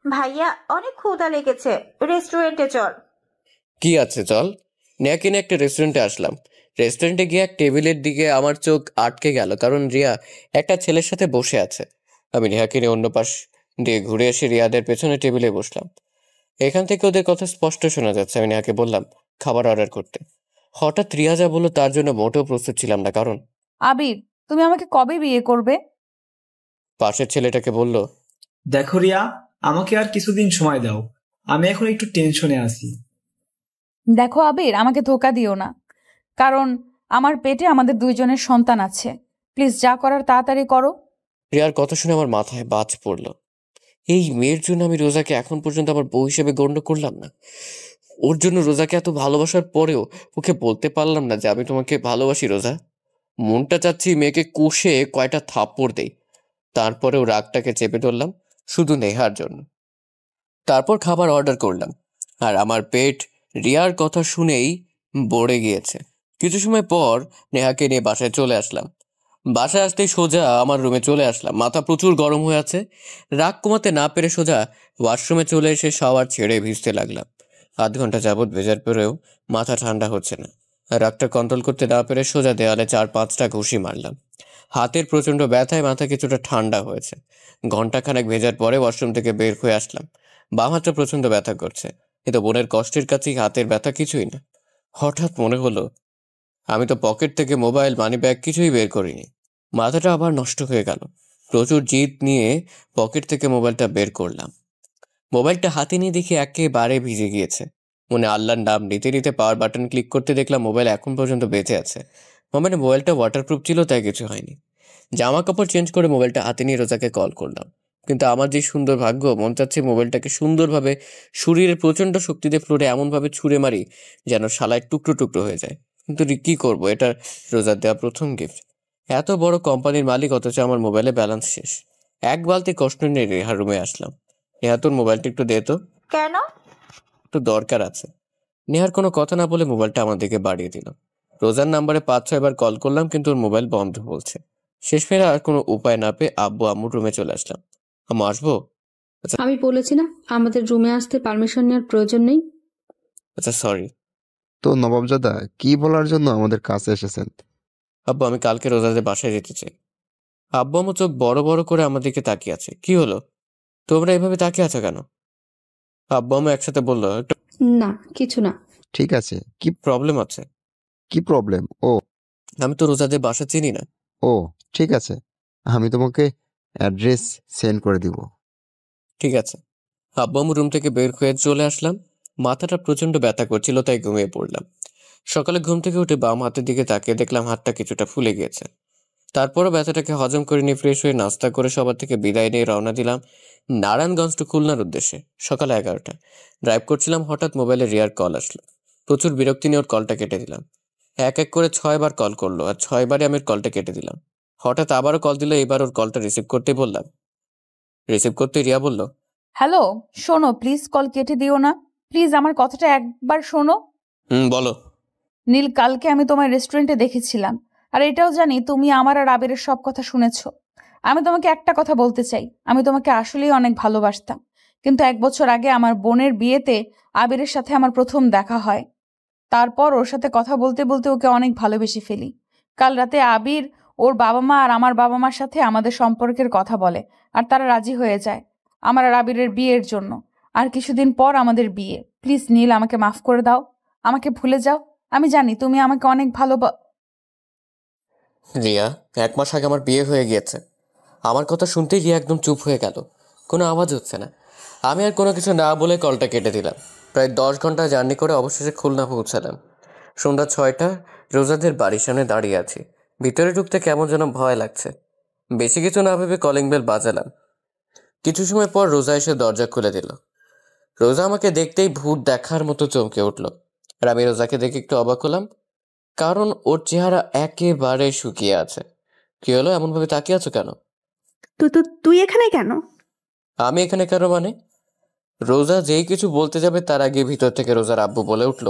ভাইয়া অনেক ক্ষুধা লেগেছে, রেস্টুরেন্টে চল। কি আছে, চল। নেহাকে নিয়ে একটা রেস্টুরেন্টে আসলাম। রেস্টুরেন্টে গিয়ে এক টেবিলের দিকে আমার চোখ আটকে গেল, কারণ রিয়া একটা ছেলের সাথে বসে আছে। আমি নেহাকে নিয়ে অন্য পাশ দিয়ে ঘুরে এসে রিয়াদের পেছনে টেবিলে বসলাম। এখান থেকে ওদের কথা স্পষ্ট শোনা যাচ্ছে। আমি নেহাকে বললাম, খাবার অর্ডার করতে। হঠাৎ রিয়া যা বললো তার জন্য মোটেও প্রস্তুত ছিলাম না, কারণ আবির, তুমি আমাকে কবে বিয়ে করবে? পাশের ছেলেটাকে বলল, দেখো রিয়া, আমাকে আর কিছুদিন সময় দাও, আমি এখন একটু টেনশনে আছি। দেখো আবির, আমাকে ধোকা দিও না, কারণ আমার পেটে আমাদের দুইজনের সন্তান আছে। প্লিজ যা করার তাড়াতাড়ি করো। রিয়ার কথা শুনে আমার মাথায় বাজ পড়ল। এই মেয়ের জন্য আমি রোজাকে এখন পর্যন্ত আমার বউ হিসেবে গণ্য করলাম না। ওর জন্য রোজাকে এত ভালোবাসার পরেও ওকে বলতে পারলাম না যে আমি তোমাকে ভালোবাসি রোজা। মনটা চাচ্ছি মেয়েকে কষে কয়টা থাপ্পড় দেই, তারপরেও রাগটাকে চেপে ধরলাম শুধু নেহার জন্য। তারপর খাবার অর্ডার করলাম, আর আমার পেট রিয়ার কথা শুনেই ভরে গিয়েছে। কিছু সময় পর নেহাকে নিয়ে বাসায় চলে আসলাম। বাসায় আসতেই সোজা আমার রুমে চলে আসলাম। মাথা প্রচুর গরম হয়ে আছে। রাগ কমাতে না পেরে সোজা ওয়াশরুমে চলে এসে শাওয়ার ছেড়ে ভিজতে লাগলাম। ০.৫ ঘন্টা যাবৎ ভেজার পরেও মাথা ঠান্ডা হচ্ছে না। রাগটা কন্ট্রোল করতে না পেরে সোজা দেওয়ালে ৪-৫টা ঘুষি মারলাম। হাতের প্রচণ্ড ব্যথায় মাথা কিছুটা ঠান্ডা হয়েছে। ঘন্টাখানেক ভেজার পরে ওয়াশরুম থেকে বের হয়ে আসলাম। বাম হাতটা প্রচণ্ড ব্যথা করছে, কিন্তু বোনের কষ্টের কাছেই হাতের ব্যথা কিছুই না। হঠাৎ মনে হলো আমি তো পকেট থেকে মোবাইল, মানি ব্যাগ কিছুই বের করিনি। মাথাটা আবার নষ্ট হয়ে গেল। প্রচুর জিদ নিয়ে পকেট থেকে মোবাইলটা বের করলাম। মোবাইলটা হাতে নিয়ে দেখি একেবারে ভিজে গিয়েছে। মনে আল্লাহর নাম নিতে নিতে পাওয়ার বাটন ক্লিক করতে দেখলাম মোবাইল এখন পর্যন্ত বেঁচে আছে। মানে মোবাইলটা ওয়াটারপ্রুফ ছিল, তাই কিছু হয়নি। জামা কাপড় চেঞ্জ করে মোবাইলটা হাতে নিয়ে রোজাকে কল করলাম, কিন্তু আমার যে সুন্দর ভাগ্য, মন চাচ্ছে মোবাইলটাকে সুন্দরভাবে শরীরের প্রচণ্ড শক্তিতে ফ্লোরে এমনভাবে ছুঁড়ে মারি যেন শালায় টুকরো টুকরো হয়ে যায়। কিন্তু কি করব, এটা রোজার দেওয়া প্রথম গিফট। এত বড় কোম্পানির মালিক, অথচ আমার মোবাইলে ব্যালেন্স শেষ। এক বালতি কষ্ট নিয়ে রেহার রুমে আসলাম। নেহা, তোর মোবাইলটা একটু দে তো। কেন? একটু দরকার আছে। নেহার কোনো কথা না বলে মোবাইলটা আমার দিকে বাড়িয়ে দিল। রোজার নাম্বারে ৫-৬ বার কল করলাম, কিন্তু ওর মোবাইল বন্ধ বলছে। শেষ ফেরা আর কোনো উপায় না পেয়ে আব্বু আম্মুর রুমে চলে আসলাম। আম্মু আসবো? আমি বলেছি না আমাদের রুমে আসতে পারমিশন নেওয়ার প্রয়োজন নেই। আচ্ছা সরি। তো নবাবজাদা কি বলার জন্য আমাদের কাছে এসেছেন? আব্বু, আমি কালকে রোজাদের বাসায় যেতে চাই। আব্বু আম্মু চোখ বড় বড় করে আমার দিকে তাকিয়ে আছে। কি হলো, তোমরা এভাবে তাকিয়ে আছো কেন? আব্বু আম্মু একসাথে বললো, একটা না, কিছু না। ঠিক আছে, কি প্রবলেম আছে। কি প্রবলেম? ও আমি তো রোজাদের বাসা চিনি না। ও ঠিক আছে, আমি তোমাকে অ্যাড্রেস সেন্ড করে দিব। ঠিক আছে। আব্বু আম্মু রুম থেকে বের হয়ে চলে আসলাম। মাথাটা প্রচন্ড ব্যথা করছিল, তাই ঘুমিয়ে পড়লাম। সকালে ঘুম থেকে উঠে বাম হাতের দিকে তাকিয়ে দেখলাম হাতটা কিছুটা ফুলে গিয়েছে। তারপরও ব্যথাটাকে হজম করে নিয়ে ফ্রেশ হয়ে নাস্তা করে সবার থেকে বিদায় নিয়ে রওনা দিলাম নারায়ণগঞ্জ টু খুলনার উদ্দেশ্যে। সকাল 11টা ড্রাইভ করছিলাম, হঠাৎ মোবাইলে রিয়ার কল আসলো। প্রচুর বিরক্তি নিয়ে ওর কলটা কেটে দিলাম। এক এক করে ৬ বার কল করলো, আর ৬ বারে আমি ওর কলটা কেটে দিলাম। হঠাৎ আবারও কল দিল, এবার ওর কলটা রিসিভ করতে বললাম। রিসিভ করতে রিয়া বলল, হ্যালো, শোনো, প্লিজ কল কেটে দিও না। প্লিজ আমার কথাটা একবার শোনো। বলো। নীল, কালকে আমি তোমার রেস্টুরেন্টে দেখেছিলাম, আর এটাও জানি তুমি আমার আর আবিরের সব কথা শুনেছো। আমি তোমাকে একটা কথা বলতে চাই, আমি তোমাকে আসলেই অনেক ভালোবাসতাম, কিন্তু 1 বছর আগে আমার বোনের বিয়েতে আবিরের সাথে আমার প্রথম দেখা হয়। তারপর ওর সাথে কথা বলতে বলতে ওকে অনেক ভালোবেসে ফেলি। কাল রাতে আবির ওর বাবা মা আর আমার বাবা মার সাথে আমাদের সম্পর্কের কথা বলে, আর তারা রাজি হয়ে যায় আমার আর আবিরের বিয়ের জন্য। আর কিছুদিন পর আমাদের বিয়ে। প্লিজ নীল, আমাকে মাফ করে দাও, আমাকে ভুলে যাও। আমি জানি তুমি আমাকে অনেক রিয়া, 1 মাস আগে আমার বিয়ে হয়ে গিয়েছে। আমার কথা শুনতেই রিয়া একদম চুপ হয়ে গেল, কোনো আওয়াজ হচ্ছে না। আমি আর কোনো কিছু না বলে কলটা কেটে দিলাম। প্রায় 10 ঘন্টা জার্নি করে অবশেষে খুলনা পৌঁছালাম। সন্ধ্যা 6টা, রোজাদের বাড়ির সামনে দাঁড়িয়ে আছি। ভিতরে ঢুকতে কেমন যেন ভয় লাগছে। বেশি কিছু না ভেবে কলিং বেল বাজালাম। কিছু সময় পর রোজা এসে দরজা খুলে দিল। রোজা আমাকে দেখতেই ভূত দেখার মতো চমকে উঠল, আর আমি রোজাকে দেখে একটু অবাক হলাম, কারণ ওর চেহারা একেবারে শুকিয়ে আছে। কি হলো, এমনভাবে তাকিয়ে আছো কেন? তুই এখানে কেন? আমি এখানে কেন মানে? রোজা যেই কিছু বলতে যাবে তার আগে ভিতর থেকে রোজার আব্বু বলে উঠল,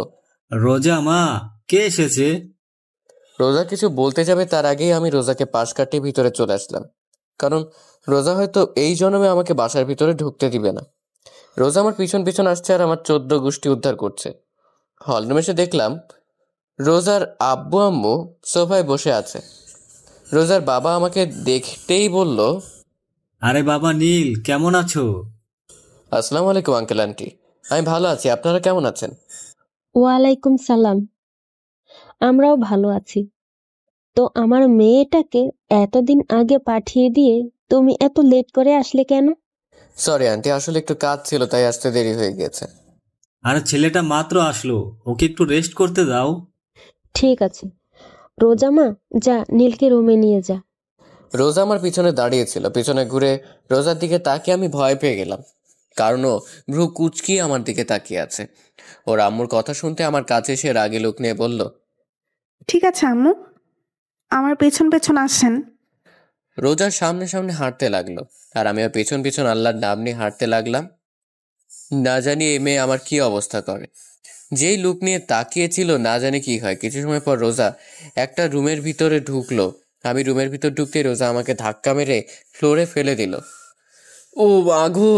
রোজা মা, কে এসেছে? রোজা কিছু বলতে যাবে তার আগেই আমি রোজাকে পাশ কাটিয়ে ভিতরে চলে আসলাম, কারণ রোজা হয়তো এই জন্মে আমাকে বাসার ভিতরে ঢুকতে দিবে না। রোজা আমার পিছন পিছন আসছে আর আমার 14 গোষ্ঠী উদ্ধার করছে। হলরুমে এসে দেখলাম রোজার আব্বু আম্মু সোফায় বসে আছে। রোজার বাবা আমাকে দেখতেই বলল, আরে বাবা নীল, কেমন আছো? আসসালামু আলাইকুম আঙ্কেল আন্টি। আমি ভালো আছি, আপনারা কেমন আছেন? ওয়ালাইকুম সালাম। আমরাও ভালো আছি। তো আমার মেয়েটাকে এতদিন আগে পাঠিয়ে দিয়ে তুমি এত লেট করে আসলে কেন? সরি আন্টি, আসলে একটু কাজ ছিল তাই আসতে দেরি হয়ে গেছে। আর ছেলেটা মাত্র আসলো, ওকে একটু রেস্ট করতে দাও। ঠিক আছে, রোজা মা যা নীলকে রুমে নিয়ে যা। রোজা আমার পিছনে দাঁড়িয়েছিল। পিছনে ঘুরে রোজার দিকে তাকিয়ে আমি ভয় পেয়ে গেলাম, কারণ ও ভ্রু কুচকিয়ে আমার দিকে তাকিয়ে আছে। ওর আম্মুর কথা শুনতে আমার কাছে এসে রাগে লোক নিয়ে বলল, ঠিক আছে আম্মু, আমার পেছন পেছন আসেন। রোজার সামনে সামনে হাঁটতে লাগলো আর আমিও পেছন পেছন আল্লাহর নাম নিয়ে হাঁটতে লাগলাম। না জানি এই মেয়ে আমার কি অবস্থা করে। যেই লুক নিয়ে তাকিয়েছিল না জানি কি হয়। কিছু সময় পর রোজা একটা রুমের ভিতরে ঢুকলো। আমি রুমের ভিতর ঢুকতে রোজা আমাকে ধাক্কা মেরে ফ্লোরে ফেলে দিল। ও বাঘো!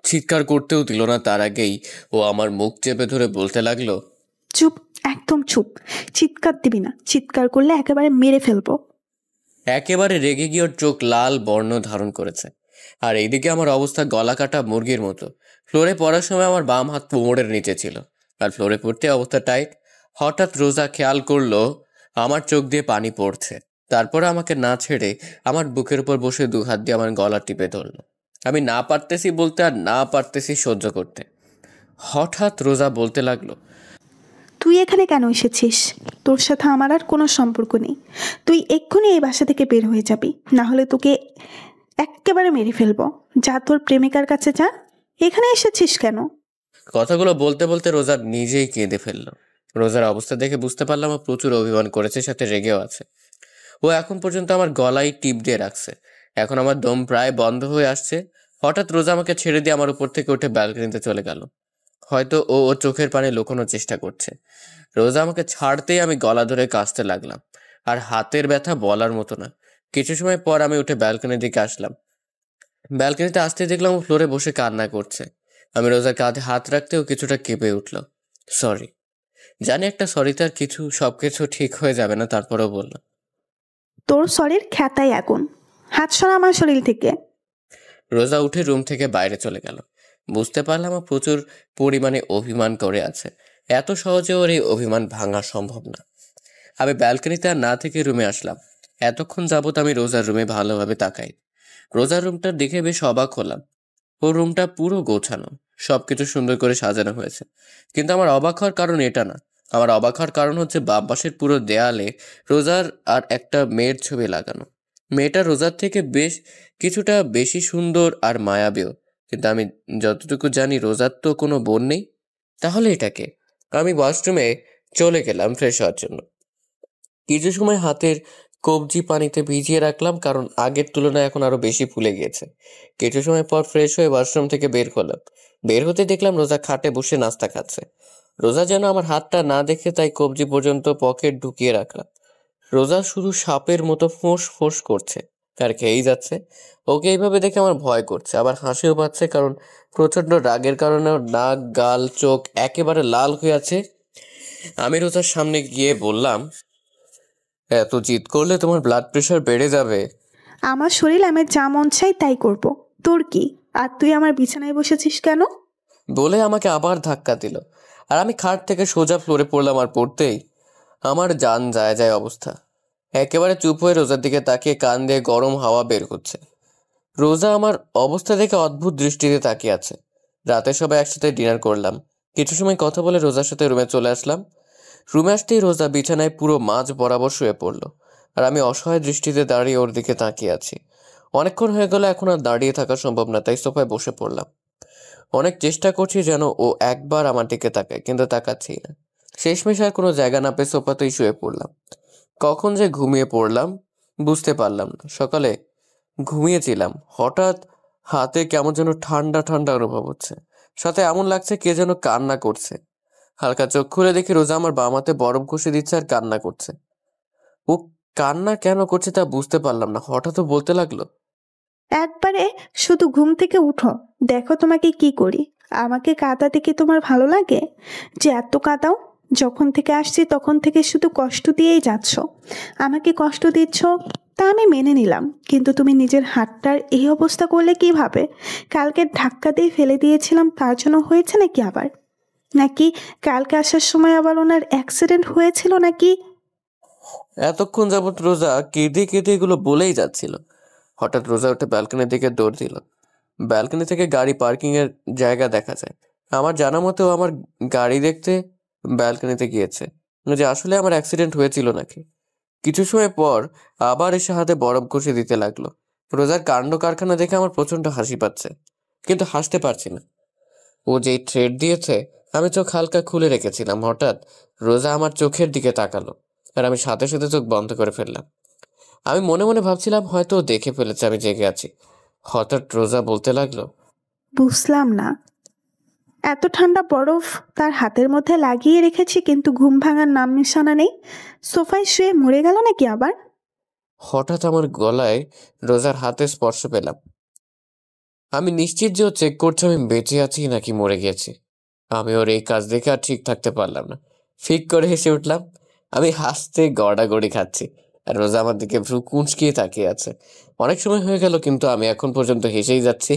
চিৎকার করতেও দিল না, তার আগেই ও আমার মুখ চেপে ধরে বলতে লাগলো, চুপ, একদম চুপ, চিৎকার দিবি না, চিৎকার করলে একেবারে মেরে ফেলবো। একেবারে রেগে গিয়ে ওর চোখ লাল বর্ণ ধারণ করেছে। আর এইদিকে আমার অবস্থা গলা কাটা মুরগির মতো। ফ্লোরে পড়ার সময় আমার বাম হাত কোমরের নিচে ছিল আর ফ্লোরে পড়তে অবস্থা টাইট। হঠাৎ রোজা খেয়াল করলো আমার চোখ দিয়ে পানি পড়ছে। তারপরে আমাকে না ছেড়ে আমার বুকের উপর বসে 2 হাত দিয়ে আমার গলা টিপে ধরলো। আমি না পারতেছি বলতে আর না পারতেছি সহ্য করতে। হঠাৎ রোজা বলতে লাগলো, তুই এখানে কেন এসেছিস? তোর সাথে আমার আর কোনো সম্পর্ক নেই। তুই এক্ষুনি এই বাসা থেকে বের হয়ে যাবি, না হলে তোকে একেবারে মেরে ফেলবো। যা তোর প্রেমিকার কাছে যা, এখানে এসেছিস কেন? কথাগুলো বলতে বলতে রোজা নিজেই কেঁদে ফেললো। রোজার অবস্থা দেখে বুঝতে পারলাম ও প্রচুর অভিমান করেছে, সাথে রেগেও আছে। ও এখন পর্যন্ত আমার গলায় টিপ দিয়ে রাখছে। এখন আমার দম প্রায় বন্ধ হয়ে আসছে। হঠাৎ রোজা আমাকে ছেড়ে দিয়ে আমার উপর থেকে উঠে ব্যালকনিতে চলে গেল। হয়তো ও চোখের পানি লুকোনোর চেষ্টা করছে। রোজা আমাকে ছাড়তেই আমি গলা ধরে কাশতে লাগলাম, আর হাতের ব্যথা বলার মতো না। কিছু সময় পর আমি উঠে ব্যালকনির দিকে আসলাম। ব্যালকনিতে আসতে দেখলাম ও ফ্লোরে বসে কান্না করছে। আমি রোজার কাঁধে হাত রাখতেও কিছুটা কেঁপে উঠল। সরি, জানি একটা সরিতে আর সবকিছু ঠিক হয়ে যাবে না, তারপরেও বললাম, তোর শরীর খ্যাতাই আগুন, হাত সরা আমার শরীর থেকে। রোজা উঠে রুম থেকে বাইরে চলে গেল। বুঝতে পারলাম ও প্রচুর পরিমাণে অভিমান করে আছে। এত সহজে ওর এই অভিমান ভাঙা সম্ভব না। আমি ব্যালকনিতে আর না থেকে রুমে আসলাম। এতক্ষণ যাবত আমি রোজার রুমে ভালোভাবে তাকাই। রোজার রুমটা দেখে বেশ অবাক হলাম। ওর রুমটা পুরো গোছানো, সবকিছু সুন্দর করে সাজানো হয়েছে। কিন্তু আমার অবাক হওয়ার কারণ এটা না। আমার অবাক হওয়ার কারণ হচ্ছে বাম পাশের পুরো দেয়ালে রোজার আর একটা মেয়ের ছবি লাগানো। মেয়েটা রোজার থেকে বেশ কিছুটা বেশি সুন্দর আর মায়াবীও। কিন্তু আমি যতটুকু জানি রোজার তো কোনো বোন নেই। তাহলে এটাকে আমি ওয়াশরুমে চলে গেলাম ফ্রেশ হওয়ার জন্য। কিছু সময় হাতের কবজি পানিতে ভিজিয়ে রাখলাম, কারণ আগের তুলনায় এখন আরো বেশি ফুলে গিয়েছে। কিছু সময় পর ফ্রেশ হয়ে ওয়াশরুম থেকে বের হলাম। বের হতে দেখলাম রোজা খাটে বসে নাস্তা খাচ্ছে। রোজা যেন আমার হাতটা না দেখে তাই কবজি পর্যন্ত পকেট ঢুকিয়ে রাখলাম। রোজা শুধু সাপের মতো ফোঁস ফোঁস করছে আর খেয়েই যাচ্ছে। ওকে এইভাবে দেখে আমার ভয় করছে, আবার হাসিও পাচ্ছে, কারণ প্রচন্ড রাগের কারণে ওর নাক, গাল, চোখ একেবারে লাল হয়ে আছে। আমি রোজার সামনে গিয়ে বললাম, এত জিদ করলে তোমার ব্লাড প্রেশার বেড়ে যাবে। আমার শরীর আমি যা মন চাই তাই করব, তোর কি? আর তুই আমার বিছানায় বসেছিস কেন? বলে আমাকে আবার ধাক্কা দিল, আর আমি খাট থেকে সোজা ফ্লোরে পড়লাম। আর পড়তেই আমার জান যায় যায় অবস্থা। একেবারে চুপ হয়ে রোজার দিকে তাকিয়ে কান দিয়ে গরম হাওয়া বের হচ্ছে। রোজা আমার অবস্থা দেখে অদ্ভুত দৃষ্টিতে তাকিয়ে আছে। রাতে সবাই একসাথে ডিনার করলাম। কিছু সময় কথা বলে রোজার সাথে রুমে চলে আসলাম। রুমে আসতেই রোজা বিছানায় পুরো মাঝ বরাবর শুয়ে পড়লো, আর আমি অসহায় দৃষ্টিতে দাঁড়িয়ে ওর দিকে তাকিয়ে আছি। অনেকক্ষণ হয়ে গেল, এখন আর দাঁড়িয়ে থাকা সম্ভব না, তাই সোফায় বসে পড়লাম। অনেক চেষ্টা করছি যেন ও একবার আমার দিকে তাকায়, কিন্তু তাকাচ্ছি না। শেষমেশ আর কোনো জায়গা না পেয়ে সোফাতেই শুয়ে পড়লাম। কখন যে ঘুমিয়ে পড়লাম বুঝতে পারলাম না। সকালে ঘুমিয়েছিলাম, হঠাৎ হাতে কেমন যেন ঠান্ডা ঠান্ডা অনুভব হচ্ছে, সাথে এমন লাগছে কে যেন কান্না করছে। হালকা চোখ খুলে দেখি রোজা আমার বাম হাতে বরফ ঘষে দিচ্ছে আর কান্না করছে। ও কান্না কেন করছে তা বুঝতে পারলাম না। হঠাৎ বলতে লাগলো, একবারে শুধু ঘুম থেকে উঠো, দেখো তোমাকে কি করি। আমাকে কাঁদাতে কি তোমার ভালো লাগে যে এত কাঁদাও? যখন থেকে আসছি তখন থেকে শুধু কষ্ট দিয়েই যাচ্ছ। আমাকে কষ্ট দিচ্ছ তা আমি মেনে নিলাম, কিন্তু তুমি নিজের হাতটার এই অবস্থা করলে কিভাবে? কালকে ধাক্কা দিয়ে ফেলে দিয়েছিলাম, তার জন্য হয়েছে নাকি আবার? নাকি কালকে আসার সময় আবার ওনার অ্যাক্সিডেন্ট হয়েছিল নাকি? এতক্ষণ যাবৎ রোজা কেঁদে কেঁদে এগুলো বলেই যাচ্ছিল। হঠাৎ রোজা উঠে ব্যালকনির দিকে দৌড় দিল। ব্যালকনি থেকে গাড়ি পার্কিং এর জায়গা দেখা যায়। আমার জানা মতেও আমার গাড়ি দেখতে ব্যালকনিতে গিয়েছে, যে আসলে আমার অ্যাক্সিডেন্ট হয়েছিল নাকি। কিছু সময় পর আবার এসে হাতে বরফ ঘষে দিতে লাগলো। রোজার কাণ্ড কারখানা দেখে আমার প্রচন্ড হাসি পাচ্ছে, কিন্তু হাসতে পারছি না। ও যেই থ্রেড দিয়েছে আমি চোখ হালকা খুলে রেখেছিলাম। হঠাৎ রোজা আমার চোখের দিকে তাকালো, আর আমি সাথে সাথে চোখ বন্ধ করে ফেললাম। আমি মনে মনে ভাবছিলাম হয়তো ও দেখে ফেলেছে আমি জেগে আছি। হঠাৎ রোজা বলতে লাগলো, বুঝলাম না, এত ঠান্ডা বরফ তার হাতের মধ্যে লাগিয়ে রেখেছি কিন্তু ঘুম ভাঙার নাম নিশানা নেই। সোফায় শুয়ে মরে গেল নাকি আবার? হঠাৎ আমার গলায় রোজার হাতে স্পর্শ পেলাম। আমি নিশ্চিত যে ও চেক করছে আমি বেঁচে আছি নাকি মরে গেছি। আমি ওর এই কাজ দেখে আর ঠিক থাকতে পারলাম না, ফিক করে হেসে উঠলাম। আমি হাসতে গড়াগড়ি খাচ্ছি, আর রোজা আমার দিকে ভ্রু কুঁচকিয়ে তাকিয়ে আছে। অনেক সময় হয়ে গেল কিন্তু আমি এখন পর্যন্ত হেসেই যাচ্ছি।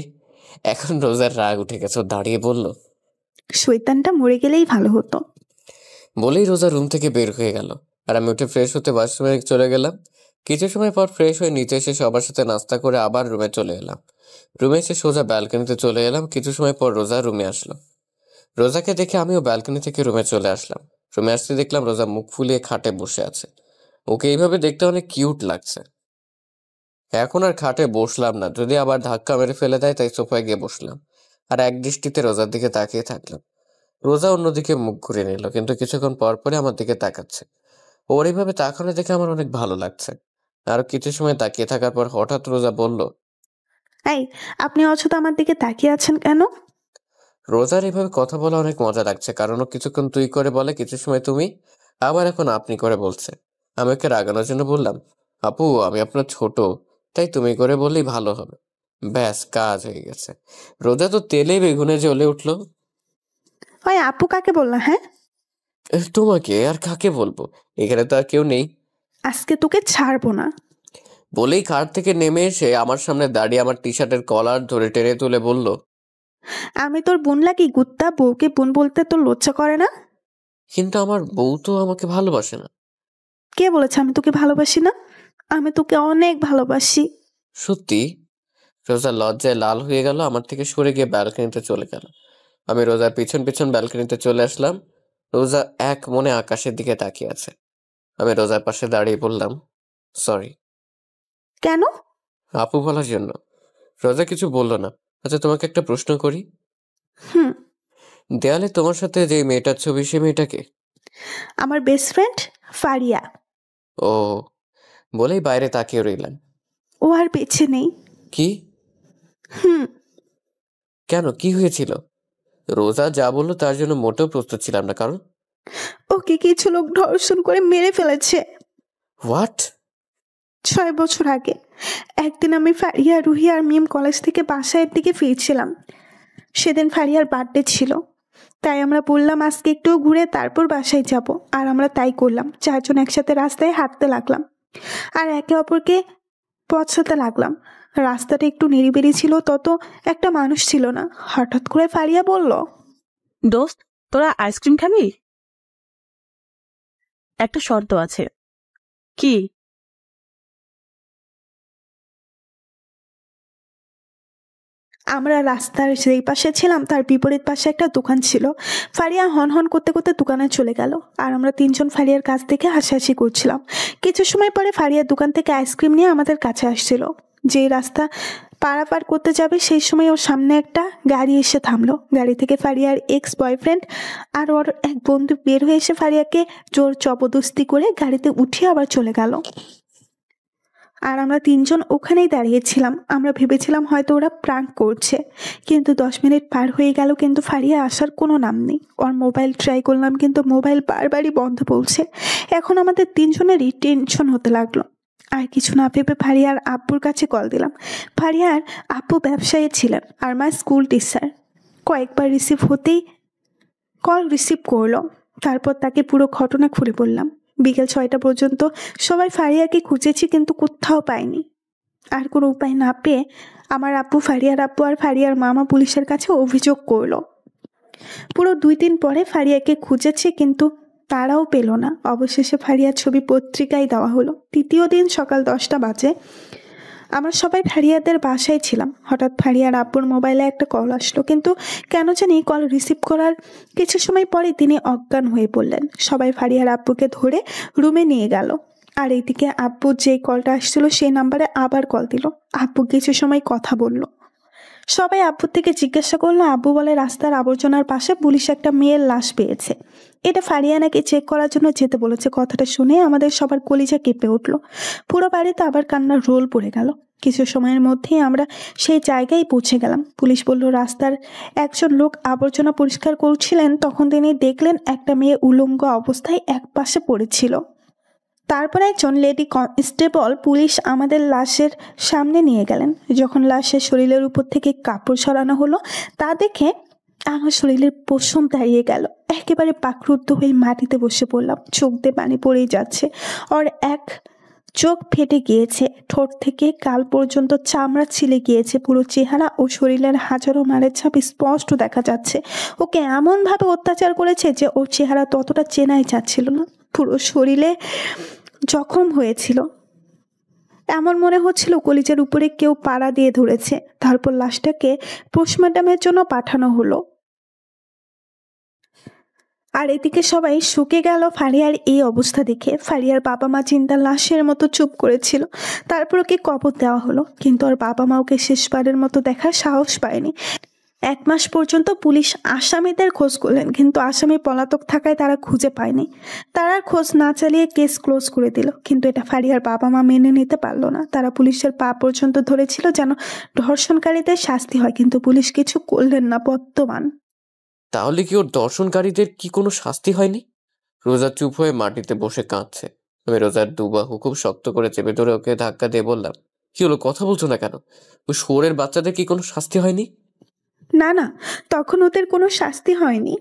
এখন রোজার রাগ উঠে গেছে, ও দাঁড়িয়ে বলল, শয়তানটা মরে গেলেই ভালো হতো। বলেই রোজা রুম থেকে বের হয়ে গেল, আর আমি উঠে ফ্রেশ হতে ওয়াশরুমে চলে গেলাম। কিছু সময় পর ফ্রেশ হয়ে নিচে এসে সবার সাথে নাস্তা করে আবার রুমে চলে এলাম। রুমে এসে সোজা ব্যালকনিতে চলে এলাম। কিছু সময় পর রোজা রুমে আসলো। রোজাকে দেখে আমিও ব্যালকনি থেকে রুমে চলে আসলাম। রুমে আসতে দেখলাম রোজা মুখ ফুলিয়ে খাটে বসে আছে। ওকে এইভাবে দেখতে অনেক কিউট লাগছে। এখন আর খাটে বসলাম না, যদি আবার ধাক্কা মেরে ফেলে দেয়, তাই সোফায় গিয়ে বসলাম আর এক দৃষ্টিতে রোজার দিকে তাকিয়ে থাকলাম। রোজা অন্যদিকে মুখ ঘুরে নিল, কিন্তু কিছুক্ষণ পর পরে আমার দিকে তাকাচ্ছে। ওর এইভাবে তাকানো দেখে আমার অনেক ভালো লাগছে। আরো কিছু সময় তাকিয়ে থাকার পর হঠাৎ রোজা বলল, এই, আপনি অযথা আমার দিকে তাকিয়ে আছেন কেন? রোজার এইভাবে কথা বলা অনেক মজা লাগছে, কারণ ও কিছুক্ষণ তুই করে বলে, কিছু সময় তুমি, আবার এখন আপনি করে বলছে। আমি ওকে রাগানোর জন্য বললাম, আপু আমি আপনার ছোট, তাই তুমি করে বললেই ভালো হবে। ব্যাস, কাজ হয়ে গেছে। রোজা তো তেলে বেগুনে জ্বলে উঠলো। ওই আপু কাকে বললা? হ্যাঁ, তোমাকে আর কাকে বলবো, এখানে তো আর কেউ নেই। আজকে তোকে ছাড়বো না। বলেই কার থেকে নেমে এসে আমার সামনে দাঁড়িয়ে আমার টি শার্টের কলার ধরে টেনে তুলে বলল, আমি তোর বোন লাগি গুত্তা? বউকে বোন বলতে তোর লজ্জা করে না? কিন্তু আমার বউ তো আমাকে ভালোবাসে না। কে বলেছে আমি তোকে ভালোবাসি না? আমি তোকে অনেক ভালোবাসি। সত্যি? রোজা লজ্জায় লাল হয়ে গেল, আমার থেকে সরে গিয়ে ব্যালকনিতে চলে গেল। আমি রোজার পিছন পিছন ব্যালকনিতে চলে আসলাম। রোজা এক মনে আকাশের দিকে তাকিয়ে আছে। আমি রোজার পাশে দাঁড়িয়ে বললাম, সরি। কেন? আপু বলার জন্য। রোজা কিছু বলল না। আচ্ছা তোমাকে একটা প্রশ্ন করি। হুম। দেয়ালে তোমার সাথে যে মেয়েটার ছবি, সে মেয়েটাকে? আমার বেস্ট ফ্রেন্ড ফারিয়া। ও, বলেই বাইরে তাকিয়ে রইলাম। ও আর বেঁচে নেই। কি? হুম। কেন, কি হয়েছিল? রোজা যা বললো তার জন্য মোটেও প্রস্তুত ছিলাম না, কারণ ওকে কিছু লোক ধর্ষণ করে মেরে ফেলেছে। হোয়াট? 6 বছর আগে একদিন আমি ফারিয়া, রুহি আর মিম কলেজ থেকে বাসায়ের দিকে ফিরছিলাম। সেদিন ফারিয়ার বার্থডে ছিল, তাই আমরা বললাম আজকে একটু ঘুরে তারপর বাসায় যাব। আর আমরা তাই করলাম। 4 জন একসাথে রাস্তায় হাঁটতে লাগলাম আর একে অপরকে পছাতে লাগলাম। রাস্তাটা একটু নিরিবিলি ছিল, তত একটা মানুষ ছিল না। হঠাৎ করে ফারিয়া বলল, দোস্ত তোরা আইসক্রিম খাবি? একটা শর্ত আছে। কি? আমরা রাস্তার যেই পাশে ছিলাম তার বিপরীত পাশে একটা দোকান ছিল। ফারিয়া হন হন করতে করতে দোকানে চলে গেল, আর আমরা 3 জন ফারিয়ার কাছ থেকে হাসাহাসি করছিলাম। কিছু সময় পরে ফারিয়ার দোকান থেকে আইসক্রিম নিয়ে আমাদের কাছে আসছিল। যেই রাস্তা পারাপার করতে যাবে সেই সময় ওর সামনে একটা গাড়ি এসে থামলো। গাড়ি থেকে ফারিয়ার এক্স বয়ফ্রেন্ড আর ওর এক বন্ধু বের হয়ে এসে ফারিয়াকে জোর জবরদস্তি করে গাড়িতে উঠিয়ে আবার চলে গেল। আর আমরা 3 জন ওখানেই দাঁড়িয়েছিলাম। আমরা ভেবেছিলাম হয়তো ওরা প্রাঙ্ক করছে, কিন্তু 10 মিনিট পার হয়ে গেল কিন্তু ফারিয়া আসার কোনো নাম নেই। ওর মোবাইল ট্রাই করলাম কিন্তু মোবাইল বারবারই বন্ধ বলছে। এখন আমাদের 3 জনেরই টেনশন হতে লাগলো। আর কিছু না ভেবে ফারিয়ার আব্বুর কাছে কল দিলাম। ফারিয়ার আব্বু ব্যবসায়ী ছিলেন আর মা স্কুল টিচার। কয়েকবার কল রিসিভ করলো। তারপর তাকে পুরো ঘটনা খুলে বললাম। বিকেল 6টা পর্যন্ত সবাই ফারিয়াকে খুঁজেছি কিন্তু কোথাও পাইনি। আর কোনো উপায় না পেয়ে আমার আব্বু, ফারিয়ার আব্বু আর ফারিয়ার মামা পুলিশের কাছে অভিযোগ করলো। পুরো 2 দিন পরে ফারিয়াকে খুঁজেছে, কিন্তু তারাও পেল না। অবশেষে ফারিয়ার ছবি পত্রিকায় দেওয়া হলো। 3য় দিন সকাল 10টা বাজে। আমরা সবাই ফারিয়াদের বাসায় ছিলাম। হঠাৎ ফারিয়ার আব্বুর মোবাইলে একটা কল আসলো, কিন্তু কেন জানি কল রিসিভ করার কিছু সময় পরে তিনি অজ্ঞান হয়ে পড়লেন। সবাই ফারিয়ার আব্বুকে ধরে রুমে নিয়ে গেল। আর এইদিকে আব্বু যে কলটা আসছিল সেই নাম্বারে আবার কল দিল। আব্বু কিছু সময় কথা বলল। সবাই আব্বুর থেকে জিজ্ঞাসা করলো। আব্বু বলে রাস্তার আবর্জনার পাশে পুলিশ একটা মেয়ের লাশ পেয়েছে। এটা ফারিয়া নাকি চেক করার জন্য যেতে বলেছে। কথাটা শুনে আমাদের সবার কলিজা কেঁপে উঠলো। পুরো বাড়িতে আবার কান্নার রোল পড়ে গেল। কিছু সময়ের মধ্যেই আমরা সেই জায়গায় পৌঁছে গেলাম। পুলিশ বলল রাস্তার একজন লোক আবর্জনা পরিষ্কার করছিলেন, তখন তিনি দেখলেন একটা মেয়ে উলঙ্গ অবস্থায় এক পাশে পড়েছিল। তারপর একজন লেডি কনস্টেবল পুলিশ আমাদের লাশের সামনে নিয়ে গেলেন। যখন লাশের শরীরের উপর থেকে কাপড় সরানো হলো, তা দেখে আমার শরীরের পশম দাঁড়িয়ে গেল। একেবারে পাকরুদ্ধ হয়ে মাটিতে বসে পড়লাম। চোখ দিয়ে পানি পড়েই যাচ্ছে। ওর এক চোখ ফেটে গিয়েছে, ঠোঁট থেকে কাল পর্যন্ত চামড়া ছিলে গিয়েছে। পুরো চেহারা ও শরীরের হাজারো মারের ছাপ স্পষ্ট দেখা যাচ্ছে। ওকে এমনভাবে অত্যাচার করেছে যে ওর চেহারা ততটা চেনাই যাচ্ছিল না। পুরো শরীরে জখম হয়েছিল। এমন মনে হচ্ছিল কলিজার উপরে কেউ পাড়া দিয়ে ধরেছে। তারপর লাশটাকে পোস্টমর্টমের জন্য পাঠানো হলো। আর এদিকে সবাই শুকে গেল ফারিয়ার এই অবস্থা দেখে। ফারিয়ার বাবা মা চিন্তা লাশের মতো চুপ করেছিল। তারপর ওকে কবর দেওয়া হলো, কিন্তু ওর বাবা মা ওকে শেষবারের মতো দেখার সাহস পায়নি। 1 মাস পর্যন্ত পুলিশ আসামিদের খোঁজ করলেন, কিন্তু আসামি পলাতক থাকায় তারা খুঁজে পায়নি। তারা খোঁজ না চালিয়ে কেস ক্লোজ করে দিল। কিন্তু এটা ফারিয়ার বাবা মা মেনে নিতে পারলো না। তারা পুলিশের পা পর্যন্ত ধরেছিল যেন ধর্ষণকারীদের শাস্তি হয়, কিন্তু পুলিশ কিছু করলেন না। বর্তমান তাহলে কি ওর দর্শনকারীদের কি কোনো শাস্তি হয়নি? রোজা চুপ হয়ে মাটিতে বসে কাঁদছে। আমি রোজার দুবাহু খুব শক্ত করে চেপে ধরে ওকে ধাক্কা দিয়ে বললাম, কি হলো, কথা বলছো না কেন? ওই শোরের বাচ্চাদের কি কোনো শাস্তি হয়নি? না না, তখন ওদের কোনো শাস্তি হয়নি।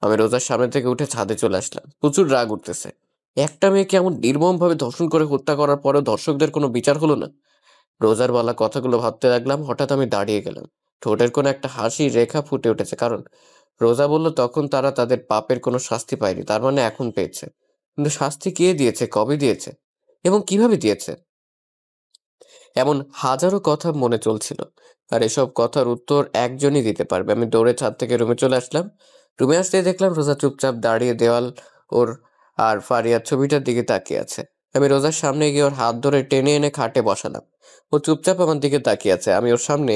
আমি রোজার সামনে থেকে উঠে ছাদে চলে আসলাম। প্রচুর রাগ উঠতেছে। একটা মেয়েকে এমন নির্মম ভাবে ধর্ষণ করে হত্যা করার পরেও দর্শকদের কোনো বিচার হলো না। রোজার বলা কথাগুলো ভাবতে লাগলাম। হঠাৎ আমি দাঁড়িয়ে গেলাম। ঠোঁটের কোনো একটা হাসি রেখা ফুটে উঠেছে, কারণ রোজা বলল তখন তারা তাদের পাপের কোনো শাস্তি পায়নি, তার মানে এখন পেয়েছে। কিন্তু শাস্তি কে দিয়েছে, কবে দিয়েছে এবং কিভাবে দিয়েছে, এমন হাজারো কথা মনে চলছিল। আর এসব কথার উত্তর একজনই দিতে পারবে। আমি দৌড়ে ছাদ থেকে রুমে চলে আসলাম। রুমে আসতেই দেখলাম রোজা চুপচাপ দাঁড়িয়ে দেওয়াল ওর আর ফারিয়ার ছবিটার দিকে তাকিয়ে আছে। আমি রোজার সামনে গিয়ে ওর হাত ধরে টেনে এনে খাটে বসালাম। ও চুপচাপ আমার দিকে তাকিয়ে আছে। আমি ওর সামনে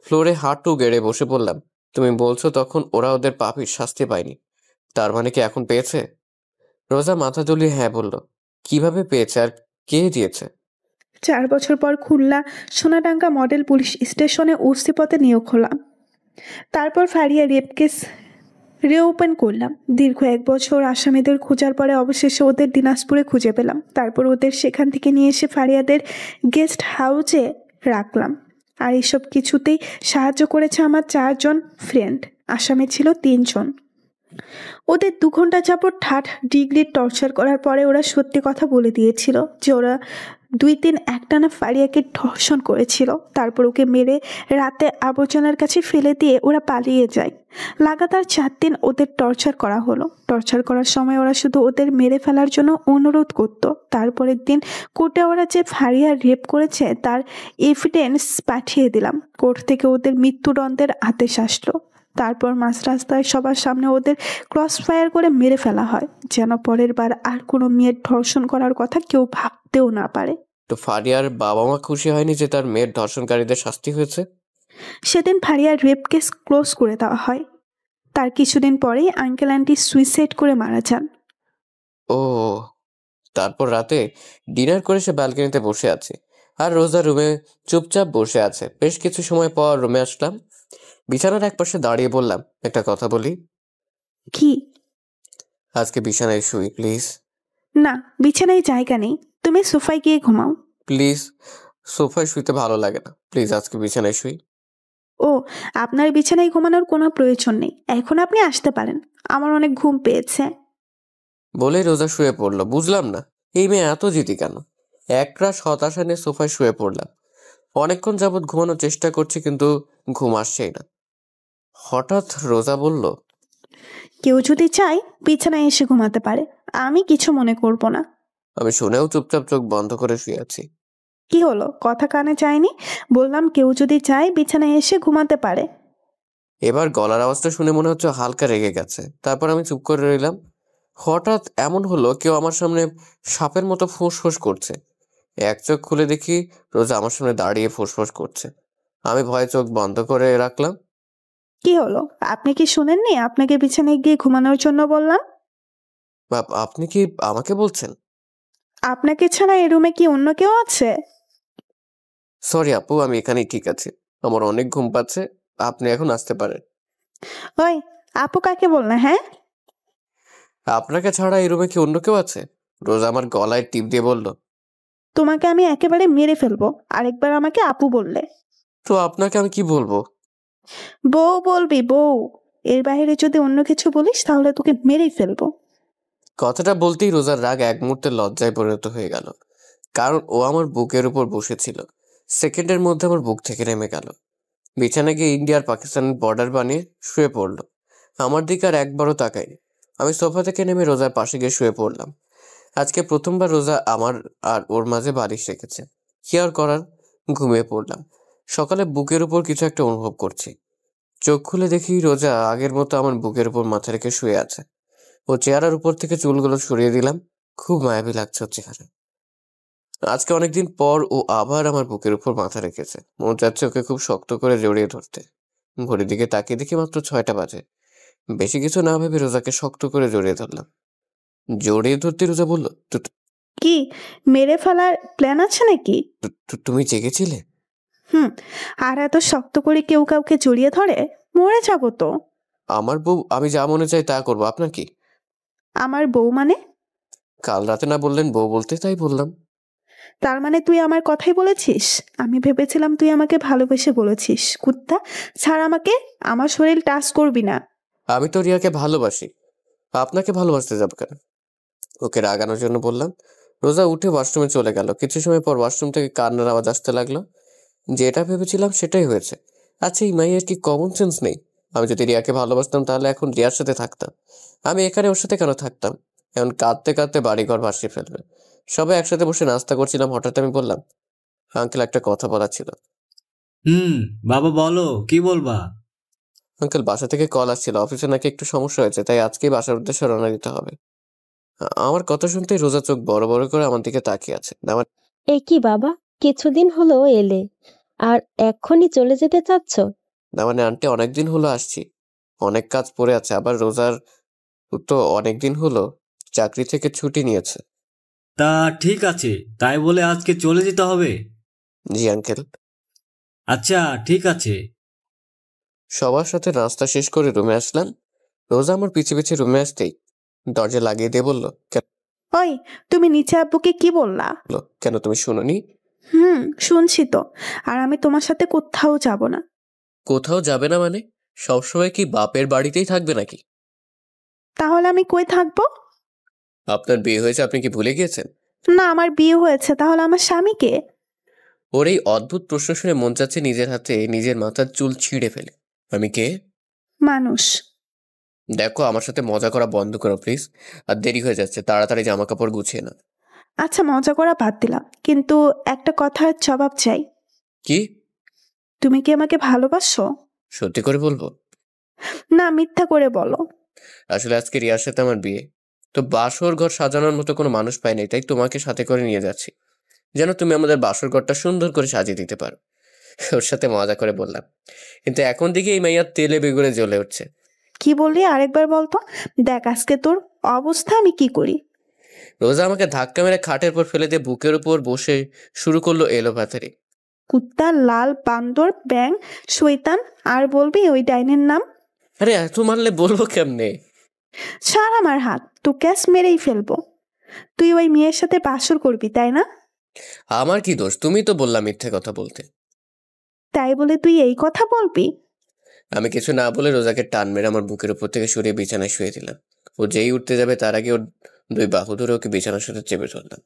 ফ্লোরে হাঁটু গেড়ে বসে বললাম, তুমি বলছো তখন ওরা ওদের পাপের শাস্তি পায়নি, তার মানে কি এখন পেয়েছে? রোজা মাথা দুলিয়ে হ্যাঁ বলল। কিভাবে পেয়েছে আর কে দিয়েছে? 4 বছর পর খুলনা সোনাডাঙ্গা মডেল পুলিশ স্টেশনে ওসি পদে নিয়োগ হলাম। তারপর ফারিয়া রেপ কেস রিওপেন করলাম। দীর্ঘ 1 বছর আসামিদের খোঁজার পরে অবশেষে ওদের দিনাজপুরে খুঁজে পেলাম। তারপর ওদের সেখান থেকে নিয়ে এসে ফারিয়াদের গেস্ট হাউসে রাখলাম। আর এসব কিছুতেই সাহায্য করেছে আমার 4 জন ফ্রেন্ড। আসামি ছিল 3 জন। ওদের 2 ঘন্টা যাবত 3rd ডিগ্রি টর্চার করার পরে ওরা সত্যি কথা বলে দিয়েছিল যে ওরা 2 দিন একটানা ফারিয়াকে ধর্ষণ করেছিল। তারপর ওকে মেরে রাতে আবর্জনার কাছে ফেলে দিয়ে ওরা পালিয়ে যায়। লাগাতার 4 দিন ওদের টর্চার করা হলো। টর্চার করার সময় ওরা শুধু ওদের মেরে ফেলার জন্য অনুরোধ করত। তারপরের দিন কোর্টে ওরা যে ফারিয়া রেপ করেছে তার এভিডেন্স পাঠিয়ে দিলাম। কোর্ট থেকে ওদের মৃত্যুদণ্ডের আদেশ আসলো। তারপর মাঝ রাস্তায় সবার সামনে ওদের ক্রস ফায়ার করে মেরে ফেলা হয়, যেন পরের বার আর কোনো মেয়ের ধর্ষণ করার কথা কেউ ভাবতেও না পারে। তো ফারিয়ার বাবা মা খুশি হয়নি যে তার মেয়ের ধর্ষণকারীদের শাস্তি হয়েছে? সেদিন ফারিয়ার রেপ কেস ক্লোজ করে দেওয়া হয়। তার কিছুদিন পরেই আঙ্কেল আন্টি সুইসাইড করে মারা যান। ও, তারপর রাতে ডিনার করে সে ব্যালকনিতে বসে আছে আর রোজা রুমে চুপচাপ বসে আছে। বেশ কিছু সময় পর রুমে আসলাম। বিছানার এক পাশে দাঁড়িয়ে বললাম, একটা কথা বলি। কি? আজকে বিছানায় শুই প্লিজ। না, বিছানায় জায়গা নেই, তুমি সোফায় গিয়ে ঘুমাও। প্লিজ, সোফায় শুইতে ভালো লাগে না, প্লিজ আজকে বিছানায় শুই। ও, আপনার বিছানায় ঘুমানোর কোনো প্রয়োজন নেই, এখন আপনি আসতে পারেন, আমার অনেক ঘুম পেয়েছে। বলেই রোজা শুয়ে পড়লো। বুঝলাম না এই মেয়ে এত জিদি কেন। একরাশ হতাশা নিয়ে সোফায় শুয়ে পড়লাম। অনেকক্ষণ যাবৎ ঘুমানোর চেষ্টা করছি, কিন্তু ঘুম আসছেই না। হঠাৎ রোজা বলল, কেউ যদি চায় বিছানায় এসে ঘুমাতে পারে, আমি কিছু মনে করব না। আমি শুনেও চুপচাপ চোখ বন্ধ করে শুয়ে আছি। কি হলো, কথা কানে যায়নি? বললাম কেউ যদি চায় বিছানায় এসে ঘুমাতে পারে। এবার গলার আওয়াজটা শুনে মনে হচ্ছে হালকা রেগে গেছে। তারপর আমি চুপ করে রইলাম। হঠাৎ এমন হলো কেউ আমার সামনে সাপের মতো ফোঁস করছে। এক চোখ খুলে দেখি রোজা আমার সামনে দাঁড়িয়ে ফোঁস করছে। আমি ভয়ে চোখ বন্ধ করে রাখলাম। কি হলো, আপনি কি শুনেননি আপনাকে বিছানায় গিয়ে ঘুমানোর জন্য বললাম? আপনি কি আমাকে বলছেন? আপনাকে ছাড়া এই রুমে কি অন্য কেউ আছে? সরি আপু, আমি এখানেই ঠিক আছি। আমার অনেক ঘুম পাচ্ছে, আপনি এখন আসতে পারেন। ওই আপু কাকে বললে? হ্যাঁ, আপনাকে ছাড়া এই রুমে কি অন্য কেউ আছে? রোজা আমার গলায় টিপ দিয়ে বলল। তোমাকে আমি একেবারে মেরে ফেলবো আরেকবার আমাকে আপু বললে। তো আপনাকে আমি কি বলবো? বউ বলবি, বউ। এর বাইরে যদি অন্য কিছু বলিস তাহলে তোকে মেরেই ফেলবো। কথাটা বলতেই রোজার রাগ এক মুহূর্তে লজ্জায় পরিণত হয়ে গেল, কারণ ও আমার বুকের উপর বসেছিল। সেকেন্ডের মধ্যে আমার বুক থেকে নেমে গেল। বিছানায় গিয়ে ইন্ডিয়া আর পাকিস্তানের বর্ডার বানিয়ে শুয়ে পড়লো। আমার দিকে আর একবারও তাকায়নি। আমি সোফা থেকে নেমে রোজার পাশে গিয়ে শুয়ে পড়লাম। আজকে প্রথমবার রোজা আমার আর ওর মাঝে বালিশ রেখেছে। কি আর করার, ঘুমিয়ে পড়লাম। সকালে বুকের উপর কিছু একটা অনুভব করছি। চোখ খুলে দেখি রোজা আগের মতো আমার বুকের উপর মাথা রেখে শুয়ে আছে। ও চেহারার উপর থেকে চুলগুলো সরিয়ে দিলাম। খুব মায়াবী লাগছে ওর চেহারা। আজকে অনেকদিন পর ও আবার আমার বুকের উপর মাথা রেখেছে। মন চাচ্ছে ওকে খুব শক্ত করে জড়িয়ে ধরতে। ঘড়ির দিকে তাকিয়ে দেখি মাত্র 6টা বাজে। বেশি কিছু না ভেবে রোজাকে শক্ত করে জড়িয়ে ধরলাম। জড়িয়ে ধরতে রোজা বলল, কি মেরে ফেলার প্ল্যান আছে নাকি? তুমি জেগেছিলে? আর এত শক্ত করে কেউ কাউকে জড়িয়ে ধরে? মরে যাবো তো। আমার বউ, আমি যা মনে চাই তা করবো, আপনার কি? আমার বউ মানে? কাল রাতে না বললেন বউ বলতে, তাই বললাম। তার মানে তুই আমার কথাই বলেছিস? আমি ভেবেছিলাম তুই আমাকে ভালোবেসে বলেছিস। কুত্তা, ছাড় আমাকে, আমার শরীর টাচ করবি না। আমি তো রিয়াকে ভালোবাসি, আপনাকে ভালোবাসতে যাবো কেন? ওকে রাগানোর জন্য বললাম। রোজা উঠে ওয়াশরুমে চলে গেল। কিছু সময় পর ওয়াশরুম থেকে কান্নার আওয়াজ আসতে লাগলো। যেটা ভেবেছিলাম সেটাই হয়েছে। আচ্ছা, এই মাইয়ের কি কমন সেন্স নেই? আমি যদি রিয়াকে ভালোবাসতাম তাহলে এখন রিয়ার সাথে থাকতাম। আমি এখানে ওর সাথে কেন থাকতাম? এখন কাঁদতে কাঁদতে বাড়িঘর ভাসিয়ে ফেলবে। সবাই একসাথে বসে নাস্তা করছিলাম, হঠাৎ আমি বললাম, আঙ্কেল একটা কথা বলার ছিল। বাবা বলো, কি বলবা? আঙ্কেল, বাসা থেকে কল আসছিল, অফিসে নাকি একটু সমস্যা হয়েছে, তাই আজকেই বাসার উদ্দেশ্যে রওনা দিতে হবে। আমার কথা শুনতেই রোজা চোখ বড় বড় করে আমার দিকে তাকিয়ে আছে। এ কি বাবা, কিছুদিন হলো এলে আর এক্ষুনি চলে যেতে চাচ্ছ? না মানে আন্টি, অনেকদিন হলো আসছি, অনেক কাজ পড়ে আছে। আবার রোজার তো অনেকদিন হলো চাকরি থেকে ছুটি নিয়েছে। তা ঠিক আছে, তাই বলে আজকে চলে যেতে হবে? জি আঙ্কেল। আচ্ছা ঠিক আছে। সবার সাথে নাস্তা শেষ করে রুমে আসলাম। রোজা আমার পিছে পিছে রুমে আসতেই দরজা লাগিয়ে দিয়ে বললো, ওই তুমি নিচে আব্বুকে কি বললা? কেন, তুমি শুনোনি? শুনছি তো। আর আমি তোমার সাথে কোথাও যাব না। কোথাও যাবে না মানে? সবসময় কি বাপের বাড়িতেই থাকবে নাকি? তাহলে আমি কই থাকবো? আপনার বিয়ে হয়েছে, আপনি কি ভুলে গিয়েছেন? না, আমার বিয়ে হয়েছে, তাহলে আমার স্বামীকে? ওর এই অদ্ভুত প্রশ্ন শুনে মন চাচ্ছে নিজের হাতে নিজের মাথার চুল ছিঁড়ে ফেলে। আমি কে? মানুষ। দেখো, আমার সাথে মজা করা বন্ধ করো প্লিজ। আর দেরি হয়ে যাচ্ছে, তাড়াতাড়ি জামা কাপড় গুছিয়ে না। আচ্ছা, মজা করা বাদ দিলাম, কিন্তু একটা কথার জবাব চাই। কি? তুমি কি আমাকে ভালোবাসো? সত্যি করে বলবো? না, মিথ্যা করে বলো। আসলে আজকে রিয়ার সাথে আমার বিয়ে, তো বাসর ঘর সাজানোর মতো কোনো মানুষ পাই নাই, তাই তোমাকে সাথে করে নিয়ে যাচ্ছি, যেন তুমি আমাদের বাসর ঘরটা সুন্দর করে সাজিয়ে দিতে পারো। ওর সাথে মজা করে বললাম, কিন্তু এখন দিকে এই মাইয়ার তেলে বেগুনে জ্বলে উঠছে। কি বললি, আরেকবার বলতো। দেখ আজকে তোর অবস্থা আমি কি করি। রোজা আমাকে ধাক্কা মেরে খাটের পর ফেলে দিয়ে বুকের উপর বসে শুরু করলো এলোপাথারি। কুত্তা, লাল, বান্দর, ব্যাং, শয়তান, আর বলবি ওই ডাইনের নাম। আরে এত মারলে বলবো কেমনে? ছাড় আমার হাত, তো ক্যাশ মেরেই ফেলবো। তুই ওই মেয়ের সাথে বাসর করবি, তাই না? আমার কি দোষ? তুমি তো বললাম মিথ্যে কথা বলতে। তাই বলে তুই এই কথা বলবি? আমি কিছু না বলে রোজাকে টান মেরে আমার বুকের উপর থেকে সরিয়ে বিছানায় শুয়ে দিলাম। ও যেই উঠতে যাবে তার আগে ওর 2 বাহু ধরে ওকে বিছানার সাথে চেপে ধরলাম।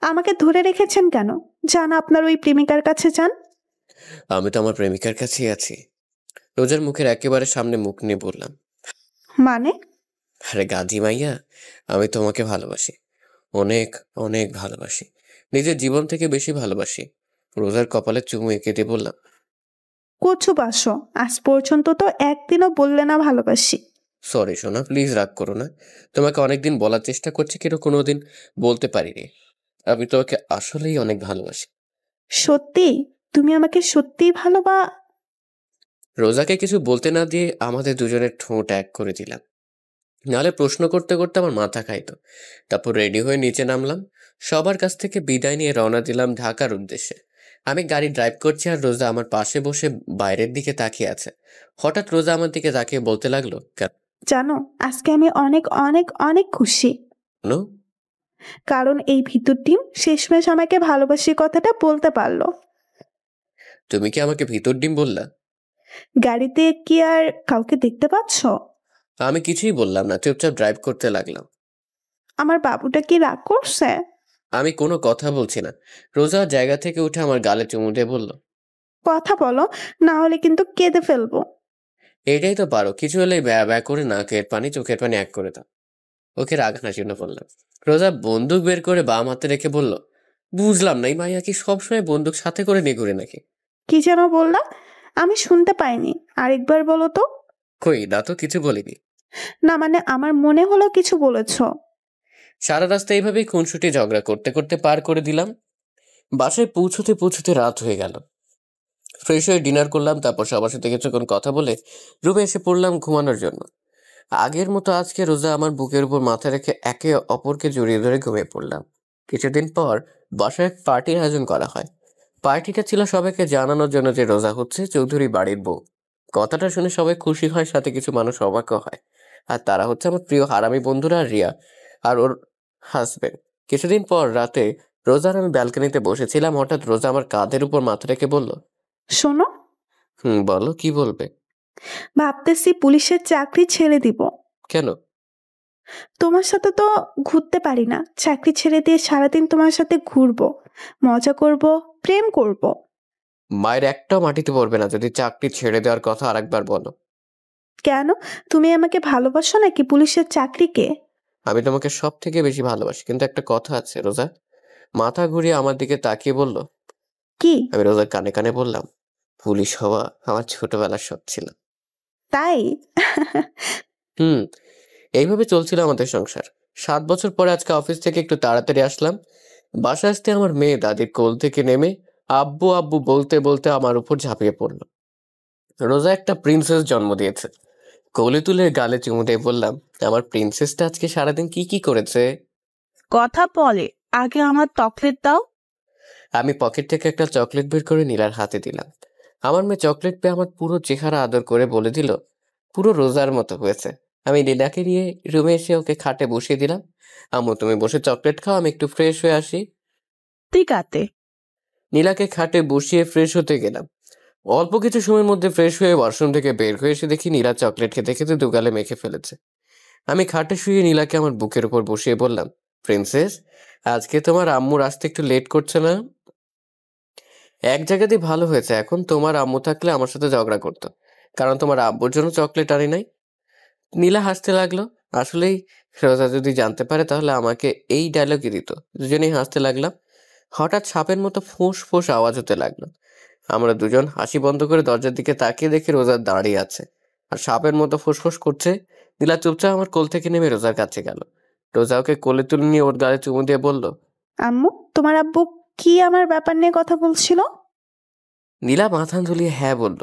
আমাকে ধরে রেখেছেন কেন? যান আপনার ওই প্রেমিকার কাছে যান। আমি তো আমার প্রেমিকার কাছেই আছি। রোজার মুখের একেবারে সামনে মুখ নিয়ে বললাম। মানে? আরে গাজি মাইয়া, আমি তোমাকে ভালোবাসি, অনেক অনেক ভালোবাসি, নিজের জীবন থেকে বেশি ভালোবাসি। রোজার কপালে চুমু এঁকে দিয়ে বললাম, কচু বাসো, আজ পর্যন্ত তো একদিনও বললে না ভালোবাসি। সরি সোনা, প্লিজ রাগ করো না। তোমাকে অনেকদিন বলার চেষ্টা করছি কিন্তু কোনোদিন বলতে পারিনি। আমি তোমাকে আসলেই অনেক ভালোবাসি। সত্যি? তুমি আমাকে সত্যিই রোজাকে কিছু বলতে না দিয়ে আমাদের দুজনের ঠোঁট এক করে দিলাম, নাহলে প্রশ্ন করতে করতে আমার মাথা খাইতো। তারপর রেডি হয়ে নিচে নামলাম, সবার কাছ থেকে বিদায় নিয়ে রওনা দিলাম ঢাকার উদ্দেশ্যে। আমি গাড়ি ড্রাইভ করছি আর রোজা আমার পাশে বসে বাইরের দিকে তাকিয়ে আছে। হঠাৎ রোজা আমার দিকে তাকিয়ে বলতে লাগলো, জানো, আজকে আমি অনেক অনেক অনেক খুশি। কেন? কারণ এই ভিতর টিম শেষমেশ আমাকে ভালোবাসি কথাটা বলতে পারলো। তুমি কি আমাকে ভিতর ডিম বললা? গাড়িতে কি আর কাউকে দেখতে পাচ্ছ? আমি কিছুই বললাম না, চুপচাপ ড্রাইভ করতে লাগলাম। আমার বাবুটা কি রাগ করছে? আমি কোনো কথা বলছি না। রোজা জায়গা থেকে উঠে আমার গালে চুমু দিয়ে বলল, কথা বলো, না হলে কিন্তু কেঁদে ফেলবো। এটাই তো পারো, কিছু হলেই ব্যা ব্যা করে নাকের পানি চোখের পানি এক করে দাও। ওকে রাগ হাসিনো বললাম। রোজা বন্দুক বের করে বাম হাতে রেখে বলল, বুঝলাম না, এই মাইয়া কি সবসময় বন্দুক সাথে করে নিয়ে ঘুরে নাকি? কি যেন বললা? আমি শুনতে পাইনি, আরেকবার বলো তো। কই না তো, কিছু বলিনি। না মানে আমার মনে হলো কিছু বলেছো। সারা রাস্তা এইভাবেই খুনসুটি ঝগড়া করতে করতে পার করে দিলাম। বাসায় পৌঁছতে পৌঁছতে রাত হয়ে গেল। ফ্রেশ হয়ে ডিনার করলাম, তারপর সবার সাথে কিছুক্ষণ কথা বলে রুমে এসে পড়লাম ঘুমানোর জন্য। আগের মতো আজকে রোজা আমার বুকের উপর মাথা রেখে একে অপরকে জড়িয়ে ধরে ঘুমিয়ে পড়লাম। কিছুদিন পর বাসায় এক পার্টির আয়োজন করা হয়। পার্টিটা ছিল সবাইকে জানানোর জন্য যে রোজা হচ্ছে চৌধুরী বাড়ির বউ। কথাটা শুনে সবাই খুশি হয়, সাথে কিছু মানুষ অবাকও হয়। আর তারা হচ্ছে আমার প্রিয় হারামি বন্ধুরা রিয়া আর ওর হাজবেন্ড। কিছুদিন পর রাতে রোজার আমি ব্যালকনিতে বসেছিলাম, হঠাৎ রোজা আমার কাঁধের উপর মাথা রেখে বলল, শোনো। বলো, কি বলবে? ভাবতেছি পুলিশের চাকরি ছেড়ে দিব। কেন? তোমার সাথে তো ঘুরতে পারি না, চাকরি ছেড়ে দিয়ে সারাদিন তোমার সাথে ঘুরবো, মজা করব, প্রেম করব। মায়ের একটাও মাটিতে পড়বে না যদি চাকরি ছেড়ে দেওয়ার কথা আরেকবার বলো। কেন? তুমি আমাকে ভালোবাসো নাকি পুলিশের চাকরিকে? আমি তোমাকে সব থেকে বেশি ভালোবাসি, কিন্তু একটা কথা আছে। রোজা মাথা ঘুরিয়ে আমার দিকে তাকিয়ে বলল, কি? আমি রোজার কানে কানে বললাম, পুলিশ হওয়া আমার ছোটবেলার শখ ছিল। তাই? এইভাবে চলছিল আমাদের সংসার। 7 বছর পরে আজকে অফিস থেকে একটু তাড়াতাড়ি আসলাম। বাসা আসতে আমার মেয়ে দাদির কোল থেকে নেমে আব্বু আব্বু বলতে বলতে আমার উপর ঝাঁপিয়ে পড়ল। রোজা একটা প্রিন্সেস জন্ম দিয়েছে। কোলে তুলে গালে চুমু দিয়ে বললাম, আমার প্রিন্সেসটা আজকে সারাদিন কি কি করেছে? কথা বলে, আগে আমার চকলেট দাও। আমি পকেট থেকে একটা চকলেট বের করে নীলার হাতে দিলাম। আমার মেয়ে চকলেট পেয়ে আমার পুরো চেহারা আদর করে বলে দিল, পুরো রোজার মতো হয়েছে। আমি নীলাকে নিয়ে রুমে এসে ওকে খাটে বসিয়ে দিলাম। আম্মু তুমি বসে চকলেট খাও, আমি একটু ফ্রেশ হয়ে আসি। ঠিক আছে। নীলাকে খাটে বসিয়ে ফ্রেশ হতে গেলাম। অল্প কিছু সময়ের মধ্যে ফ্রেশ হয়ে ওয়াশরুম থেকে বের হয়ে এসে দেখি নীলা চকলেট খেতে খেতে দুগালে মেখে ফেলেছে। আমি খাটে শুয়ে নীলাকে আমার বুকের উপর বসিয়ে বললাম, প্রিন্সেস, আজকে তোমার আম্মুর আসতে একটু লেট করছে না? এক জায়গাতেই ভালো হয়েছে, এখন তোমার আম্মু থাকলে আমার সাথে ঝগড়া করতো, কারণ তোমার আব্বুর জন্য চকলেট আনি নাই। নীলা হাসতে লাগলো। আসলেই রোজা যদি জানতে পারে তাহলে আমাকে এই ডায়লগই দিত। দুজনেই হাসতে লাগলাম। হঠাৎ সাপের মতো ফোঁস ফোঁস আওয়াজ হতে লাগলো। আমরা দুজন হাসি বন্ধ করে দরজার দিকে তাকিয়ে দেখি রোজা দাঁড়িয়ে আছে আর সাপের মতো ফোঁস করছে। নীলা চুপচাপ আমার কোল থেকে নেমে রোজার কাছে গেল। রোজা ওকে কোলে তুলে নিয়ে ওর গালে চুমু দিয়ে বলল, আম্মু, তোমার আব্বু কি আমার ব্যাপার নিয়ে কথা বলছিল? নীলা মাথা ঝুলিয়ে হ্যাঁ বলল।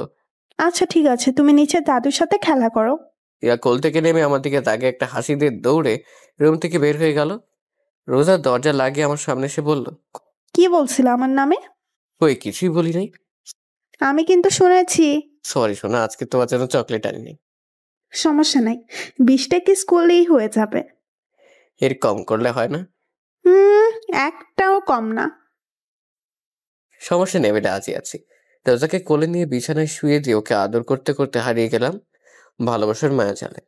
আচ্ছা ঠিক আছে, তুমি নিচে দাদুর সাথে খেলা করো। নীলা কোল থেকে নেমে আমার দিকে তাকে একটা হাসি দিয়ে দৌড়ে রুম থেকে বের হয়ে গেল। রোজা দরজা লাগিয়ে আমার সামনে এসে বলল, কি বলছিল আমার নামে? ওই কিছুই বলি নাই। আমি কিন্তু শুনেছি। সরি শোনা, আজকে তোমার জন্য চকলেট আনিনি। সমস্যা নাই, 20টা কিস করলেই হয়ে যাবে। এর কম করলে হয় না? একটাও কম না। সমস্যা নেই, আমি রাজি আছি। রোজাকে কোলে নিয়ে বিছানায় শুয়ে দিয়ে ওকে আদর করতে করতে হারিয়ে গেলাম ভালোবাসার মায়া জালে।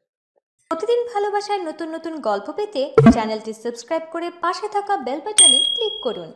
প্রতিদিন ভালোবাসার নতুন নতুন গল্প পেতে চ্যানেলটি সাবস্ক্রাইব করে পাশে থাকা বেল বাটনে ক্লিক করুন।